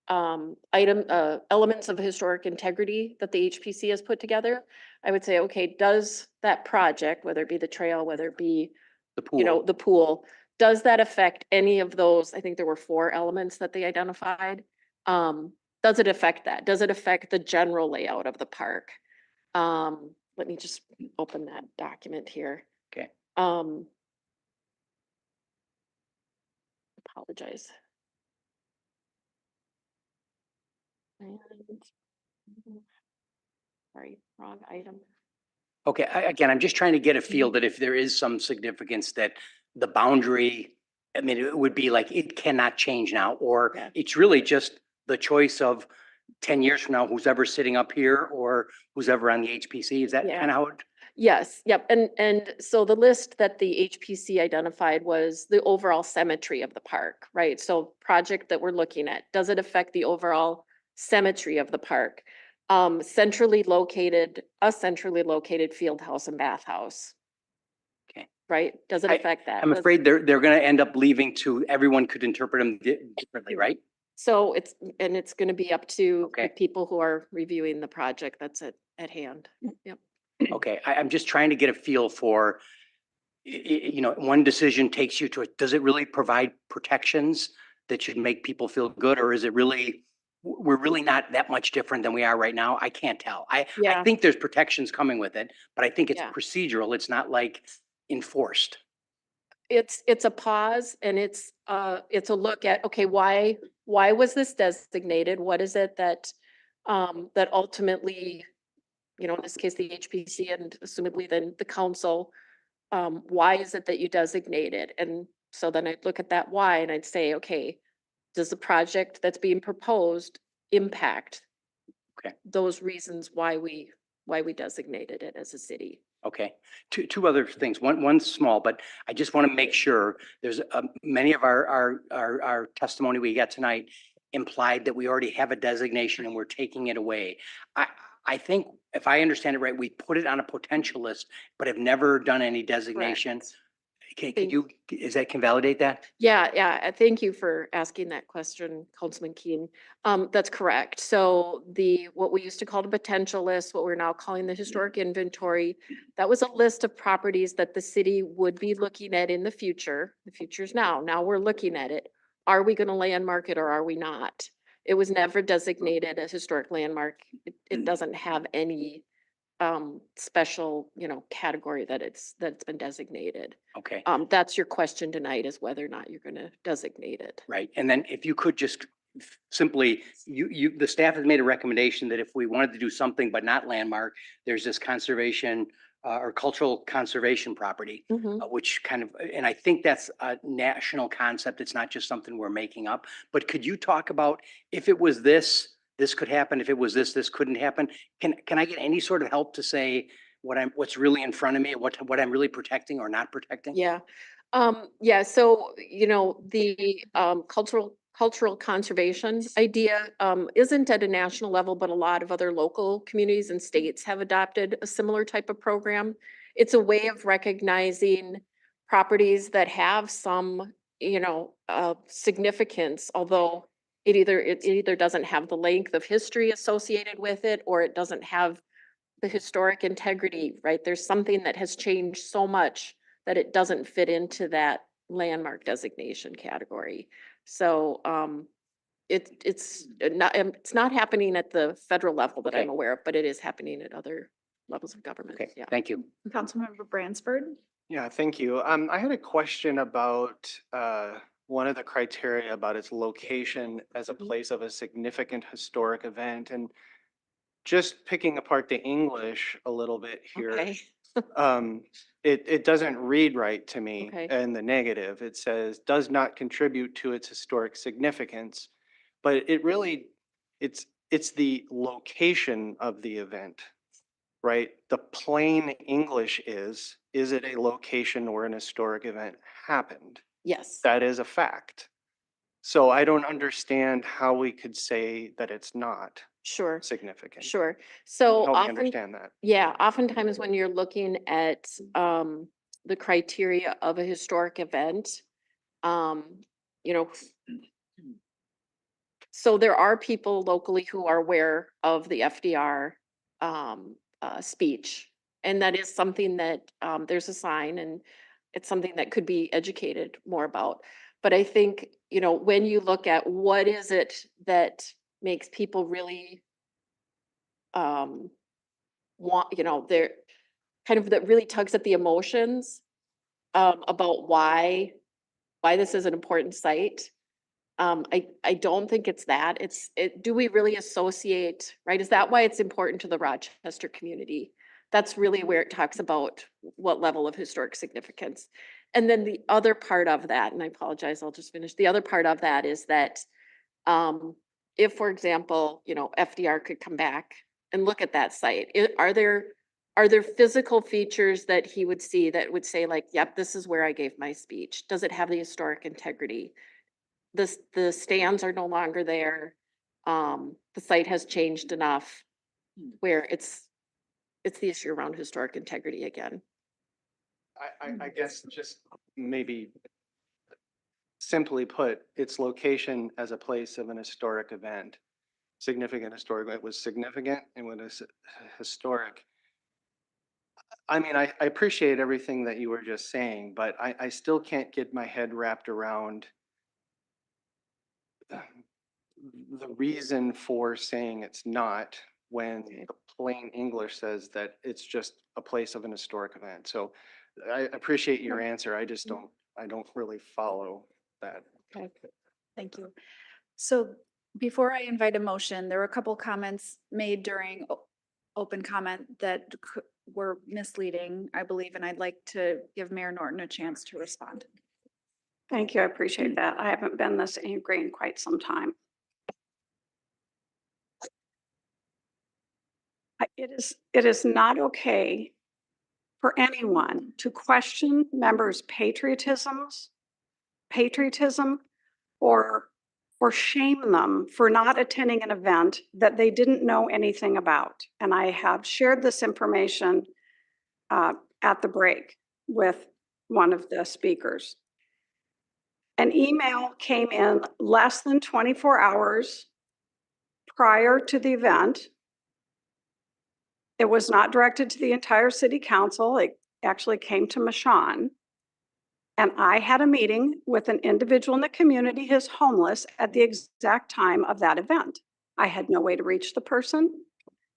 elements of historic integrity that the HPC has put together, I would say, okay, does that project, whether it be the trail, whether it be the pool, the pool, does that affect any of those? I think there were 4 elements that they identified. Does it affect that? Does it affect the general layout of the park? let me just open that document here. Okay. Apologize. And, sorry, wrong item. Okay, again, I'm just trying to get a feel that if there is some significance that the boundary, I mean, it would be like, it cannot change now, or Yeah. it's really just the choice of 10 years from now, who's ever sitting up here or who's ever on the HPC. Is that Yeah. kind of how it? Yes, yep. And so the list that the HPC identified was the overall symmetry of the park, right? So project that we're looking at, does it affect the overall symmetry of the park? A centrally located field house and bathhouse. Okay. Right? Does it affect that? I'm afraid they're going to end up leaving to, everyone could interpret them differently, right? So it's going to be up to the Okay. people who are reviewing the project that's at hand. Yep. Okay, I'm just trying to get a feel for, you know, one decision takes you to, does it really provide protections that should make people feel good? Or is it really, we're really not that much different than we are right now? I can't tell. I Yeah. think there's protections coming with it, but I think it's Yeah. procedural. It's not like enforced. It's a pause and it's a look at, okay, why was this designated? What is it that that ultimately, you know, in this case, the HPC and assumedly then the council, why is it that you designated? And so then I'd look at that why and I'd say, okay, does the project that's being proposed impact Okay. those reasons why we designated it as a city? Okay, two other things. One's small, but I just want to make sure there's many of our testimony we got tonight implied that we already have a designation and we're taking it away. I think if I understand it right, we put it on a potential list, but have never done any designation. Correct. Can you, can validate that? Yeah, thank you for asking that question, Councilman Keen. That's correct. So what we used to call the potential list, what we're now calling the historic inventory, that was a list of properties that the city would be looking at in the future. The future's now. Now we're looking at it. Are we going to landmark it or are we not? It was never designated a historic landmark. It doesn't have any special, you know, category that's been designated. Okay. That's your question tonight, is whether or not you're gonna designate it. Right, and then if you could just simply, the staff has made a recommendation that if we wanted to do something but not landmark, there's this conservation or cultural conservation property, which kind of, and I think that's a national concept. It's not just something we're making up. But could you talk about if it was this could happen, if it was this couldn't happen? Can I get any sort of help to say what's really in front of me, what I'm really protecting or not protecting? Yeah. Yeah, so, you know, the cultural conservation idea isn't at a national level, but a lot of other local communities and states have adopted a similar type of program. It's a way of recognizing properties that have some, you know, significance, although it either doesn't have the length of history associated with it, or it doesn't have the historic integrity, right? There's something that has changed so much that it doesn't fit into that landmark designation category. So it's not happening at the federal level that I'm aware of, but it is happening at other levels of government. Okay, Yeah. thank you. Councilmember Bransford? Yeah, thank you. I had a question about one of the criteria about its location as a place of a significant historic event, and just picking apart the English a little bit here. Okay. It doesn't read right to me Okay. in the negative. It says does not contribute to its historic significance, but it really, it's the location of the event, right? The plain English is it a location where an historic event happened? Yes. That is a fact. So I don't understand how we could say that it's not Sure. significant. Sure. So Help me often, understand that. yeah, oftentimes when you're looking at the criteria of a historic event, you know, so there are people locally who are aware of the FDR speech. And that is something that there's a sign, and it's something that could be educated more about. But I think, you know, when you look at what is it that makes people really want, you know, kind of that really tugs at the emotions about why this is an important site. I don't think it's that. Do we really associate, right? Is that why it's important to the Rochester community? That's really where it talks about what level of historic significance. And then the other part of that, and I apologize, I'll just finish. The other part of that is that if, for example, FDR could come back and look at that site, are there physical features that he would see that would say like, yep, this is where I gave my speech? Does it have the historic integrity? The stands are no longer there. The site has changed enough where it's the issue around historic integrity again. I guess just maybe simply put, its location as a place of an historic event, significant historic, it was significant and when it's historic. I mean, I appreciate everything that you were just saying, but I still can't get my head wrapped around the reason for saying it's not when the plain English says that it's just a place of an historic event. So I appreciate your answer. I just I don't really follow that. Okay, thank you. So before I invite a motion, there were a couple comments made during open comment that were misleading, I believe, and I'd like to give Mayor Norton a chance to respond. Thank you. I appreciate that. I haven't been this angry in quite some time. It is not okay for anyone to question members' patriotism or shame them for not attending an event that they didn't know anything about. And I have shared this information at the break with one of the speakers. An email came in less than 24 hours prior to the event. It was not directed to the entire city council. It actually came to Michonne. And I had a meeting with an individual in the community who's homeless at the exact time of that event. I had no way to reach the person.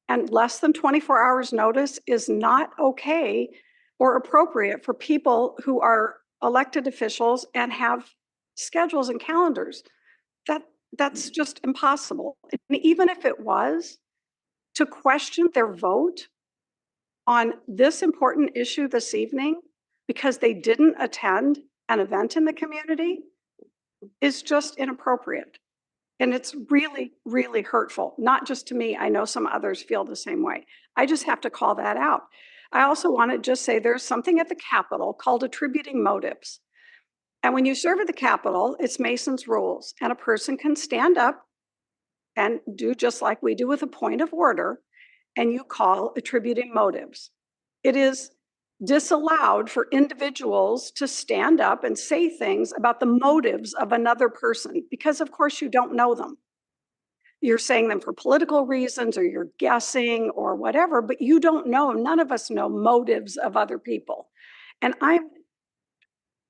And less than 24 hours notice is not okay or appropriate for people who are elected officials and have schedules and calendars. That's just impossible. And even if it was, to question their vote on this important issue this evening because they didn't attend an event in the community is just inappropriate. And it's really, really hurtful, not just to me. I know some others feel the same way. I just have to call that out. I also want to just say there's something at the Capitol called attributing motives. And when you serve at the Capitol, it's Mason's rules, and a person can stand up and do just like we do with a point of order, and you call attributing motives. It is disallowed for individuals to stand up and say things about the motives of another person, because of course you don't know them. You're saying them for political reasons, or you're guessing or whatever, but you don't know, none of us know motives of other people. And I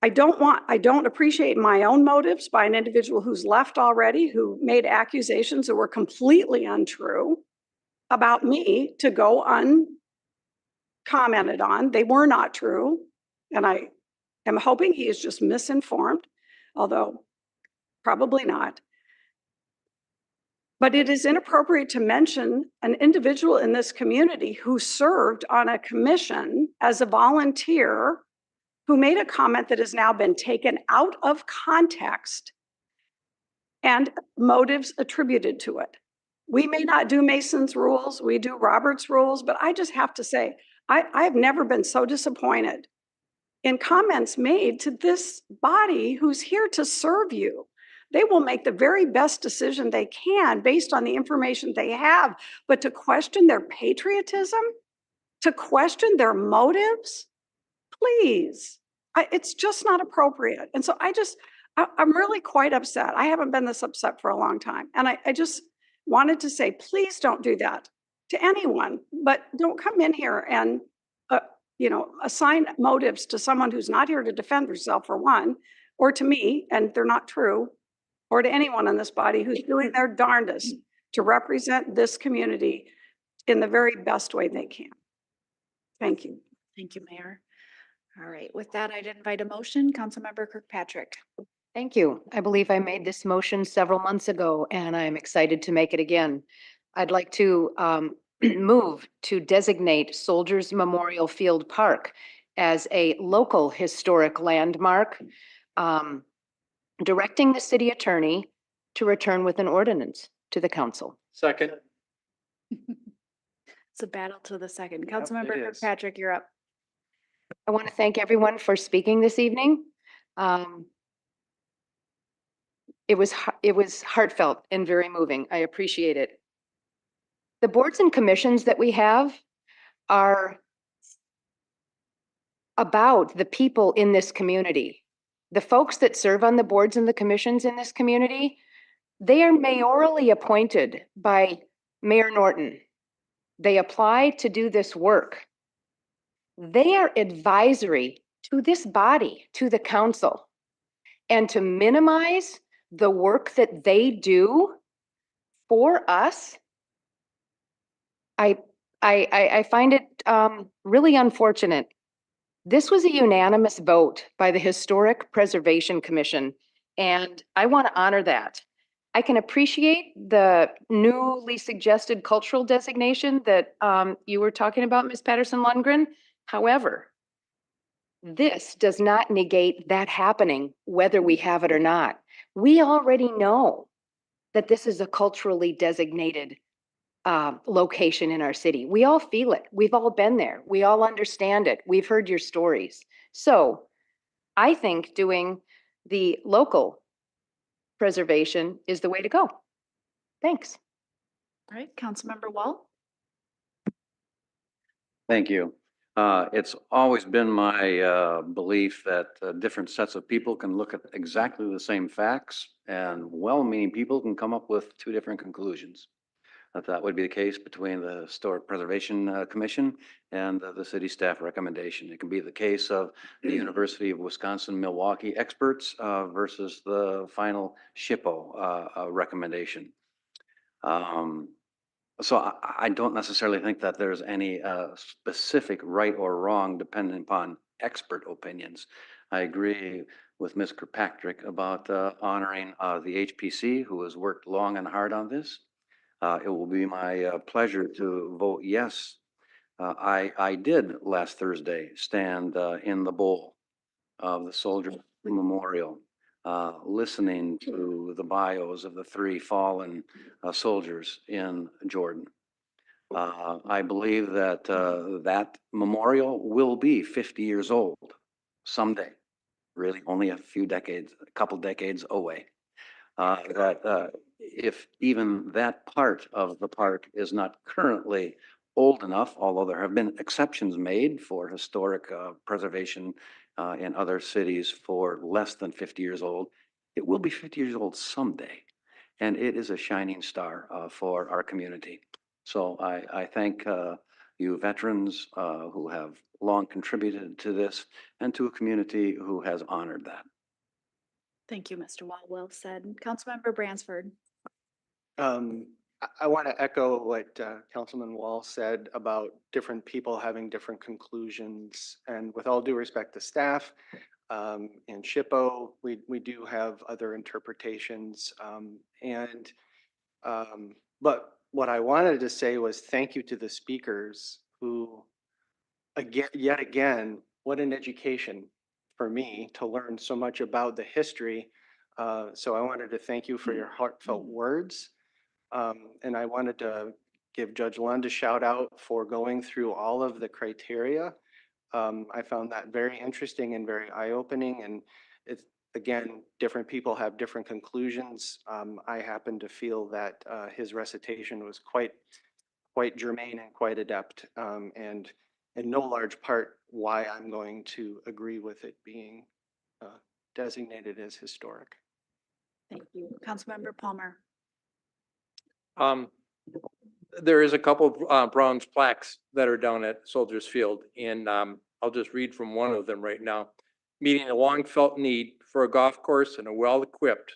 don't appreciate my own motives by an individual who's left already, who made accusations that were completely untrue about me to go uncommented on. They were not true. And I am hoping he is just misinformed, although probably not. But it is inappropriate to mention an individual in this community who served on a commission as a volunteer, who made a comment that has now been taken out of context and motives attributed to it. We may not do Mason's rules, we do Robert's rules, but I just have to say, I've never been so disappointed in comments made to this body who's here to serve you. They will make the very best decision they can based on the information they have, but to question their patriotism, to question their motives, please. It's just not appropriate. And so I'm really quite upset. I haven't been this upset for a long time. And I just wanted to say, please don't do that to anyone, but don't come in here and, assign motives to someone who's not here to defend herself, for one, or to me, and they're not true, or to anyone in this body who's doing their darndest to represent this community in the very best way they can. Thank you. Thank you, Mayor. All right, with that, I'd invite a motion. Councilmember Kirkpatrick. Thank you. I believe I made this motion several months ago, and I'm excited to make it again. I'd like to move to designate Soldiers Memorial Field Park as a local historic landmark, directing the city attorney to return with an ordinance to the council. Second. It's a battle to the second. Yep, Councilmember it is. Kirkpatrick, you're up. I want to thank everyone for speaking this evening. It was heartfelt and very moving. I appreciate it. The boards and commissions that we have are about the people in this community. The folks that serve on the boards and the commissions in this community, they are mayorally appointed by Mayor Norton. They apply to do this work. They are advisory to this body, to the council. And to minimize the work that they do for us, I find it really unfortunate. This was a unanimous vote by the Historic Preservation Commission, and I want to honor that. I can appreciate the newly suggested cultural designation that you were talking about, Ms. Patterson-Lundgren. However, this does not negate that happening, whether we have it or not. We already know that this is a culturally designated location in our city. We all feel it. We've all been there. We all understand it. We've heard your stories. So I think doing the local preservation is the way to go. Thanks. All right, Councilmember Wall. Thank you. It's always been my belief that different sets of people can look at exactly the same facts, and well-meaning people can come up with two different conclusions. That would be the case between the Historic Preservation Commission and the city staff recommendation. It can be the case of the University of Wisconsin-Milwaukee experts versus the final SHPO recommendation. So I don't necessarily think that there's any specific right or wrong depending upon expert opinions. I agree with Ms. Kirkpatrick about honoring the HPC, who has worked long and hard on this. It will be my pleasure to vote yes. I did last Thursday stand in the bowl of the Soldier Memorial, listening to the bios of the three fallen soldiers in Jordan. I believe that that memorial will be 50 years old someday, really only a couple decades away. If even that part of the park is not currently old enough, although there have been exceptions made for historic preservation in other cities for less than 50 years old, it will be 50 years old someday. And it is a shining star for our community. So I thank you veterans who have long contributed to this and to a community who has honored that. Thank you, Mr. Wall. Well said. Councilmember Bransford. I want to echo what Councilman Wall said about different people having different conclusions. And with all due respect to staff and SHPO, we do have other interpretations. But what I wanted to say was thank you to the speakers who, yet again, what an education for me to learn so much about the history. So I wanted to thank you for your heartfelt words. And I wanted to give Judge Lund a shout out for going through all of the criteria. I found that very interesting and very eye-opening. And it's, again, different people have different conclusions. I happen to feel that his recitation was quite germane and quite adept. And in no large part why I'm going to agree with it being designated as historic. Thank you. Councilmember Palmer. There is a couple of bronze plaques that are down at Soldiers Field, and I'll just read from one of them right now. Meeting a long felt need for a golf course and a well-equipped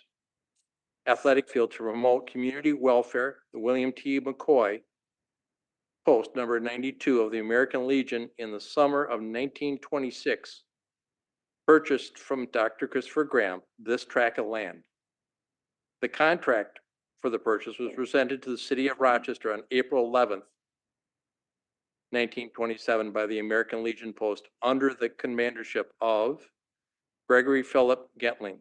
athletic field to promote community welfare, the William T. McCoy Post number 92 of the American Legion in the summer of 1926 purchased from Dr. Christopher Graham this tract of land. The contract for the purchase was presented to the city of Rochester on April 11th, 1927 by the American Legion Post under the commandership of Gregory Philip Gentling.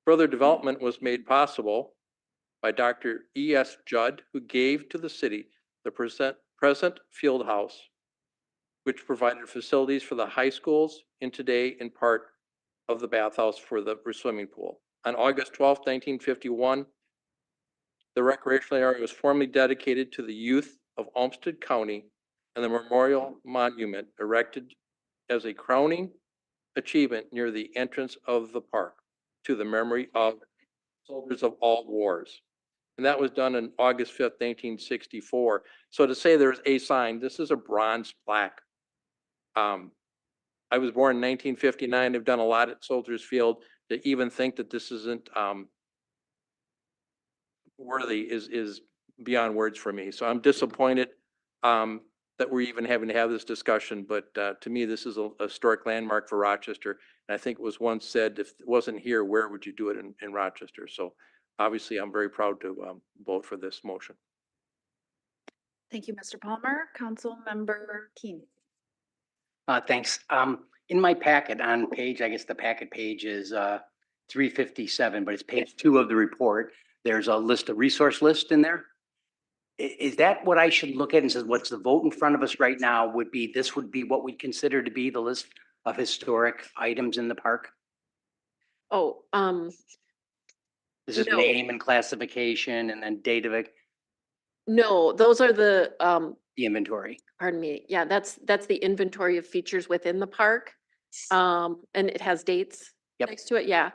Further development was made possible by Dr. E.S. Judd, who gave to the city the present field house, which provided facilities for the high schools and today in part of the bathhouse for the swimming pool. On August 12, 1951, the recreational area was formally dedicated to the youth of Olmsted County and the memorial monument erected as a crowning achievement near the entrance of the park to the memory of soldiers of all wars. And that was done on August 5th, 1964. So to say there's a sign, this is a bronze plaque. I was born in 1959. They've done a lot at Soldiers Field. To even think that this isn't worthy is beyond words for me. So I'm disappointed that we're even having to have this discussion. But to me, this is a historic landmark for Rochester. And I think it was once said, if it wasn't here, where would you do it in Rochester? So obviously, I'm very proud to vote for this motion. Thank you, Mr. Palmer. Councilmember Keen. Thanks. In my packet on page, I guess the packet page is 357, but it's page 2 of the report. There's a list, a resource list in there. Is that what I should look at and says, what's the vote in front of us right now would be, this would be what we consider to be the list of historic items in the park? Oh, This is no. name and classification and then date of it, No, those are the, the inventory. pardon me. Yeah, that's the inventory of features within the park. And it has dates Yep. next to it. Yeah.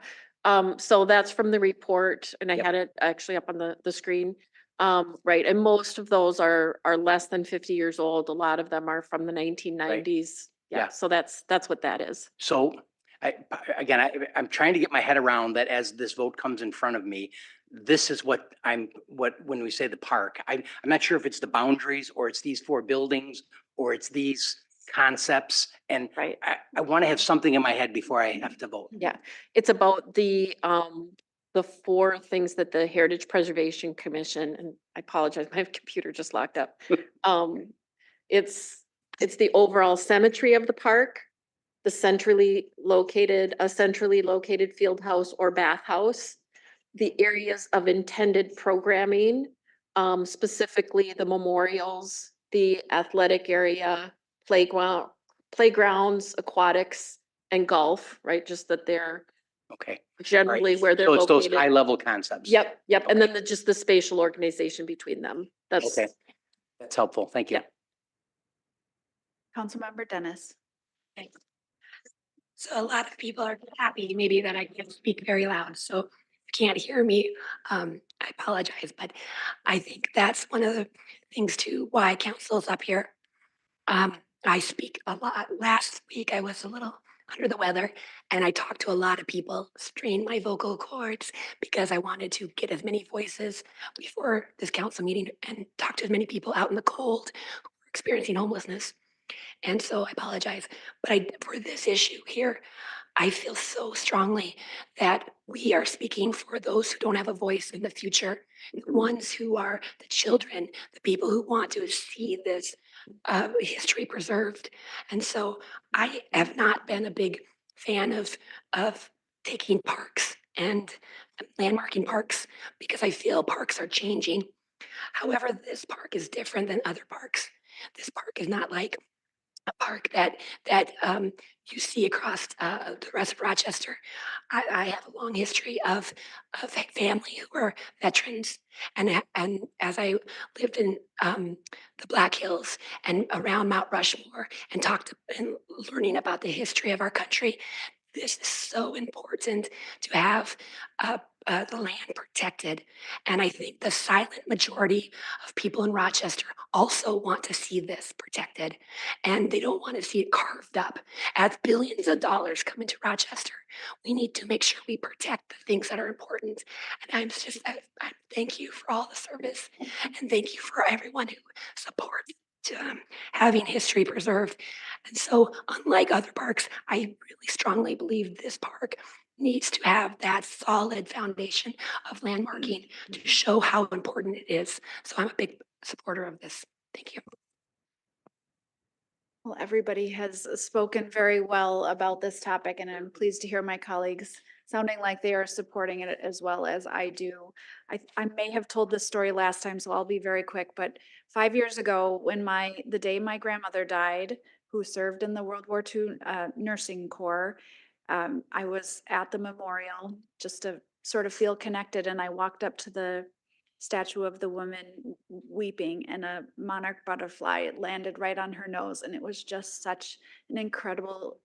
So that's from the report and I Yep. had it actually up on the screen. Right. And most of those are less than 50 years old. A lot of them are from the 1990s. Yeah. Yeah. So that's what that is. So I'm trying to get my head around that as this vote comes in front of me, this is what when we say the park, I'm not sure if it's the boundaries or it's these 4 buildings or it's these concepts. And Right. I want to have something in my head before I have to vote. Yeah. It's about the 4 things that the Heritage Preservation Commission, and I apologize, my computer just locked up. It's the overall symmetry of the park, a centrally located field house or bathhouse, the areas of intended programming, specifically the memorials, the athletic area, playgrounds, aquatics, and golf, right? Just that they're Okay. generally where they're So it's those located. high level concepts. Yep. And then just the spatial organization between them. That's Okay. That's helpful. Thank you. Yeah. Councilmember Dennis. Thanks. So a lot of people are happy maybe that I can speak very loud. So if you can't hear me, I apologize. But I think that's one of the things too, why council's up here. I speak a lot. Last week I was a little under the weather and I talked to a lot of people, strained my vocal cords because I wanted to get as many voices before this council meeting and talk to as many people out in the cold who are experiencing homelessness. And so I apologize, but for this issue here, I feel so strongly that we are speaking for those who don't have a voice in the future, the ones who are the children, the people who want to see this history preserved. And so I have not been a big fan of taking parks and landmarking parks because I feel parks are changing. However, this park is different than other parks. This park is not like a park that you see across the rest of Rochester. I have a long history of family who are veterans, and as I lived in the Black Hills and around Mount Rushmore and talked and learning about the history of our country, this is so important to have the land protected. And I think the silent majority of people in Rochester also want to see this protected. And they don't want to see it carved up. As billions of dollars come into Rochester, we need to make sure we protect the things that are important. And I thank you for all the service and thank you for everyone who supports to having history preserved. And so unlike other parks, I really strongly believe this park needs to have that solid foundation of landmarking to show how important it is. So I'm a big supporter of this. Thank you. Well, everybody has spoken very well about this topic, and I'm pleased to hear my colleagues sounding like they are supporting it as well as I do. I may have told this story last time, so I'll be very quick, but 5 years ago, when the day my grandmother died, who served in the World War II nursing corps, I was at the memorial just to sort of feel connected, and I walked up to the statue of the woman weeping, and a monarch butterfly landed right on her nose, and it was just such an incredible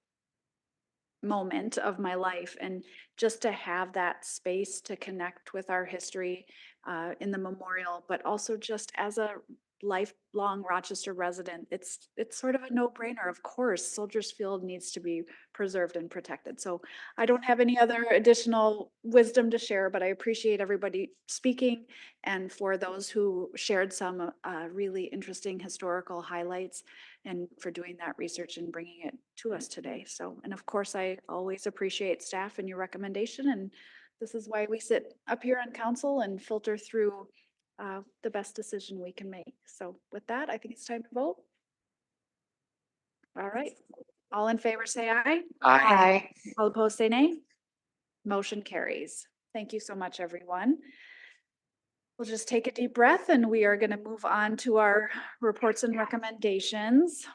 moment of my life. And just to have that space to connect with our history in the memorial, but also just as a lifelong Rochester resident, it's sort of a no-brainer. Of course, Soldiers Field needs to be preserved and protected. So I don't have any other additional wisdom to share, but I appreciate everybody speaking, and for those who shared some really interesting historical highlights, and for doing that research and bringing it to us today. So, and of course, I always appreciate staff and your recommendation, and this is why we sit up here on council and filter through the best decision we can make. So with that, I think it's time to vote. All right. All in favor, say aye. Aye. All opposed, say nay. Motion carries. Thank you so much, everyone. We'll just take a deep breath, and we are going to move on to our reports and recommendations.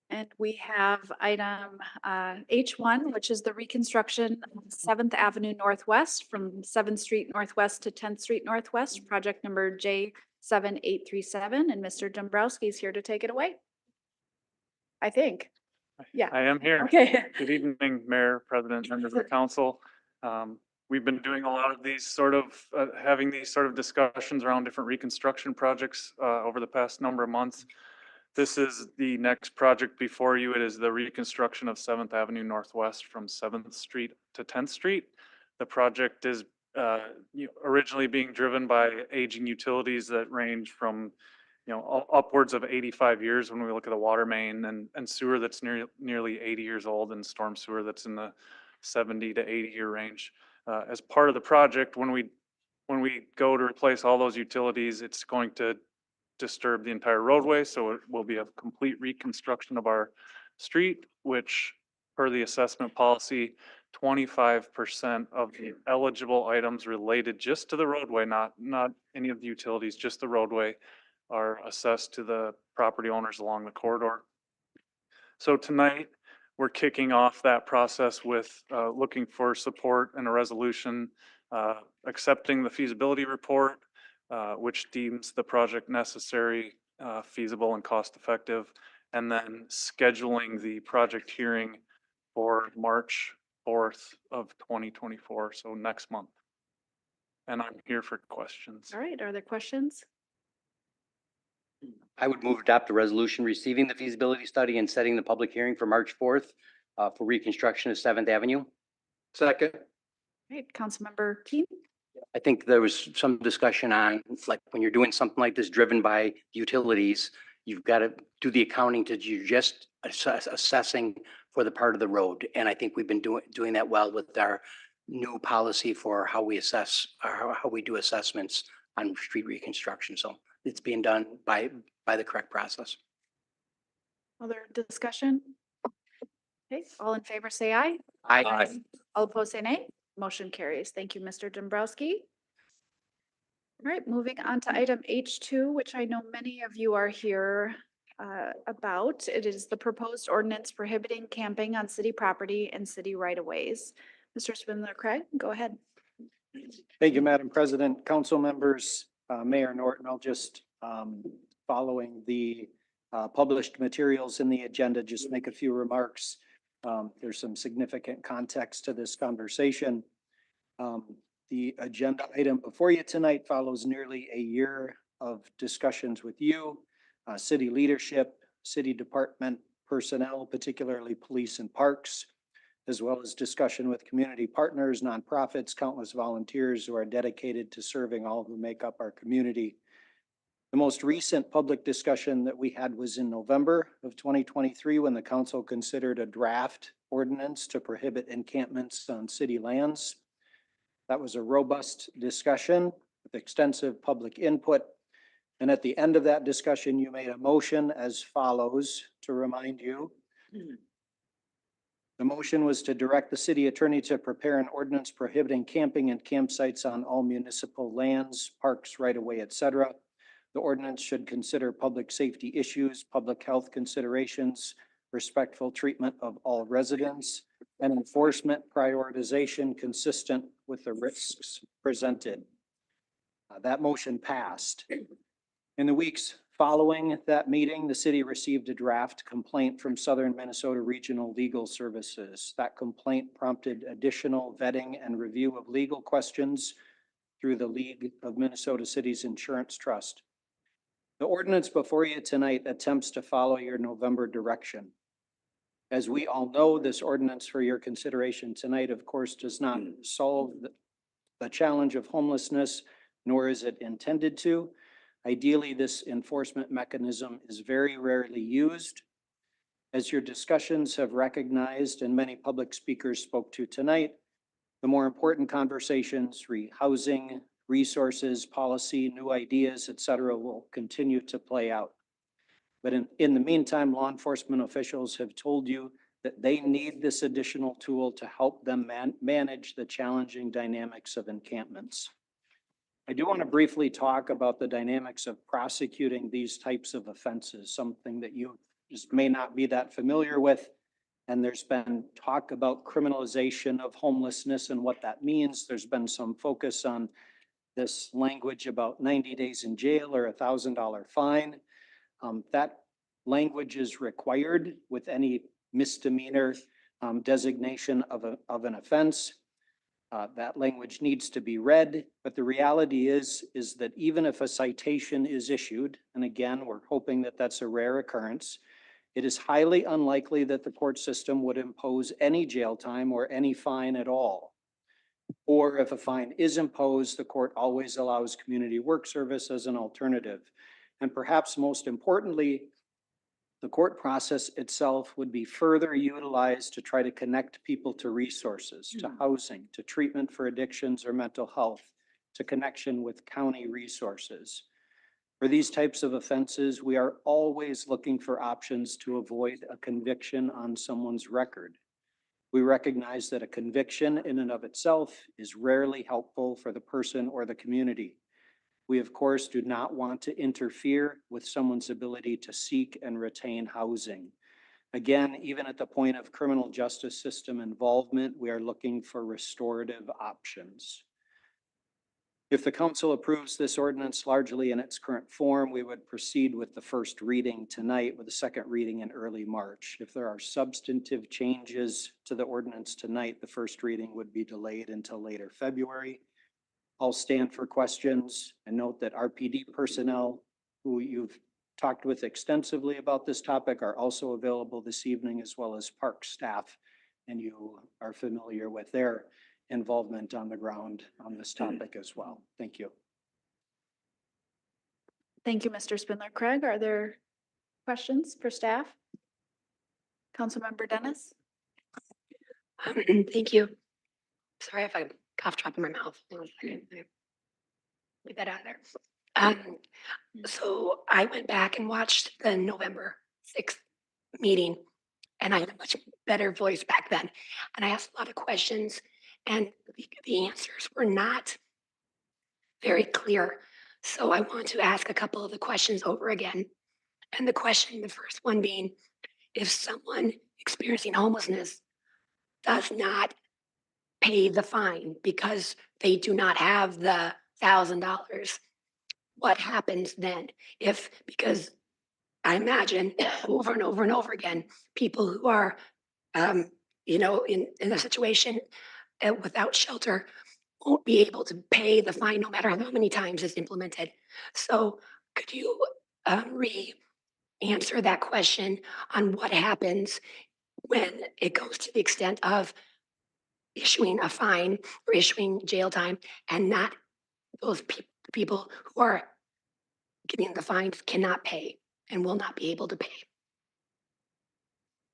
And we have item H1, which is the reconstruction of 7th Avenue Northwest from 7th Street Northwest to 10th Street Northwest, project number J7837. And Mr. Dombrowski is here to take it away. I think. Yeah. I am here. Okay. Good evening, Mayor, President, members of the council. We've been doing a lot of these having these sort of discussions around different reconstruction projects over the past number of months. This is the next project before you. It is the reconstruction of 7th Avenue Northwest from 7th Street to 10th Street. The project is originally being driven by aging utilities that range from upwards of 85 years when we look at the water main, and sewer that's nearly 80 years old, and storm sewer that's in the 70 to 80 year range. As part of the project, when we go to replace all those utilities, it's going to disturb the entire roadway, so it will be a complete reconstruction of our street, which per the assessment policy, 25% of the eligible items related just to the roadway, not any of the utilities, just the roadway, are assessed to the property owners along the corridor. So tonight, we're kicking off that process with looking for support and a resolution accepting the feasibility report, which deems the project necessary, feasible, and cost effective, and then scheduling the project hearing for March 4th of 2024, so next month. And I'm here for questions. All right. Are there questions? I would move adopt a resolution receiving the feasibility study and setting the public hearing for March 4th for reconstruction of 7th Avenue. Second. Right. Councilmember Keen. I think there was some discussion on, like, when you're doing something like this driven by utilities, you've got to do the accounting to you're just assessing for the part of the road. And I think we've been doing that well with our new policy for how we assess, or how we do assessments on street reconstruction. So it's being done by the correct process. Other discussion? Okay, all in favor, say aye. Aye. All opposed, say nay. Motion carries. Thank you, Mr. Dombrowski. All right, moving on to item H2, which I know many of you are here about. It is the proposed ordinance prohibiting camping on city property and city right-of-ways. Mr. Spindler-Craig, go ahead. Thank you, Madam President, council members, Mayor Norton. I'll just, following the published materials in the agenda, just make a few remarks. There's some significant context to this conversation. The agenda item before you tonight follows nearly a year of discussions with you, city leadership, city department personnel, particularly police and parks, as well as discussion with community partners, nonprofits, countless volunteers who are dedicated to serving all who make up our community. The most recent public discussion that we had was in November of 2023, when the council considered a draft ordinance to prohibit encampments on city lands. That was a robust discussion with extensive public input. And at the end of that discussion, you made a motion as follows, to remind you. The motion was to direct the city attorney to prepare an ordinance prohibiting camping and campsites on all municipal lands, parks, right-of-way, etc. The ordinance should consider public safety issues, public health considerations, respectful treatment of all residents, and enforcement prioritization consistent with the risks presented. That motion passed. In the weeks following that meeting, the city received a draft complaint from Southern Minnesota Regional Legal Services. That complaint prompted additional vetting and review of legal questions through the League of Minnesota Cities Insurance Trust. The ordinance before you tonight attempts to follow your November direction. As we all know, this ordinance for your consideration tonight, of course, does not solve the challenge of homelessness, nor is it intended to. Ideally, this enforcement mechanism is very rarely used. As your discussions have recognized and many public speakers spoke to tonight, the more important conversations, housing, resources, policy, new ideas, etc., will continue to play out. But in the meantime, law enforcement officials have told you that they need this additional tool to help them manage the challenging dynamics of encampments. I do want to briefly talk about the dynamics of prosecuting these types of offenses, something that you just may not be that familiar with. And there's been talk about criminalization of homelessness and what that means. There's been some focus on this language about 90 days in jail or $1,000 fine. That language is required with any misdemeanor designation of an offense. That language needs to be read, but the reality is that even if a citation is issued, and again, we're hoping that that's a rare occurrence, it is highly unlikely that the court system would impose any jail time or any fine at all. Or if a fine is imposed, the court always allows community work service as an alternative. And perhaps most importantly, the court process itself would be further utilized to try to connect people to resources, to housing, to treatment for addictions or mental health, to connection with county resources. For these types of offenses, we are always looking for options to avoid a conviction on someone's record. We recognize that a conviction in and of itself is rarely helpful for the person or the community. We, of course, do not want to interfere with someone's ability to seek and retain housing. Again, even at the point of criminal justice system involvement, we are looking for restorative options. If the council approves this ordinance largely in its current form, we would proceed with the first reading tonight, with the second reading in early March. If there are substantive changes to the ordinance tonight, the first reading would be delayed until later February. I'll stand for questions and note that RPD personnel who you've talked with extensively about this topic are also available this evening, as well as park staff, and you are familiar with their involvement on the ground on this topic as well. Thank you. Thank you, Mr. Spindler. Craig, are there questions for staff? Councilmember Dennis? Thank you. Sorry if I cough drop in my mouth. Leave that out of there. So I went back and watched the November 6th meeting, and I had a much better voice back then. And I asked a lot of questions, and the answers were not very clear. So I want to ask a couple of the questions over again. And the first one being, if someone experiencing homelessness does not pay the fine because they do not have the $1,000, what happens then? Because I imagine over and over and over again, people who are, in a situation without shelter won't be able to pay the fine no matter how many times it's implemented. So could you answer that question on what happens when it goes to the extent of issuing a fine or issuing jail time, and not those people who are getting the fines cannot pay and will not be able to pay.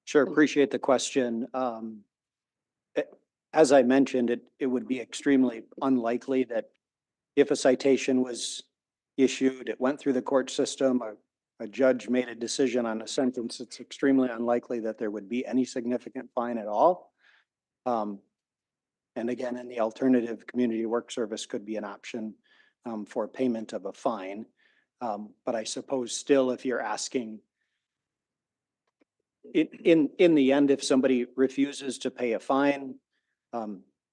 Sure, appreciate the question. As I mentioned, it would be extremely unlikely that if a citation was issued, it went through the court system, a judge made a decision on a sentence, it's extremely unlikely that there would be any significant fine at all. And again, in the alternative, community work service could be an option for payment of a fine. But I suppose still, if you're asking, in the end, if somebody refuses to pay a fine,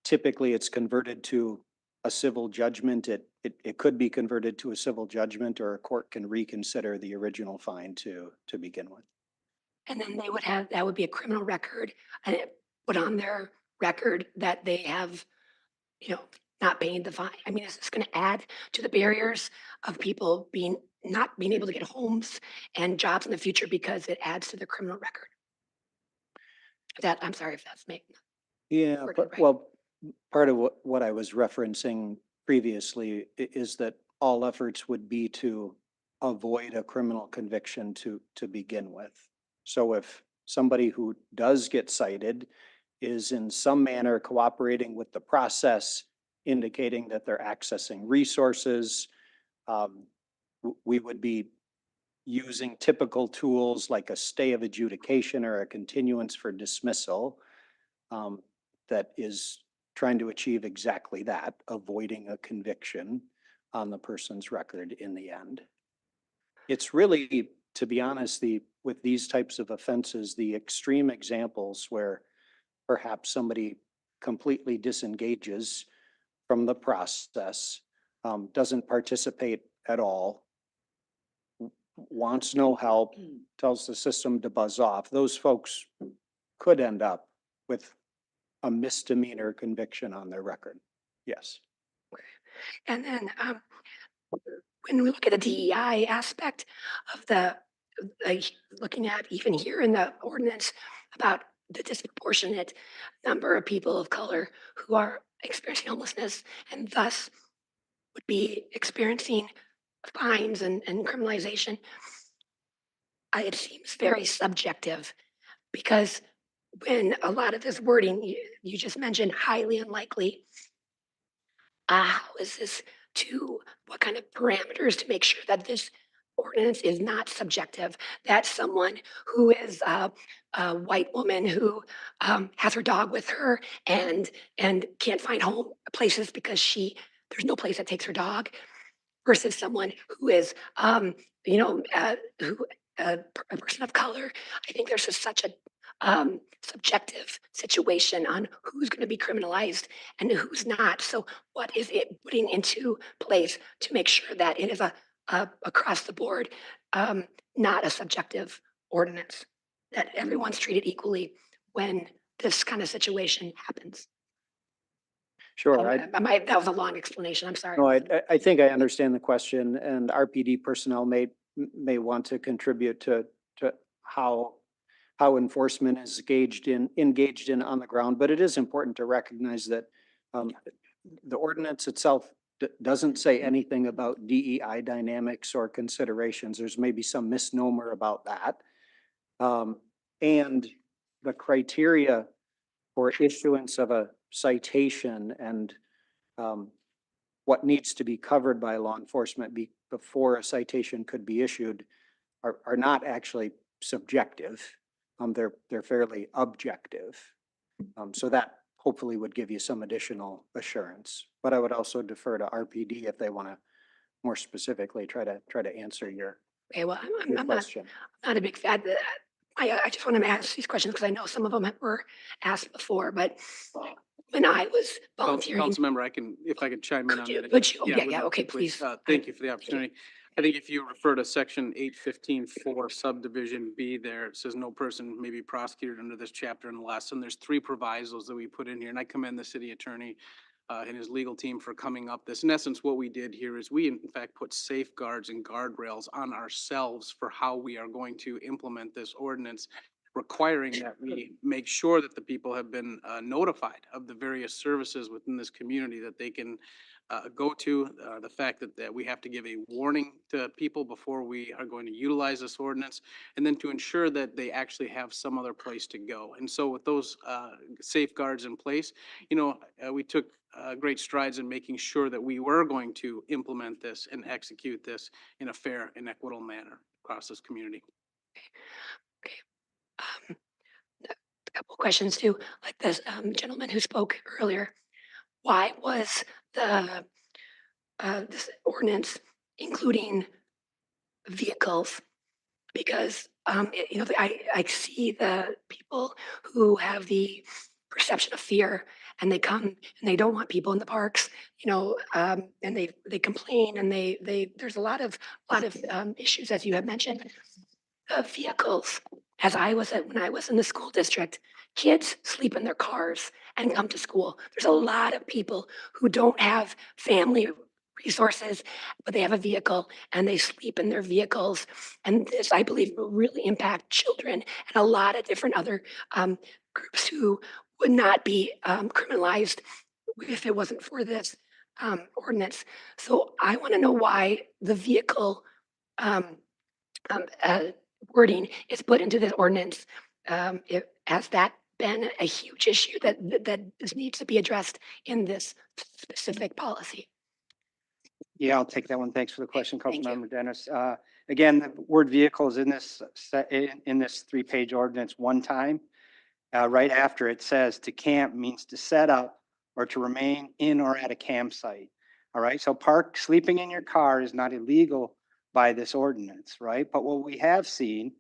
typically it's converted to a civil judgment. It could be converted to a civil judgment, or a court can reconsider the original fine to begin with. And then they would have, that would be a criminal record, and it put on their record that they have, not paying the fine. I mean, is this going to add to the barriers of people not being able to get homes and jobs in the future because it adds to their criminal record? I'm sorry if that's making. Yeah, Worded right. well, part of what I was referencing previously is that all efforts would be to avoid a criminal conviction to begin with. So if somebody who does get cited is in some manner cooperating with the process, indicating that they're accessing resources, we would be using typical tools like a stay of adjudication or a continuance for dismissal that is trying to achieve exactly that, avoiding a conviction on the person's record in the end. It's really, to be honest, with these types of offenses, the extreme examples where perhaps somebody completely disengages from the process, doesn't participate at all, wants no help, tells the system to buzz off. Those folks could end up with a misdemeanor conviction on their record. Yes. And then when we look at the DEI aspect of looking at even here in the ordinance about the disproportionate number of people of color who are experiencing homelessness and thus would be experiencing fines and criminalization, it seems very subjective, because when a lot of this wording, you just mentioned highly unlikely, how is this what kind of parameters to make sure that this ordinance is not subjective, that someone who is a white woman who has her dog with her and can't find home places because there's no place that takes her dog, versus someone who is a person of color. I think there's just such a subjective situation on who's going to be criminalized and who's not. So what is it putting into place to make sure that it is a across the board, not a subjective ordinance, that everyone's treated equally when this kind of situation happens? Sure. That was a long explanation. I'm sorry. No, I think I understand the question, and RPD personnel may want to contribute to how enforcement is engaged in on the ground. But it is important to recognize that the ordinance itself doesn't say anything about DEI dynamics or considerations. There's maybe some misnomer about that. And the criteria for issuance of a citation and what needs to be covered by law enforcement before a citation could be issued are not actually subjective. They're fairly objective. So that hopefully would give you some additional assurance. But I would also defer to RPD if they want to more specifically try to answer your Okay, well, I'm question. not a big fan. I just want to ask these questions because I know some of them were asked before, but when I was volunteering. Councilmember, if I could chime in on that. Would you? Yeah, Yeah, okay, please. Thank you for the opportunity. I think if you refer to section 815-4 subdivision B there, it says no person may be prosecuted under this chapter unless, and there's 3 provisos that we put in here, and I commend the city attorney and his legal team for coming up this. In essence, what we did here is we in fact put safeguards and guardrails on ourselves for how we are going to implement this ordinance. requiring that we make sure that the people have been notified of the various services within this community that they can go to. The fact that we have to give a warning to people before we are going to utilize this ordinance, and then to ensure that they actually have some other place to go. And so with those safeguards in place, we took great strides in making sure that we were going to implement this and execute this in a fair and equitable manner across this community. A couple questions too, like this gentleman who spoke earlier. Why was the this ordinance including vehicles? Because I see the people who have the perception of fear, and they come and they don't want people in the parks, and they complain, and there's a lot of issues, as you have mentioned. Vehicles, when I was in the school district, kids sleep in their cars and come to school. There's a lot of people who don't have family resources, but they have a vehicle and they sleep in their vehicles. And this, I believe, will really impact children and a lot of different other groups who would not be criminalized if it wasn't for this ordinance. So I want to know why the vehicle um, wording is put into this ordinance. Has that been a huge issue that needs to be addressed in this specific policy? Yeah, I'll take that one. Thanks for the question, Thank you. Councilmember Dennis. Again, the word vehicles in this, in this 3-page ordinance one time. Right after it says to camp means to set up or to remain in or at a campsite. All right, so sleeping in your car is not illegal by this ordinance, right? But what we have seen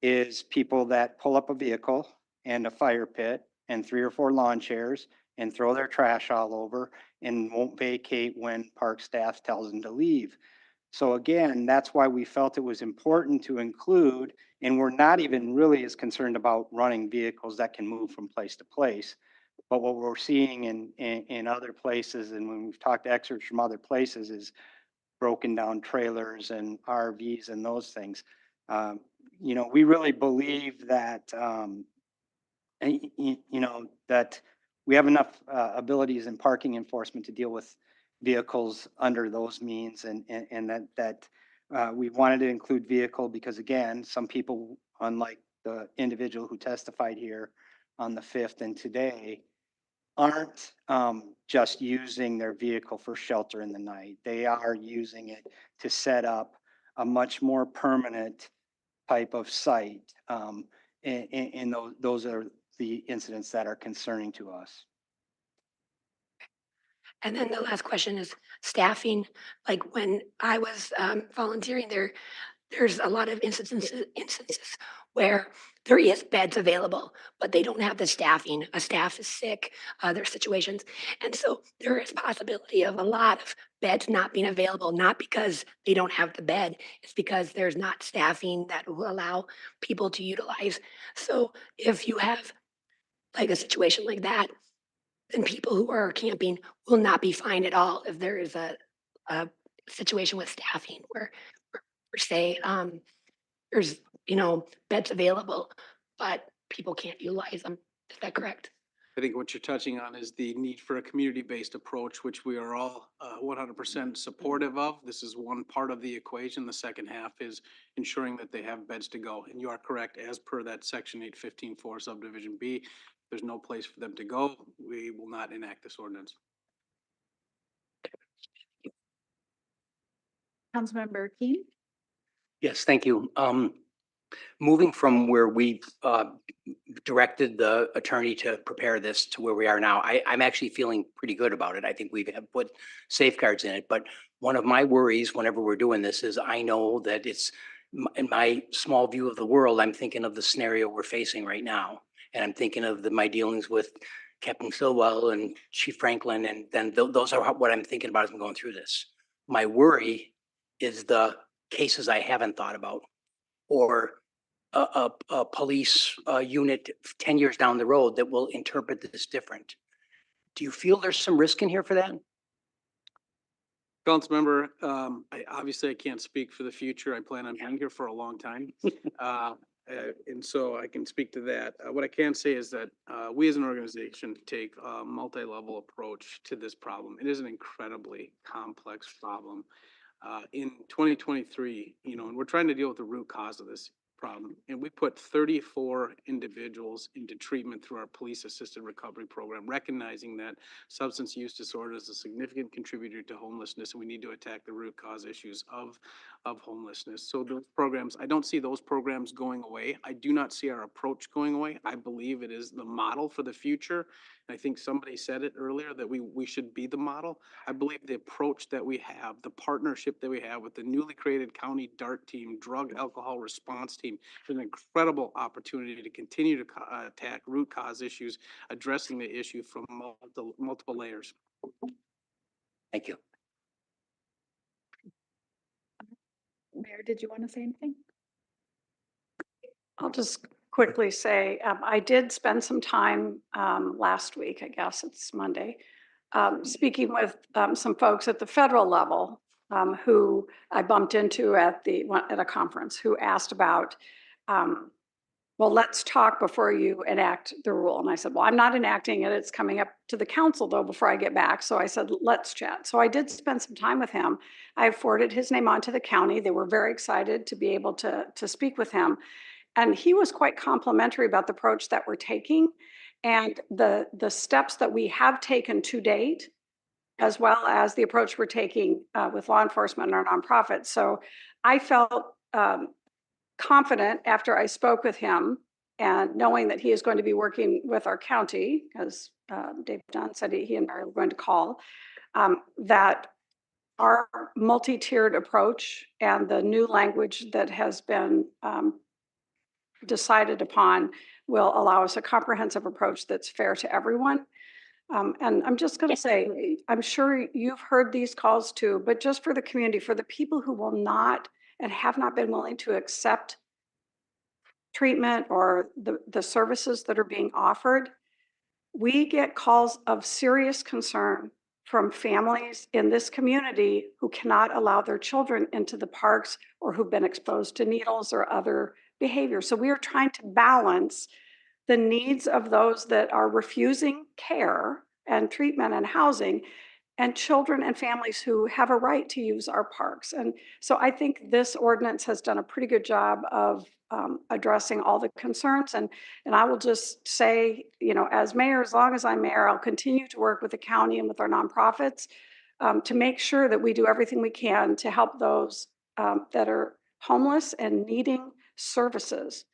is people that pull up a vehicle and a fire pit and 3 or 4 lawn chairs and throw their trash all over and won't vacate when park staff tells them to leave. So again, that's why we felt it was important to include, and we're not even really as concerned about running vehicles that can move from place to place. But what we're seeing in other places, and when we've talked to experts from other places, is broken down trailers and RVs and those things. We really believe that, that we have enough abilities in parking enforcement to deal with vehicles under those means, and that we wanted to include vehicle because, again, some people, unlike the individual who testified here on the 5th and today, aren't just using their vehicle for shelter in the night. They are using it to set up a much more permanent type of site. And those are the incidents that are concerning to us. And then the last question is staffing. Like when I was volunteering there, there's a lot of instances where there is beds available, but they don't have the staffing. A staff is sick, there's situations. And so there is possibility of a lot of beds not being available, not because they don't have the bed, it's because there's not staffing that will allow people to utilize. So if you have like a situation like that, then people who are camping will not be fined at all if there is a situation with staffing where say there's beds available, but people can't utilize them. Is that correct? I think what you're touching on is the need for a community-based approach, which we are all 100% supportive of. This is one part of the equation. The second half is ensuring that they have beds to go. And you are correct, as per that section 815-4 subdivision B, if there's no place for them to go, we will not enact this ordinance. Councilmember Keen? Yes, thank you. Moving from where we directed the attorney to prepare this to where we are now, I'm actually feeling pretty good about it. I think we have put safeguards in it. But one of my worries whenever we're doing this is I know that it's in my small view of the world, I'm thinking of the scenario we're facing right now. And I'm thinking of my dealings with Captain Silwell and Chief Franklin. And then those are what I'm thinking about as I'm going through this. My worry is the cases I haven't thought about, or a police unit 10 years down the road that will interpret this different. Do you feel there's some risk in here for that? Councilmember, obviously I can't speak for the future. I plan on being here for a long time. And so I can speak to that. What I can say is that we as an organization take a multi-level approach to this problem. It is an incredibly complex problem. In 2023, and we're trying to deal with the root cause of this problem. And we put 34 individuals into treatment through our police assisted recovery program, recognizing that substance use disorder is a significant contributor to homelessness, and we need to attack the root cause issues of homelessness. So those programs, I don't see those programs going away. I do not see our approach going away. I believe it is the model for the future. And I think somebody said it earlier that we should be the model. I believe the approach that we have, the partnership that we have with the newly created county DART team, drug alcohol response team, is an incredible opportunity to continue to attack root cause issues, addressing the issue from multiple layers. Thank you. Mayor, did you want to say anything? I'll just quickly say, I did spend some time last week, I guess it's Monday, speaking with some folks at the federal level who I bumped into at a conference who asked about, well, let's talk before you enact the rule. And I said, well, I'm not enacting it. It's coming up to the council though before I get back. So I said, let's chat. So I did spend some time with him. I forwarded his name on to the county. They were very excited to be able to speak with him. And he was quite complimentary about the approach that we're taking and the steps that we have taken to date, as well as the approach we're taking with law enforcement and our nonprofits. So I felt confident after I spoke with him and knowing that he is going to be working with our county, because Dave Dunn said he and I were going to call, that our multi-tiered approach and the new language that has been decided upon will allow us a comprehensive approach that's fair to everyone. And I'm just going to say, I'm sure you've heard these calls too, but just for the community, for the people who will not and have not been willing to accept treatment or the services that are being offered, we get calls of serious concern from families in this community who cannot allow their children into the parks or who've been exposed to needles or other behavior. So we are trying to balance the needs of those that are refusing care and treatment and housing, and children and families who have a right to use our parks. And so I think this ordinance has done a pretty good job of addressing all the concerns. And I will just say, as mayor, as long as I'm mayor, I'll continue to work with the county and with our nonprofits to make sure that we do everything we can to help those that are homeless and needing services.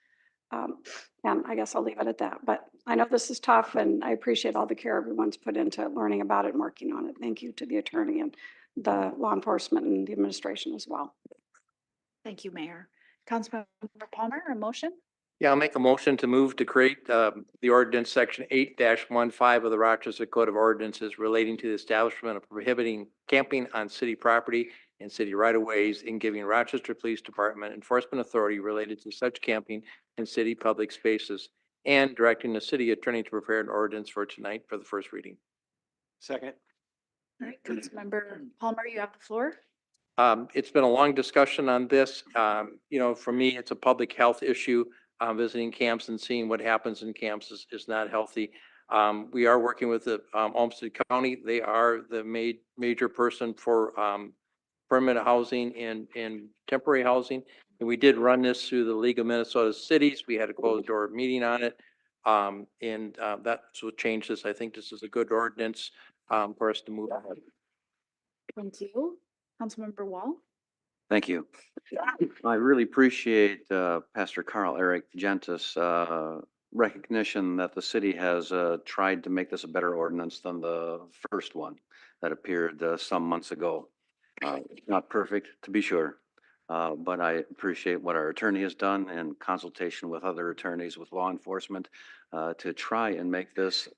And I guess I'll leave it at that. But I know this is tough and I appreciate all the care everyone's put into learning about it and working on it. Thank you to the attorney and the law enforcement and the administration as well. Thank you, Mayor. Councilmember Palmer, a motion? Yeah, I'll make a motion to move to create the ordinance section 8-15 of the Rochester Code of Ordinances relating to the establishment of prohibiting camping on city property and city right-of-ways and giving Rochester Police Department enforcement authority related to such camping in city public spaces and directing the city attorney to prepare an ordinance for tonight for the first reading. Second. All right, Councilmember Palmer, you have the floor. It's been a long discussion on this. For me, it's a public health issue. Visiting camps and seeing what happens in camps is not healthy. We are working with the Olmsted County. They are the major person for permanent housing and temporary housing. And we did run this through the League of Minnesota Cities. We had a closed door meeting on it. That's what changed this. I think this is a good ordinance for us to move ahead. Thank you. Councilmember Wall. Thank you. I really appreciate Pastor Carl Eric Gentis' recognition that the city has tried to make this a better ordinance than the first one that appeared some months ago. Not perfect, to be sure, but I appreciate what our attorney has done in consultation with other attorneys, with law enforcement, to try and make this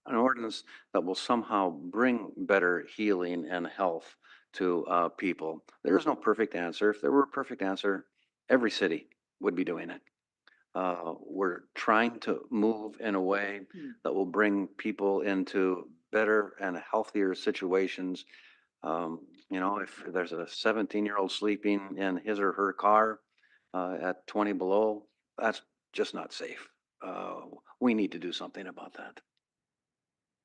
an ordinance that will somehow bring better healing and health to people. There is no perfect answer. If there were a perfect answer, every city would be doing it. We're trying to move in a way that will bring people into better and healthier situations. If there's a 17-year-old sleeping in his or her car at 20 below, That's just not safe. We need to do something about that.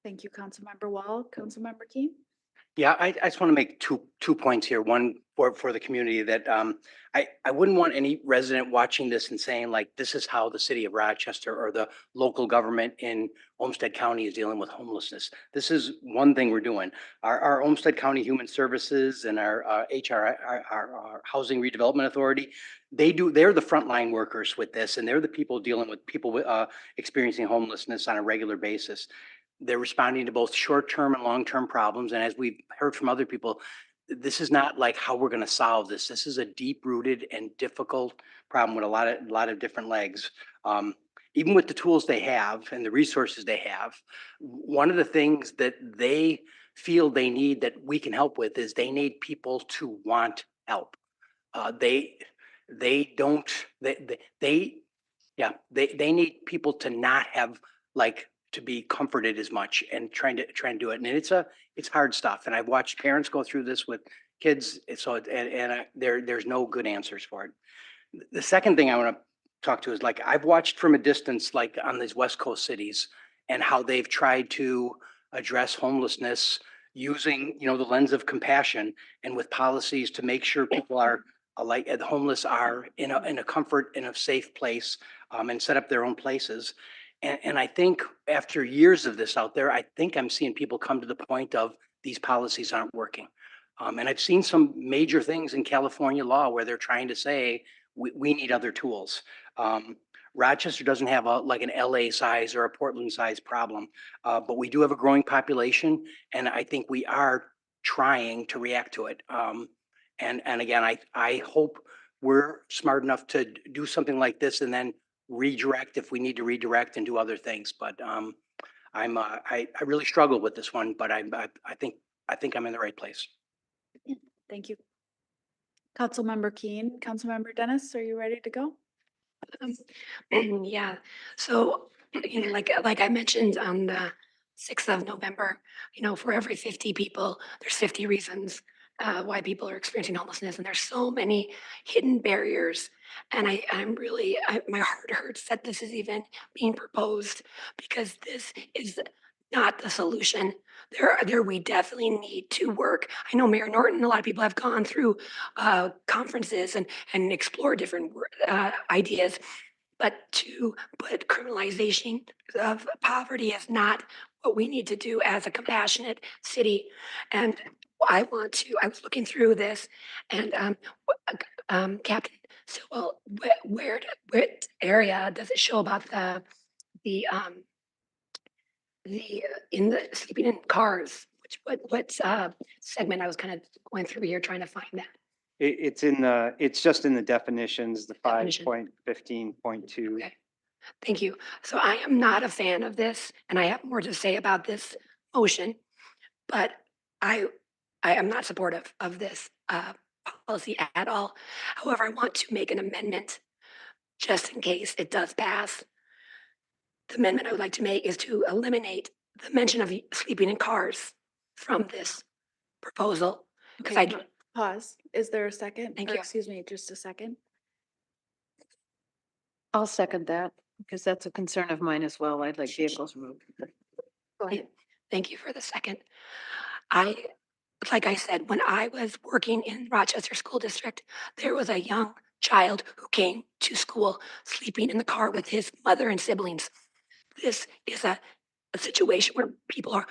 Thank you, Councilmember Wall. Councilmember Keen? Yeah, I just want to make two points here. One for the community that I wouldn't want any resident watching this and saying like, this is how the city of Rochester or the local government in Olmsted County is dealing with homelessness. This is one thing we're doing. Our Olmsted County Human Services and our our Housing Redevelopment Authority, they're the frontline workers with this, and they're the people dealing with people experiencing homelessness on a regular basis. They're responding to both short-term and long-term problems. And as we've heard from other people, this is not like how we're going to solve this. This is a deep-rooted and difficult problem with a lot of different legs. Even with the tools they have and the resources they have, one of the things that they feel they need that we can help with is they need people to want help. They don't, they need people to not have like to be comforted as much and trying to do it. And it's hard stuff. And I've watched parents go through this with kids. There's no good answers for it. The second thing I want to talk to is like, I've watched from a distance, like on these West Coast cities and how they've tried to address homelessness using, the lens of compassion and with policies to make sure people are like the homeless are in a comfort, in a safe place, and set up their own places. And I think after years of this out there, I think I'm seeing people come to the point of these policies aren't working. And I've seen some major things in California law where they're trying to say, we need other tools. Rochester doesn't have like an LA size or a Portland size problem, but we do have a growing population. And I think we are trying to react to it. And again, I hope we're smart enough to do something like this and then redirect if we need to redirect and do other things. But I really struggle with this one, but I think I'm in the right place. Thank you. Councilmember Keen, Councilmember Dennis, are you ready to go? Yeah, so, like I mentioned on the 6th of November, for every 50 people, there's 50 reasons why people are experiencing homelessness, and there's so many hidden barriers. And my heart hurts that this is even being proposed because this is not the solution. We definitely need to work. I know Mayor Norton, a lot of people have gone through conferences and explore different ideas, but to put criminalization of poverty is not what we need to do as a compassionate city. And I was looking through this and Captain Sewell, what area does it show about the in the sleeping in cars? What segment? I was kind of going through here trying to find that. It's just in the definitions, the Definition. 5.15.2. Okay. Thank you. So I am not a fan of this, and I have more to say about this motion, but I am not supportive of this policy at all. However, I want to make an amendment just in case it does pass. The amendment I would like to make is to eliminate the mention of sleeping in cars from this proposal. Because Okay, pause. Is there a second? Thank Or you. excuse me, just a second. I'll second that because that's a concern of mine as well. I'd like vehicles removed. Go ahead. Thank you for the second. Like I said, when I was working in Rochester School District, there was a young child who came to school sleeping in the car with his mother and siblings. This is a situation where people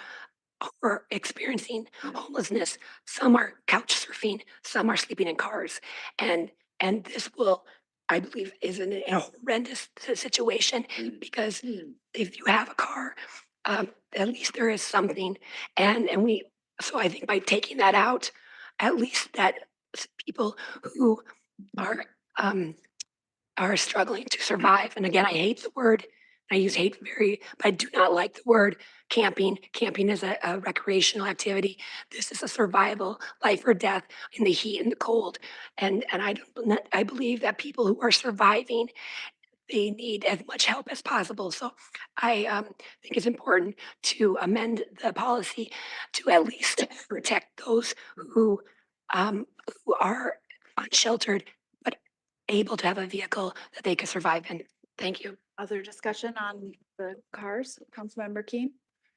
are experiencing homelessness. Some are couch surfing, some are sleeping in cars. And this will, I believe, is in a horrendous situation because if you have a car, at least there is something. So I think by taking that out, at least that people who are struggling to survive. And again, I hate the word. I use hate but I do not like the word camping. Camping is a recreational activity. This is a survival, life or death in the heat and the cold. And I believe that people who are surviving, they need as much help as possible. So I think it's important to amend the policy to at least protect those who are unsheltered, but able to have a vehicle that they could survive in. Thank you. Other discussion on the cars? Councilmember Keen?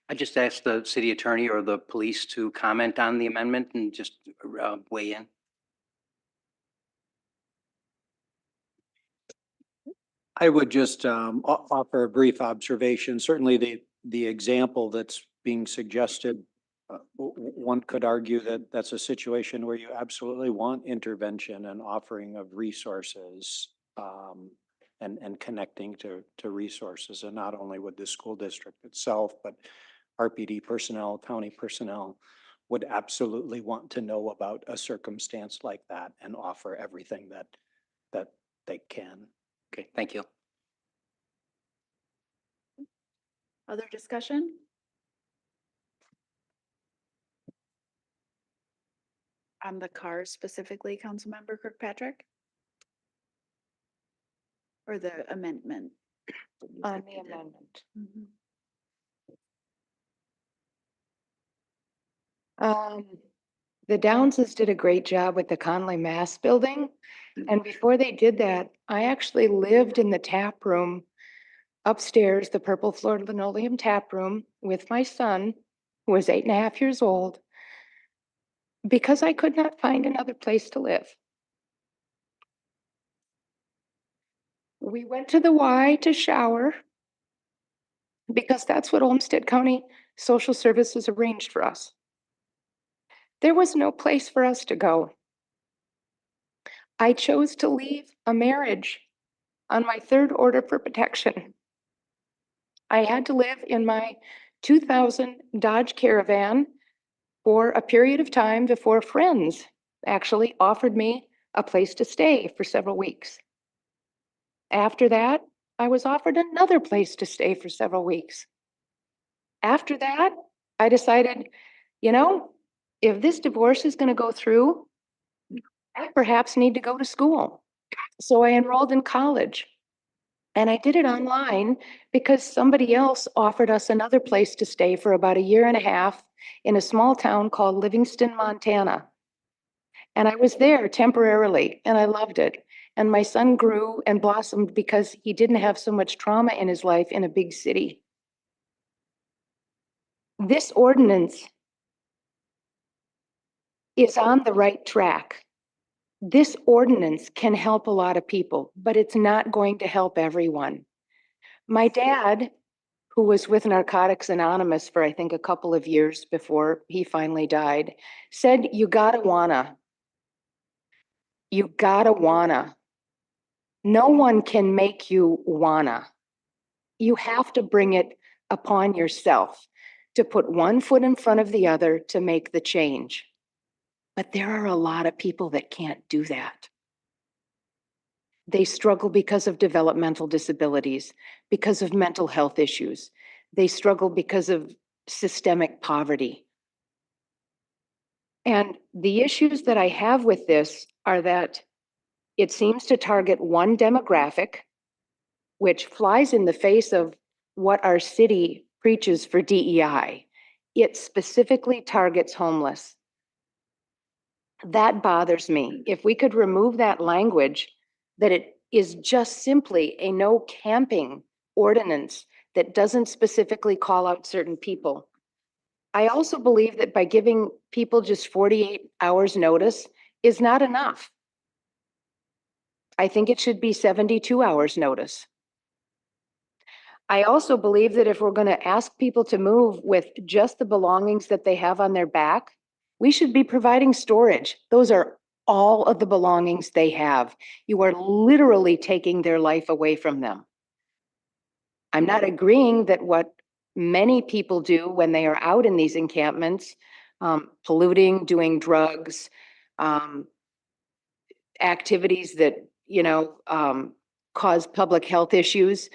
I just asked the city attorney or the police to comment on the amendment and just weigh in. I would just offer a brief observation. Certainly the example that's being suggested, one could argue that that's a situation where you absolutely want intervention and offering of resources, and connecting to resources, and not only with the school district itself, but RPD personnel, county personnel would absolutely want to know about a circumstance like that and offer everything that they can. Okay, thank you. Other discussion? On the cars specifically, Councilmember Kirkpatrick? Or the amendment? On the amendment. Mhm. The Downses did a great job with the Conley Mass building. And before they did that, I actually lived in the tap room upstairs, the purple floored linoleum tap room with my son, who was 8.5 years old, because I could not find another place to live. We went to the Y to shower because that's what Olmsted County Social Services arranged for us. There was no place for us to go. I chose to leave a marriage on my third order for protection. I had to live in my 2000 Dodge Caravan for a period of time before friends actually offered me a place to stay for several weeks. After that, I was offered another place to stay for several weeks. After that, I decided, you know, if this divorce is going to go through, I perhaps need to go to school. So I enrolled in college. And I did it online because somebody else offered us another place to stay for about 1.5 years in a small town called Livingston, Montana. And I was there temporarily and I loved it. And my son grew and blossomed because he didn't have so much trauma in his life in a big city. This ordinance is on the right track. This ordinance can help a lot of people, but it's not going to help everyone. My dad, who was with Narcotics Anonymous for I think a couple of years before he finally died, said, you gotta wanna. No one can make you wanna. You have to bring it upon yourself to put one foot in front of the other to make the change. But there are a lot of people that can't do that. They struggle because of developmental disabilities, because of mental health issues. They struggle because of systemic poverty. And the issues that I have with this are that it seems to target one demographic, which flies in the face of what our city preaches for DEI. It specifically targets homeless. That bothers me. If we could remove that language, that it is just simply a no camping ordinance that doesn't specifically call out certain people. I also believe that by giving people just 48 hours notice is not enough. I think it should be 72 hours notice. I also believe that if we're going to ask people to move with just the belongings that they have on their back, we should be providing storage. Those are all of the belongings they have. You are literally taking their life away from them. I'm not agreeing that what many people do when they are out in these encampments, polluting, doing drugs, activities that, cause public health issues.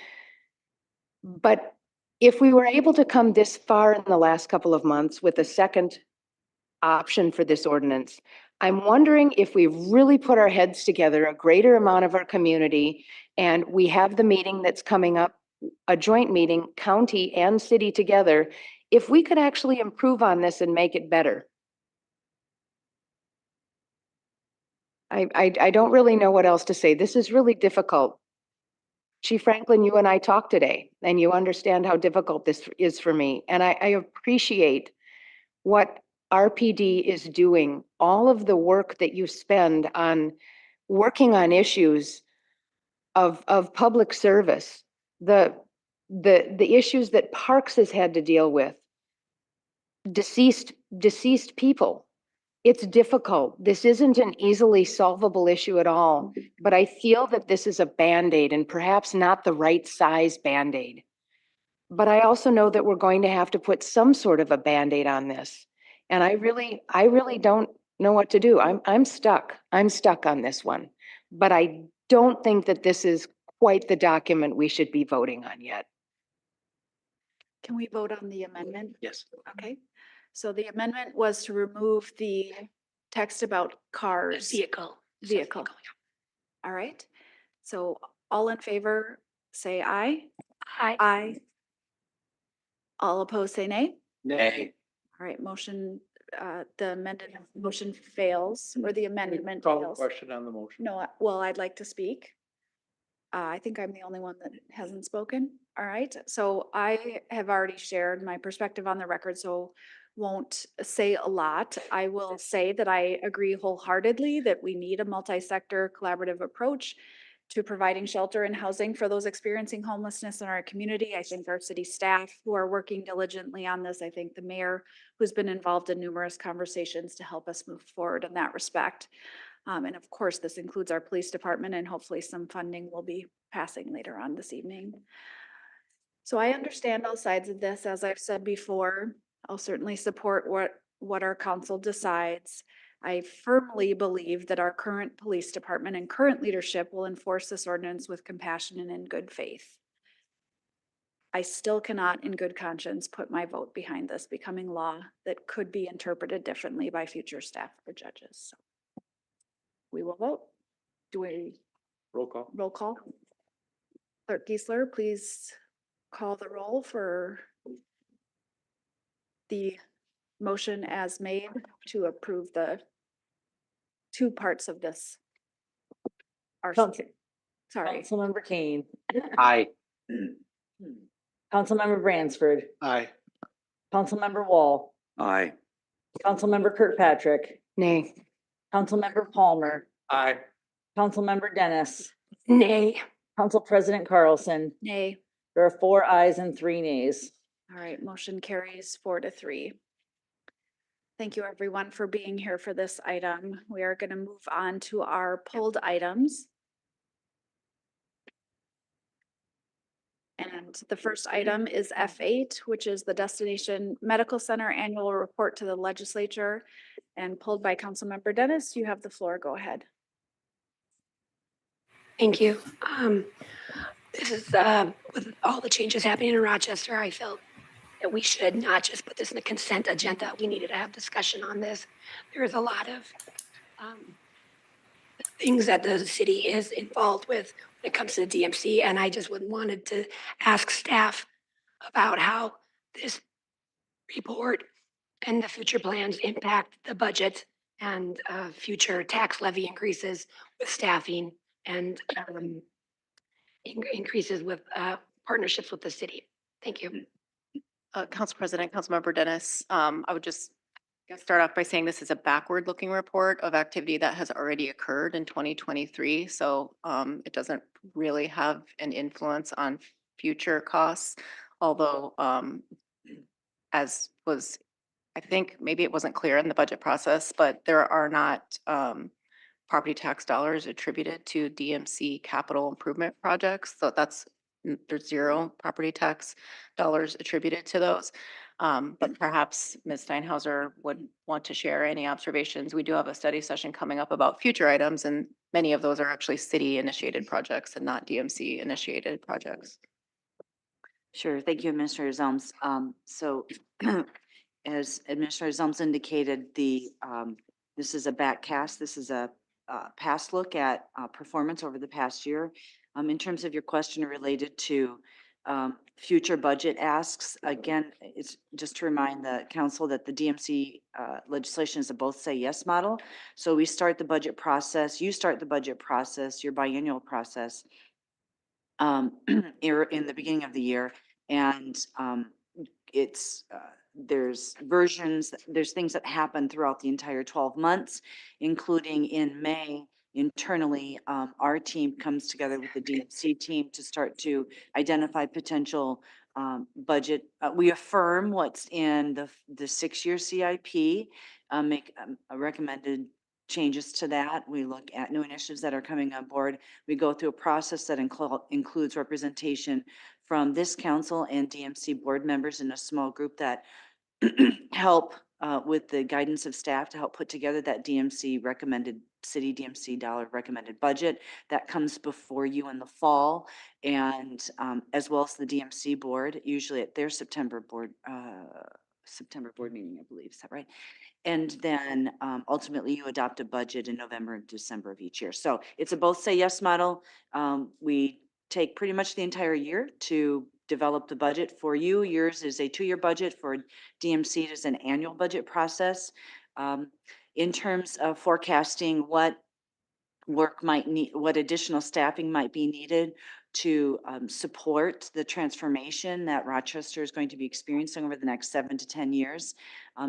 But if we were able to come this far in the last couple of months with a second option for this ordinance, I'm wondering if we really put our heads together, a greater amount of our community, and we have the meeting that's coming up, a joint meeting, county and city together, if we could actually improve on this and make it better. I don't really know what else to say. This is really difficult. Chief Franklin, you and I talked today, and you understand how difficult this is for me. And I appreciate what RPD is doing, all of the work that you spend on working on issues of public service, the issues that Parks has had to deal with, deceased people. It's difficult. This isn't an easily solvable issue at all, but I feel that this is a Band-Aid and perhaps not the right size Band-Aid. But I also know that we're going to have to put some sort of a Band-Aid on this. And I really don't know what to do. I'm stuck. I'm stuck on this one. But I don't think that this is quite the document we should be voting on yet. Can we vote on the amendment? Yes. Okay. So the amendment was to remove the text about cars. Vehicle. Vehicle. All right. So all in favor, say aye. Aye. Aye. All opposed, say nay. Nay. All right, motion, the amended motion fails, or the amendment Call the fails. question on the motion. No, well, I'd like to speak. I think I'm the only one that hasn't spoken. All right, so I have already shared my perspective on the record, so won't say a lot. I will say that I agree wholeheartedly that we need a multi-sector collaborative approach to providing shelter and housing for those experiencing homelessness in our community. I think our city staff who are working diligently on this. I think the mayor who's been involved in numerous conversations to help us move forward in that respect. And of course, this includes our police department, and hopefully some funding will be passing later on this evening. So I understand all sides of this. As I've said before, I'll certainly support what our council decides. I firmly believe that our current police department and current leadership will enforce this ordinance with compassion and in good faith. I still cannot in good conscience put my vote behind this becoming law that could be interpreted differently by future staff or judges. So we will vote. Do we Roll call. roll call? Clerk Geisler, please call the roll for the motion as made to approve the two parts of this. Sorry. Councilmember Kane, Aye. Councilmember Bransford, Aye. Councilmember Wall, Aye. Councilmember Kirkpatrick, Nay. Councilmember Palmer, Aye. Councilmember Dennis, Nay. Council President Carlson. Nay. There are 4 ayes and 3 nays. All right, motion carries 4-3. Thank you, everyone, for being here for this item. We are going to move on to our pulled items. And the first item is F8, which is the Destination Medical Center Annual Report to the Legislature, and pulled by Councilmember Dennis. You have the floor. Go ahead. Thank you. This is, with all the changes happening in Rochester, I felt that we should not just put this in the consent agenda. We needed to have discussion on this. There is a lot of things that the city is involved with when it comes to the DMC, and I just wanted to ask staff about how this report and the future plans impact the budget and future tax levy increases with staffing and increases with partnerships with the city. Thank you. Council President, Councilmember Dennis, I would just start off by saying this is a backward-looking report of activity that has already occurred in 2023. So it doesn't really have an influence on future costs, although as was, I think maybe it wasn't clear in the budget process, but there are not property tax dollars attributed to DMC capital improvement projects. So there's 0 property tax dollars attributed to those. But perhaps Ms. Steinhauser would want to share any observations. We do have a study session coming up about future items, and many of those are actually city-initiated projects and not DMC-initiated projects. Sure. Thank you, Administrator Zelms. So as Administrator Zelms indicated, this is a backcast. This is a past look at performance over the past year. In terms of your question related to future budget asks. Again, it's just to remind the council that the DMC legislation is a both say yes model. So we start the budget process, you start the budget process, your biennial process in the beginning of the year. And it's, there's versions, there's things that happen throughout the entire 12 months, including in May. Internally, our team comes together with the DMC team to start to identify potential budget. We affirm what's in the 6-year CIP, make a recommended changes to that. We look at new initiatives that are coming on board. We go through a process that includes representation from this council and DMC board members in a small group that help with the guidance of staff to help put together that DMC recommended, city DMC dollar recommended budget that comes before you in the fall, and as well as the DMC board, usually at their September board meeting, I believe. Is that right? And then ultimately you adopt a budget in November and December of each year. So it's a both say yes model. We take pretty much the entire year to develop the budget for you. Yours is a 2-year budget. For DMC, it is an annual budget process. In terms of forecasting what work might need, what additional staffing might be needed to support the transformation that Rochester is going to be experiencing over the next 7 to 10 years.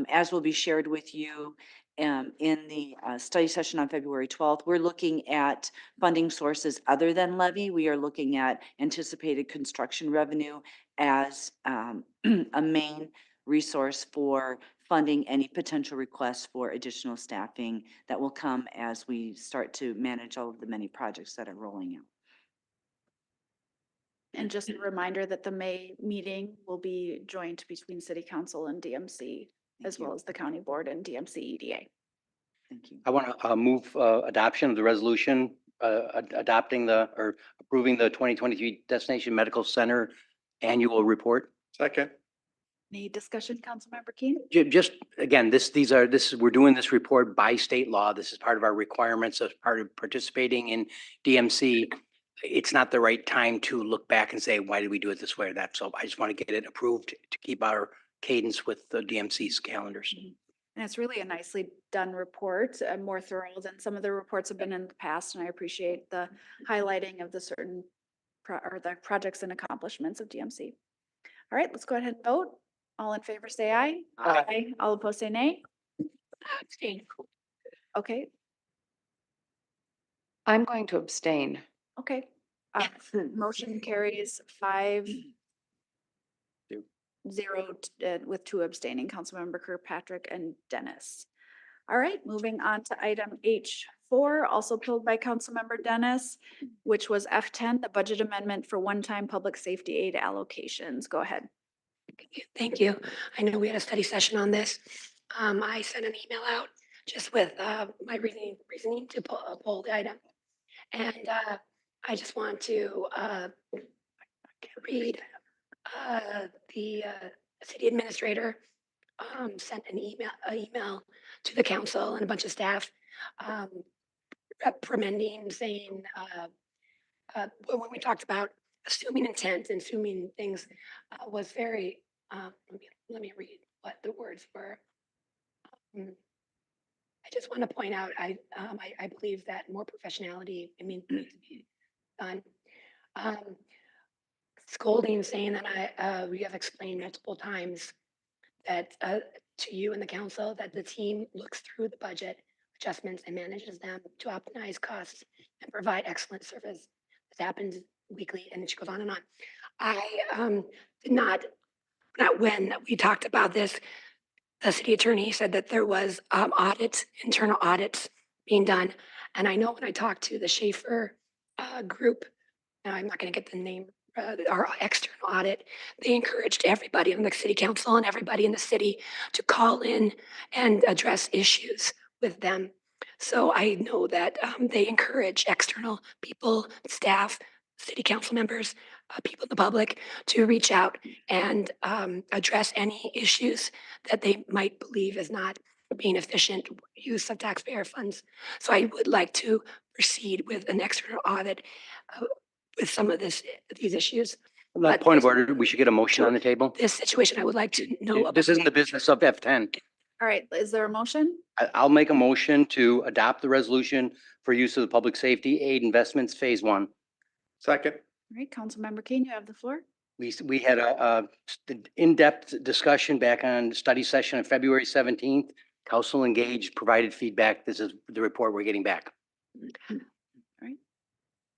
As will be shared with you in the study session on February 12th, we're looking at funding sources other than levy. We are looking at anticipated construction revenue as a main resource for funding any potential requests for additional staffing that will come as we start to manage all of the many projects that are rolling out. And just a reminder that the May meeting will be joint between City Council and DMC, as well as the County Board and DMC EDA. Thank you. I want to move adoption of the resolution, adopting or approving the 2023 Destination Medical Center annual report. Second. Any discussion, Councilmember Keen? Just, again, we're doing this report by state law. This is part of our requirements as part of participating in DMC. It's not the right time to look back and say, why did we do it this way or that? So I just want to get it approved to keep our cadence with the DMC's calendars. And it's really a nicely done report, more thorough than some of the reports have been in the past. And I appreciate the highlighting of the certain the projects and accomplishments of DMC. All right, let's go ahead and vote. All in favor, say aye. Aye. All opposed, say nay. Abstain. Okay, I'm going to abstain. okay. Motion carries 5-0 with 2 abstaining, Councilmember Kirkpatrick and Dennis. All right, moving on to item H4, also pulled by Councilmember Dennis, which was F10, the budget amendment for one-time public safety aid allocations. Go ahead. Thank you. I know we had a study session on this. I sent an email out just with my reasoning to pull the item. And I just want to read the city administrator sent an email to the council and a bunch of staff reprimanding, saying when we talked about assuming intent and assuming things was very, let me read what the words were. I just want to point out, I believe that more professionality, needs to be done. Scolding, saying that we have explained multiple times that to you and the council that the team looks through the budget adjustments and manages them to optimize costs and provide excellent service. This happens weekly, and it goes on and on. I did not when we talked about this, the city attorney said that there was internal audits being done. And I know when I talked to the Schaefer group, now I'm not going to get the name, our external audit, they encouraged everybody on the city council and everybody in the city to call in and address issues with them. So I know that they encourage external people, staff, city council members, people in the public to reach out and address any issues that they might believe is not being efficient use of taxpayer funds. So I would like to proceed with an external audit with some of these issues. But Point of this- order, we should get a motion on the table. This situation, I would like to know about. This isn't the business of F10. All right, is there a motion? I'll make a motion to adopt the resolution for use of the public safety aid investments phase 1. Second. All right, Councilmember Kane, you have the floor. We had a in-depth discussion back on study session on February 17th. Council engaged, provided feedback. This is the report we're getting back.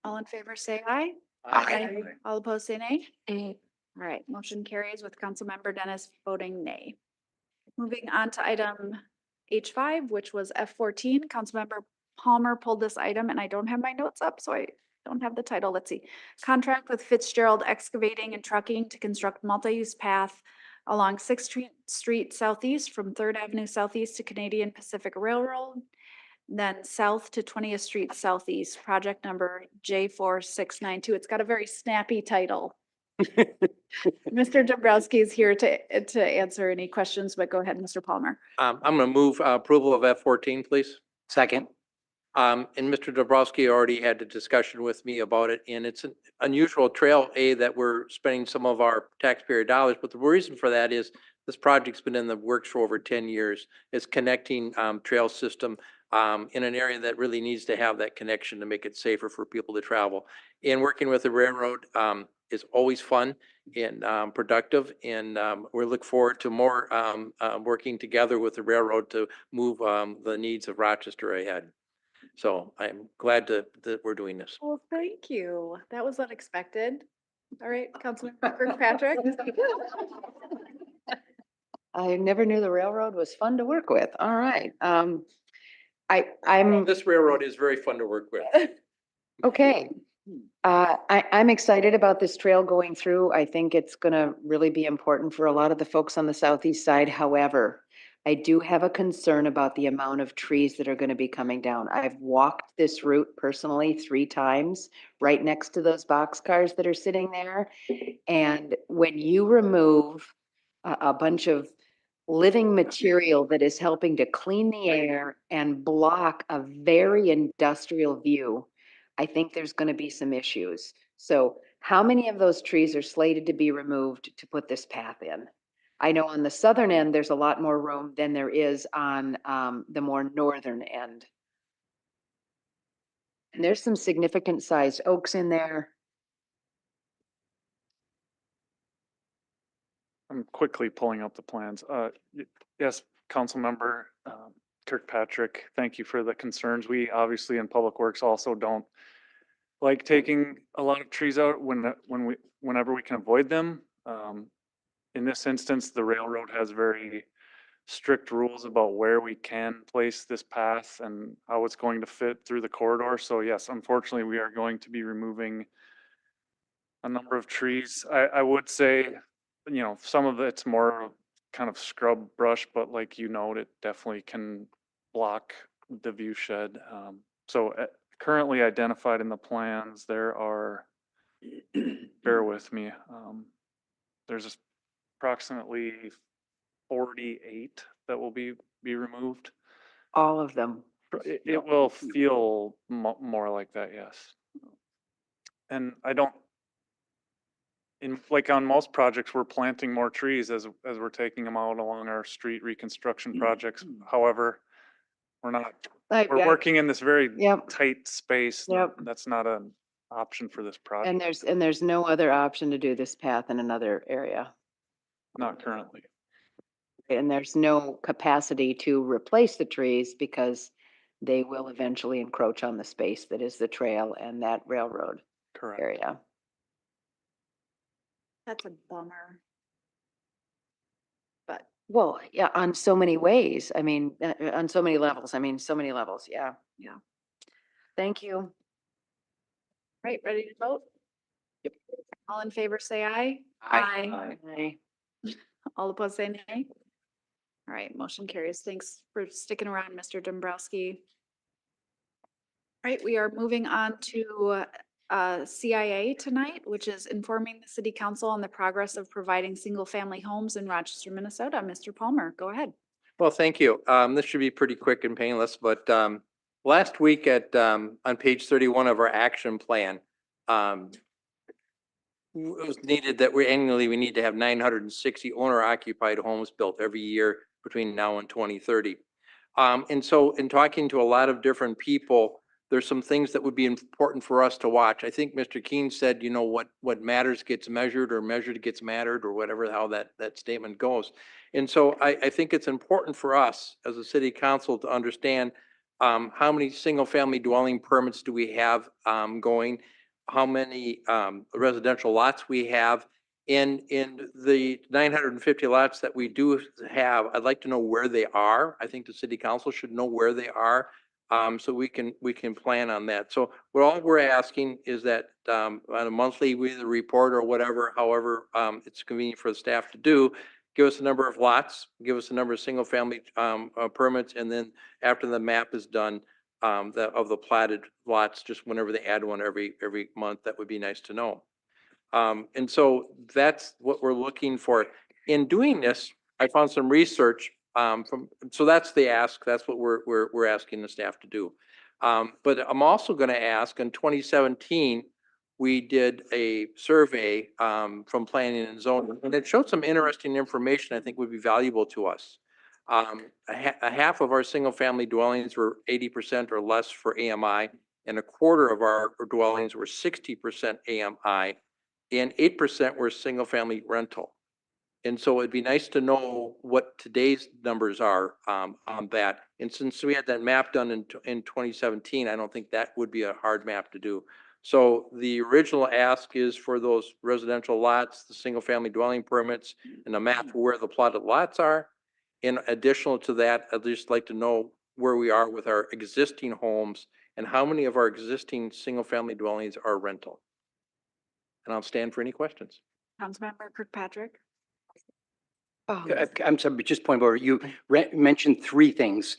All in favor, say aye. Aye. All opposed, say nay. Aye. All right, motion carries with Councilmember Dennis voting nay. Moving on to item H5, which was F14. Councilmember Palmer pulled this item and I don't have my notes up, so I don't have the title. Let's see. Contract with Fitzgerald Excavating and Trucking to construct multi-use path along 6th Street Southeast from 3rd Avenue Southeast to Canadian Pacific Railroad, then south to 20th Street Southeast, project number J4692. It's got a very snappy title. Mr. Dombrowski is here to answer any questions, but go ahead, Mr. Palmer. I'm going to move approval of F14, please. Second. And Mr. Dabrowski already had a discussion with me about it, and it's an unusual trail, that we're spending some of our taxpayer dollars, but the reason for that is this project's been in the works for over 10 years. It's connecting trail system in an area that really needs to have that connection to make it safer for people to travel. And working with the railroad is always fun and productive, and we look forward to more working together with the railroad to move the needs of Rochester ahead. So I'm glad that we're doing this. Well, thank you. That was unexpected. All right, Councilmember Kirkpatrick. I never knew the railroad was fun to work with. All right. I'm This railroad is very fun to work with. okay. I'm excited about this trail going through. I think it's gonna really be important for a lot of the folks on the southeast side. However, I do have a concern about the amount of trees that are gonna be coming down. I've walked this route personally 3 times, right next to those boxcars that are sitting there. And when you remove a bunch of living material that is helping to clean the air and block a very industrial view, I think there's going to be some issues. So how many of those trees are slated to be removed to put this path in? I know on the southern end, there's a lot more room than there is on the more northern end. And there's some significant sized oaks in there. I'm quickly pulling up the plans. Yes, Councilmember Kirkpatrick, thank you for the concerns. We obviously in Public Works also don't like taking a lot of trees out whenever we can avoid them. In this instance, the railroad has very strict rules about where we can place this path and how it's going to fit through the corridor. So yes, unfortunately, we are going to be removing a number of trees. I would say, you know, some of it's more kind of scrub brush, but like you know, it definitely can block the view shed. So currently identified in the plans, there are, bear with me, there's approximately 48 that will be removed. All of them. It will feel more like that, yes. And I don't, like on most projects, we're planting more trees as we're taking them out along our street reconstruction projects. However, we're not, we're working in this very tight space. That's not an option for this project. And there's no other option to do this path in another area. Not currently. And there's no capacity to replace the trees because they will eventually encroach on the space that is the trail and that railroad area. That's a bummer. But well, yeah, on so many ways. I mean, on so many levels. I mean, so many levels. Yeah. Yeah. Thank you. Right, ready to vote? Yep. All in favor, say aye. Aye. All opposed, say nay. All right, motion carries. Thanks for sticking around, Mr. Dombrowski. All right, we are moving on to CIA tonight, which is informing the city council on the progress of providing single-family homes in Rochester, Minnesota. Mr. Palmer, go ahead. Well, thank you. This should be pretty quick and painless, but last week on page 31 of our action plan, was needed that we need to have 960 owner occupied homes built every year between now and 2030. And so in talking to a lot of different people, there's some things that would be important for us to watch. I think Mr. Keene said, you know, what matters gets measured, or measured gets mattered, or whatever, how that statement goes. And so I think it's important for us as a city council to understand how many single family dwelling permits do we have going, how many residential lots we have. In the 950 lots that we do have, I'd like to know where they are. I think the city council should know where they are, so we can plan on that. So all we're asking is that on a monthly, either report or whatever, however it's convenient for the staff to do, give us the number of lots, give us the number of single family permits, and then after the map is done, of the platted lots, just whenever they add one every month, that would be nice to know. And so that's what we're looking for. In doing this, I found some research so that's the ask. That's what we're asking the staff to do. But I'm also going to ask, in 2017, we did a survey from planning and zoning, and it showed some interesting information I think would be valuable to us. A half of our single family dwellings were 80% or less for AMI, and a quarter of our dwellings were 60% AMI, and 8% were single family rental. And so it'd be nice to know what today's numbers are on that. And since we had that map done in 2017, I don't think that would be a hard map to do. So the original ask is for those residential lots, the single family dwelling permits, and a map of where the plotted lots are. In additional to that, I'd just like to know where we are with our existing homes and how many of our existing single family dwellings are rental. And I'll stand for any questions. Councilmember Kirkpatrick. I'm sorry, but just point over, you mentioned three things,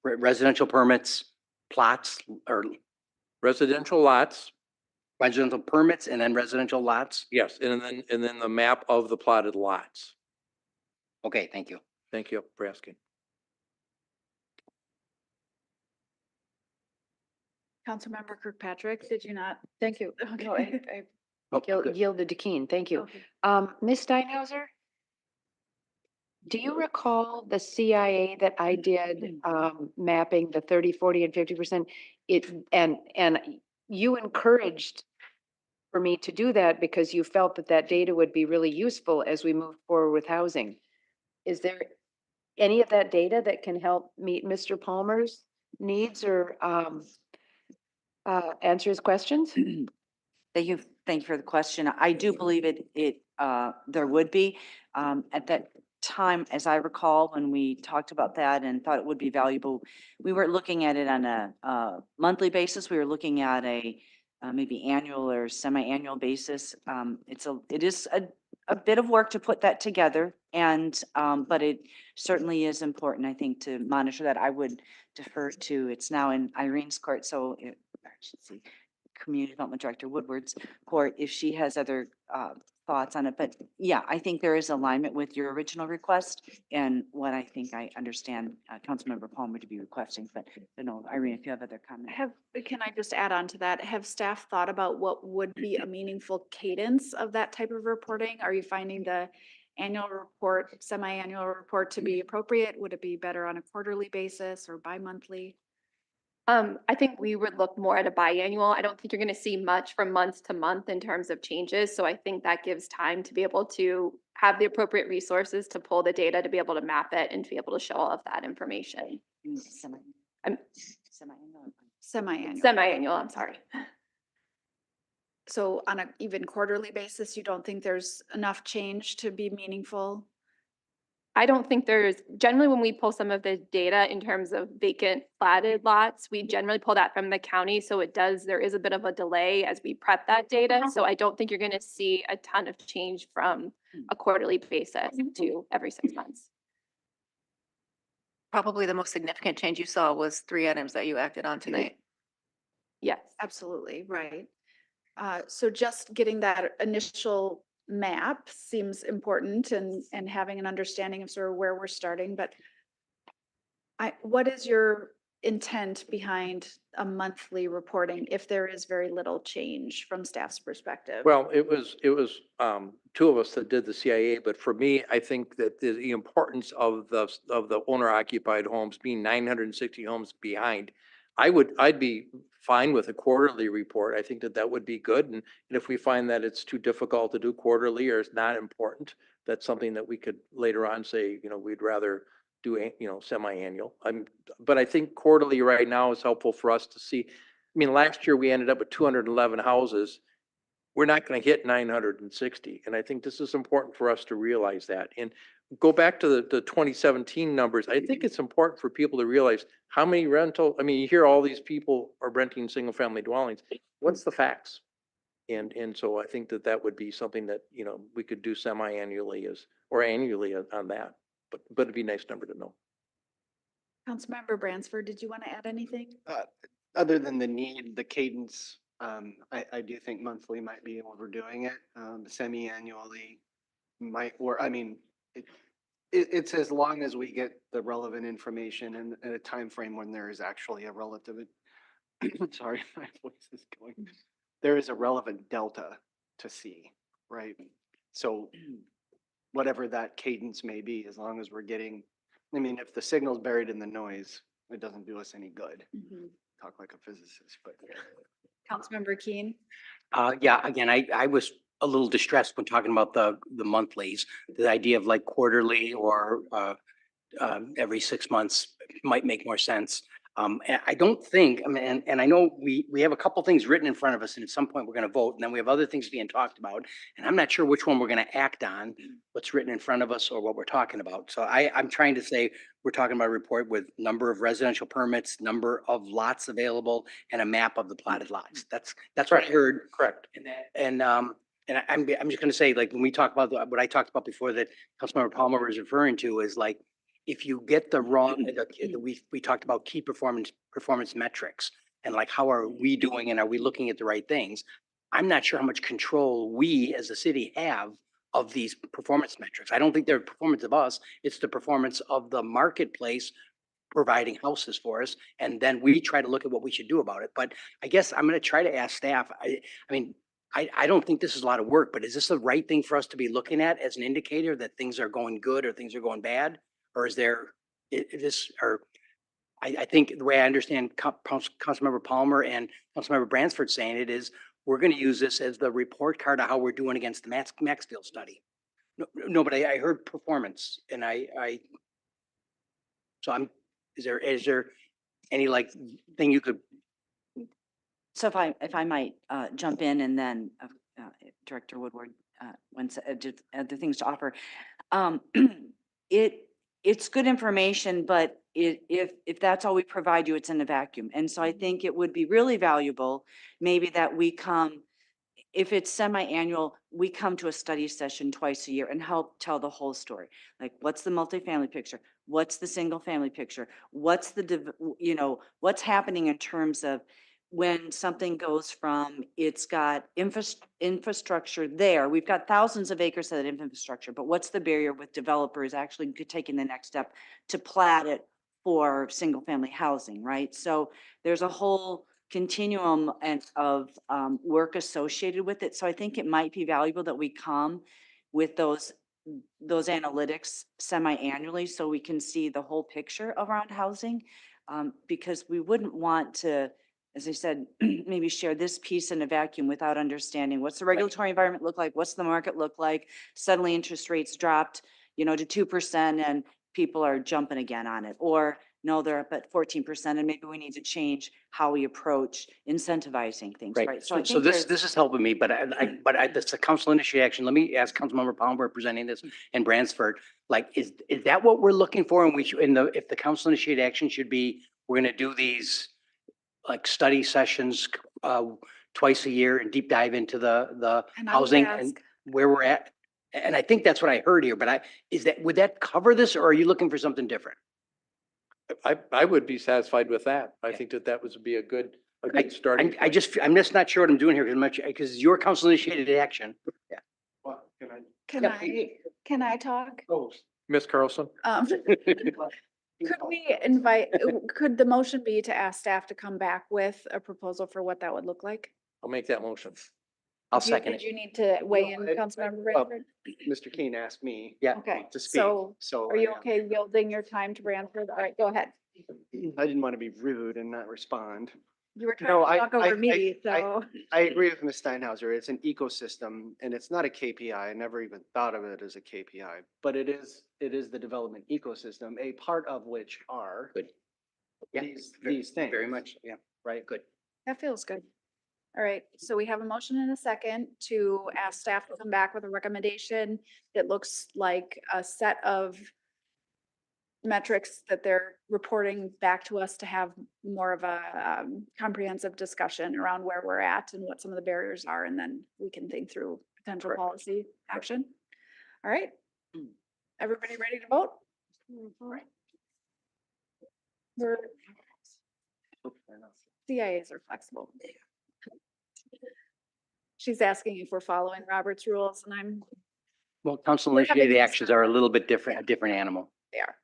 residential permits, plots, or residential lots. Residential permits and then residential lots? Yes, and then the map of the plotted lots. Okay, thank you. Thank you for asking. Councilmember Kirkpatrick, did you not? Thank you. No, Okay. I yielded to Keene. Thank you. Okay. Ms. Steinhauser, do you recall the CIA that I did mapping the 30, 40, and 50%? And you encouraged for me to do that because you felt that data would be really useful as we move forward with housing. Is there any of that data that can help meet Mr. Palmer's needs or answer his questions? Thank you for the question. I do believe there would be. At that time, as I recall, when we talked about that and thought it would be valuable, we weren't looking at it on a monthly basis. We were looking at a maybe annual or semi-annual basis. It is a bit of work to put that together, and but it certainly is important, I think, to monitor that. I would defer to, it's now in Irene's court, so I should see, Community Development Director Woodward's court, if she has other thoughts on it. But yeah, I think there is alignment with your original request and what I think I understand Councilmember Palmer to be requesting. But I don't know, Irene, if you have other comments. Can I just add on to that? Have staff thought about what would be a meaningful cadence of that type of reporting? Are you finding the annual report, semi-annual report to be appropriate? Would it be better on a quarterly basis or bi-monthly? I think we would look more at a biannual. I don't think you're going to see much from month to month in terms of changes. So I think that gives time to be able to have the appropriate resources to pull the data, to be able to map it and to be able to show all of that information. Semi-annual, I'm sorry. So on an even quarterly basis, you don't think there's enough change to be meaningful? I don't think generally when we pull some of the data in terms of vacant platted lots, we generally pull that from the county. So there is a bit of a delay as we prep that data. So I don't think you're going to see a ton of change from a quarterly basis to every 6 months. Probably the most significant change you saw was 3 items that you acted on tonight. Yes, absolutely, right. So just getting that initial map seems important and having an understanding of sort of where we're starting, but what is your intent behind a monthly reporting if there is very little change from staff's perspective? Well, it was two of us that did the CIA, but for me, I think that the importance of the owner occupied homes being 960 homes behind, I'd be fine with a quarterly report. I think that that would be good. And if we find that it's too difficult to do quarterly or it's not important, that's something that we could later on say, we'd rather do, semi-annual. But I think quarterly right now is helpful for us to see. I mean, last year we ended up with 211 houses. We're not going to hit 960. And I think this is important for us to realize that. And go back to the 2017 numbers. I think it's important for people to realize how many you hear all these people are renting single family dwellings. What's the facts? And so I think that would be something that, we could do semi-annually or annually on that. But it'd be a nice number to know. Councilmember Bransford, did you want to add anything? Other than the need, the cadence, I do think monthly might be overdoing it. Semi-annually might, it's as long as we get the relevant information in a time frame when there is actually a relative, sorry, my voice is going. There is a relevant delta to see, right? So whatever that cadence may be, as long as we're getting, if the signal's buried in the noise, it doesn't do us any good. Talk like a physicist, but. Councilmember Keen? Yeah, again, I was a little distressed when talking about the monthlies. The idea of like quarterly or every 6 months might make more sense. And I don't think, and I know we have a couple things written in front of us, and at some point we're going to vote, and then we have other things being talked about, and I'm not sure which one we're going to act on, what's written in front of us or what we're talking about. So I'm trying to say, we're talking about a report with number of residential permits, number of lots available, and a map of the platted lots. That's what I heard. Correct. And I'm just going to say, like, when we talk about what I talked about before that Councilmember Palmer was referring to is like, if you get the wrong, we talked about key performance metrics and like, how are we doing and are we looking at the right things? I'm not sure how much control we as a city have of these performance metrics. I don't think they're performance of us. It's the performance of the marketplace providing houses for us. And then we try to look at what we should do about it. But I guess I'm going to try to ask staff. I don't think this is a lot of work, but is this the right thing for us to be looking at as an indicator that things are going good or things are going bad? Or is there, I think the way I understand Councilmember Palmer and Councilmember Bransford saying it is, we're going to use this as the report card of how we're doing against the Maxfield study. No, but I heard performance and so is there any like thing you could? So if I might jump in and then Director Woodward, once other things to offer. It's good information, but if that's all we provide you, it's in a vacuum. And so I think it would be really valuable, maybe that we come, if it's semi-annual, we come to a study session twice a year and help tell the whole story. Like, what's the multifamily picture? What's the single family picture? What's what's happening in terms of when something goes from, it's got infrastructure there. We've got thousands of acres of that infrastructure, but what's the barrier with developers actually taking the next step to plat it for single family housing, right? So there's a whole continuum of work associated with it. So I think it might be valuable that we come with those analytics semi-annually so we can see the whole picture around housing, because we wouldn't want to, as I said, maybe share this piece in a vacuum without understanding what's the regulatory environment look like, what's the market look like. Suddenly interest rates dropped, to 2% and people are jumping again on it. Or no, they're up at 14% and maybe we need to change how we approach incentivizing things, right? So I think this is helping me, but that's a council initiated action. Let me ask Councilmember Palmer presenting this and Bransford, like, is that what we're looking for? And if the council initiated action should be, we're going to do these like study sessions twice a year and deep dive into the housing and where we're at. And I think that's what I heard here, but would that cover this or are you looking for something different? I would be satisfied with that. I think that would be a good starting point. I'm just not sure what I'm doing here because your council initiated action. Yeah. Well, Can I talk? Oh, Ms. Carlson? Could we invite, could the motion be to ask staff to come back with a proposal for what that would look like? I'll make that motion. I'll Did you- second Did it. you need to weigh in, No, Councilmember well, Branford? Mr. Keen asked me Yeah. Okay, to speak, so so. are you I, okay yielding your time to Branford? All right, go ahead. I didn't want to be rude and not respond. You were No, trying to talk over I- me, so. I agree with Ms. Steinhauser. It's an ecosystem and it's not a KPI. I never even thought of it as a KPI, but it is the development ecosystem, a part of which are Good. Yeah, these things. very much, yeah. Right? Good. That feels good. All right, so we have a motion and a second to ask staff to come back with a recommendation that looks like a set of metrics that they're reporting back to us to have more of a comprehensive discussion around where we're at and what some of the barriers are, and then we can think through potential policy action. All right. Everybody ready to vote? We're CIAs are flexible. She's asking if we're following Robert's rules, and I'm, Well, council We're having initiated a actions are a little bit different, a different animal. they are.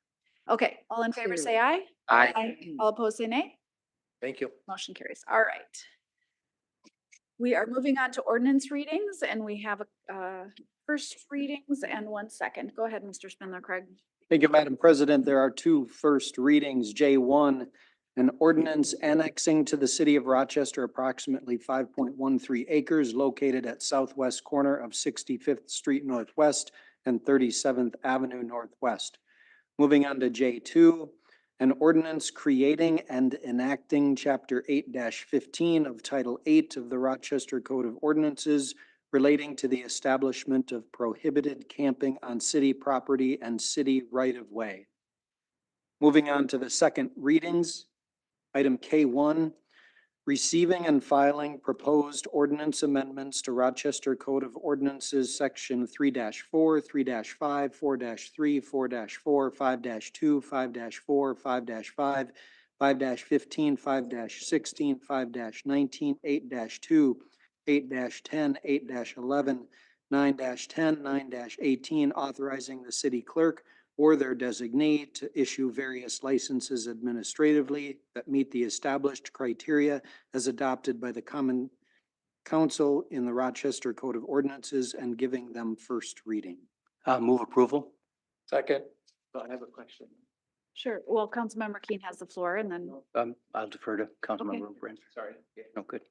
Okay, all in favor, say aye. Aye. All opposed, say nay. Thank you. Motion carries. All right. We are moving on to ordinance readings, and we have first readings and 1 second. Go ahead, Mr. Spindler Craig. Thank you, Madam President. There are two first readings. J1, an ordinance annexing to the city of Rochester approximately 5.13 acres located at southwest corner of 65th Street Northwest and 37th Avenue Northwest. Moving on to J2, an ordinance creating and enacting Chapter 8-15 of Title 8 of the Rochester Code of Ordinances relating to the establishment of prohibited camping on city property and city right-of-way. Moving on to the second readings, item K1, receiving and filing proposed ordinance amendments to Rochester Code of Ordinances, Section 3-4, 3-5, 4-3, 4-4, 5-2, 5-4, 5-5, 5-15, 5-16, 5-19, 8-2, 8-10, 8-11, 9-10, 9-18, authorizing the city clerk or their designee to issue various licenses administratively that meet the established criteria as adopted by the Common Council in the Rochester Code of Ordinances and giving them first reading. Move approval. Second. But I have a question. Sure. Well, Councilmember Keen has the floor, and then I'll defer to Councilmember Brandt. Sorry. No, good.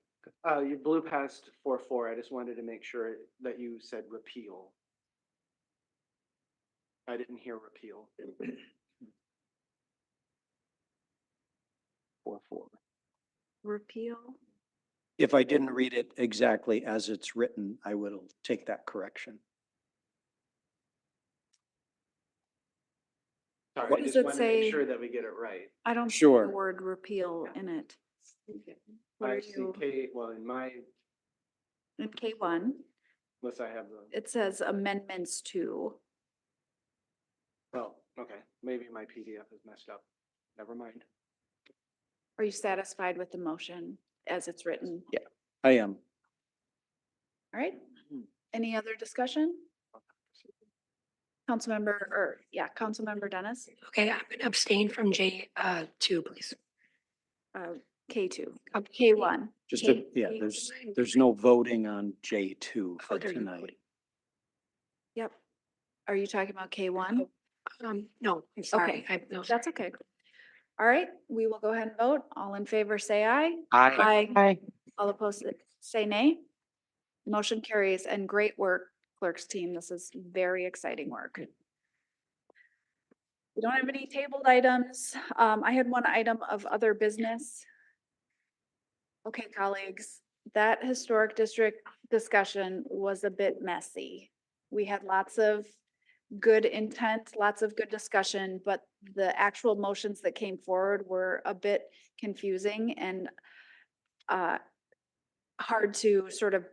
You blew past 4-4. I just wanted to make sure that you said repeal. I didn't hear repeal. 4-4. repeal. If I didn't read it exactly as it's written, I will take that correction. Sorry, What I does just it wanted to make say? sure that we get it right. I don't see Sure. the word repeal in it. What are I see you, K, well, in my, in K1, unless I have the, it says amendments to. oh, okay, maybe my PDF is messed up. Never mind. Are you satisfied with the motion as it's written? Yeah, I am. All right. Any other discussion? Councilmember Dennis, Okay, I'm gonna abstain from J2, please. K2, K1. Just, K- yeah, there's no voting on J2 Oh, for there you go. tonight. Yep. Are you talking about K1? No, I'm sorry. Okay, No, that's okay. All right, we will go ahead and vote. All in favor, say aye. Aye. Aye. All opposed, say nay. Motion carries, and great work, clerk's team. This is very exciting work. We don't have any tabled items. I had one item of other business. Okay, colleagues, that historic district discussion was a bit messy. We had lots of good intent, lots of good discussion, but the actual motions that came forward were a bit confusing and hard to sort of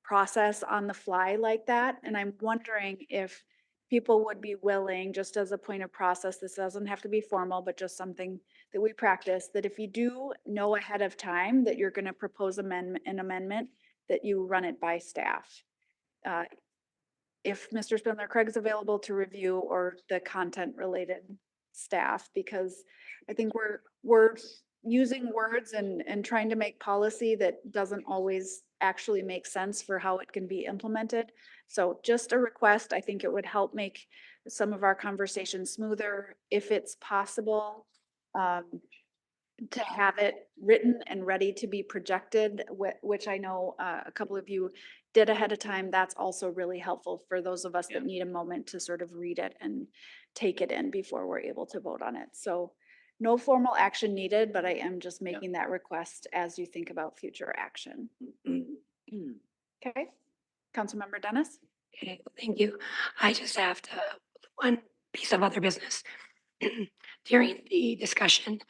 process on the fly like that. And I'm wondering if people would be willing, just as a point of process, this doesn't have to be formal, but just something that we practice, that if you do know ahead of time that you're going to propose an amendment, that you run it by staff. If Mr. Spindler Craig's available to review or the content related staff, because I think we're using words and trying to make policy that doesn't always actually make sense for how it can be implemented. So just a request, I think it would help make some of our conversations smoother if it's possible. To have it written and ready to be projected, which I know a couple of you did ahead of time. That's also really helpful for those of us that need a moment to sort of read it and take it in before we're able to vote on it. So no formal action needed, but I am just making that request as you think about future action. Okay, Councilmember Dennis? Okay, thank you. I just have one piece of other business. During the discussion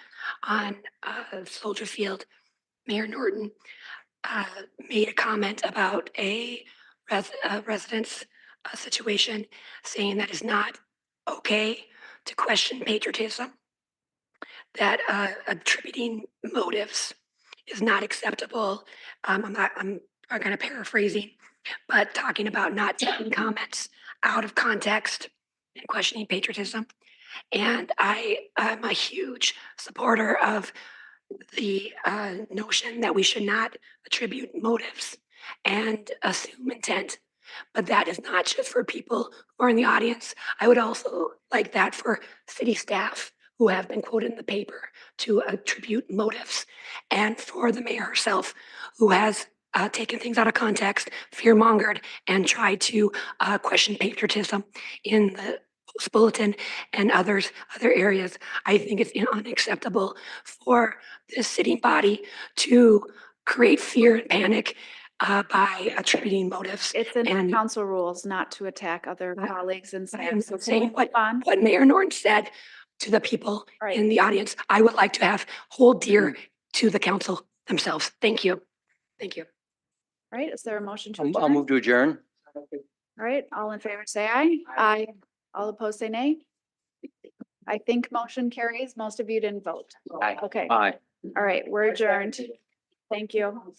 on Soldier Field, Mayor Norton made a comment about a residence situation, saying that it's not okay to question patriotism, that attributing motives is not acceptable. I'm kind of paraphrasing, but talking about not taking comments out of context and questioning patriotism. And I'm a huge supporter of the notion that we should not attribute motives and assume intent. But that is not just for people who are in the audience. I would also like that for city staff who have been quoted in the paper to attribute motives, and for the mayor herself who has taken things out of context, fear-mongered, and tried to question patriotism in the Post Bulletin and other areas. I think it's unacceptable for the sitting body to create fear and panic by attributing motives. It's in the And council rules not to attack other colleagues and I staff. am So can we saying move on? what Mayor Norton said to the people Right. in the audience, I would like to have hold dear to the council themselves. Thank you. Thank you. All right, is there a motion to I'll adjourn? move to adjourn. All right, all in favor, say aye. Aye. All opposed, say nay. I think motion carries. Most of you didn't vote. Aye. Okay, Aye. all right, we're adjourned. Thank you.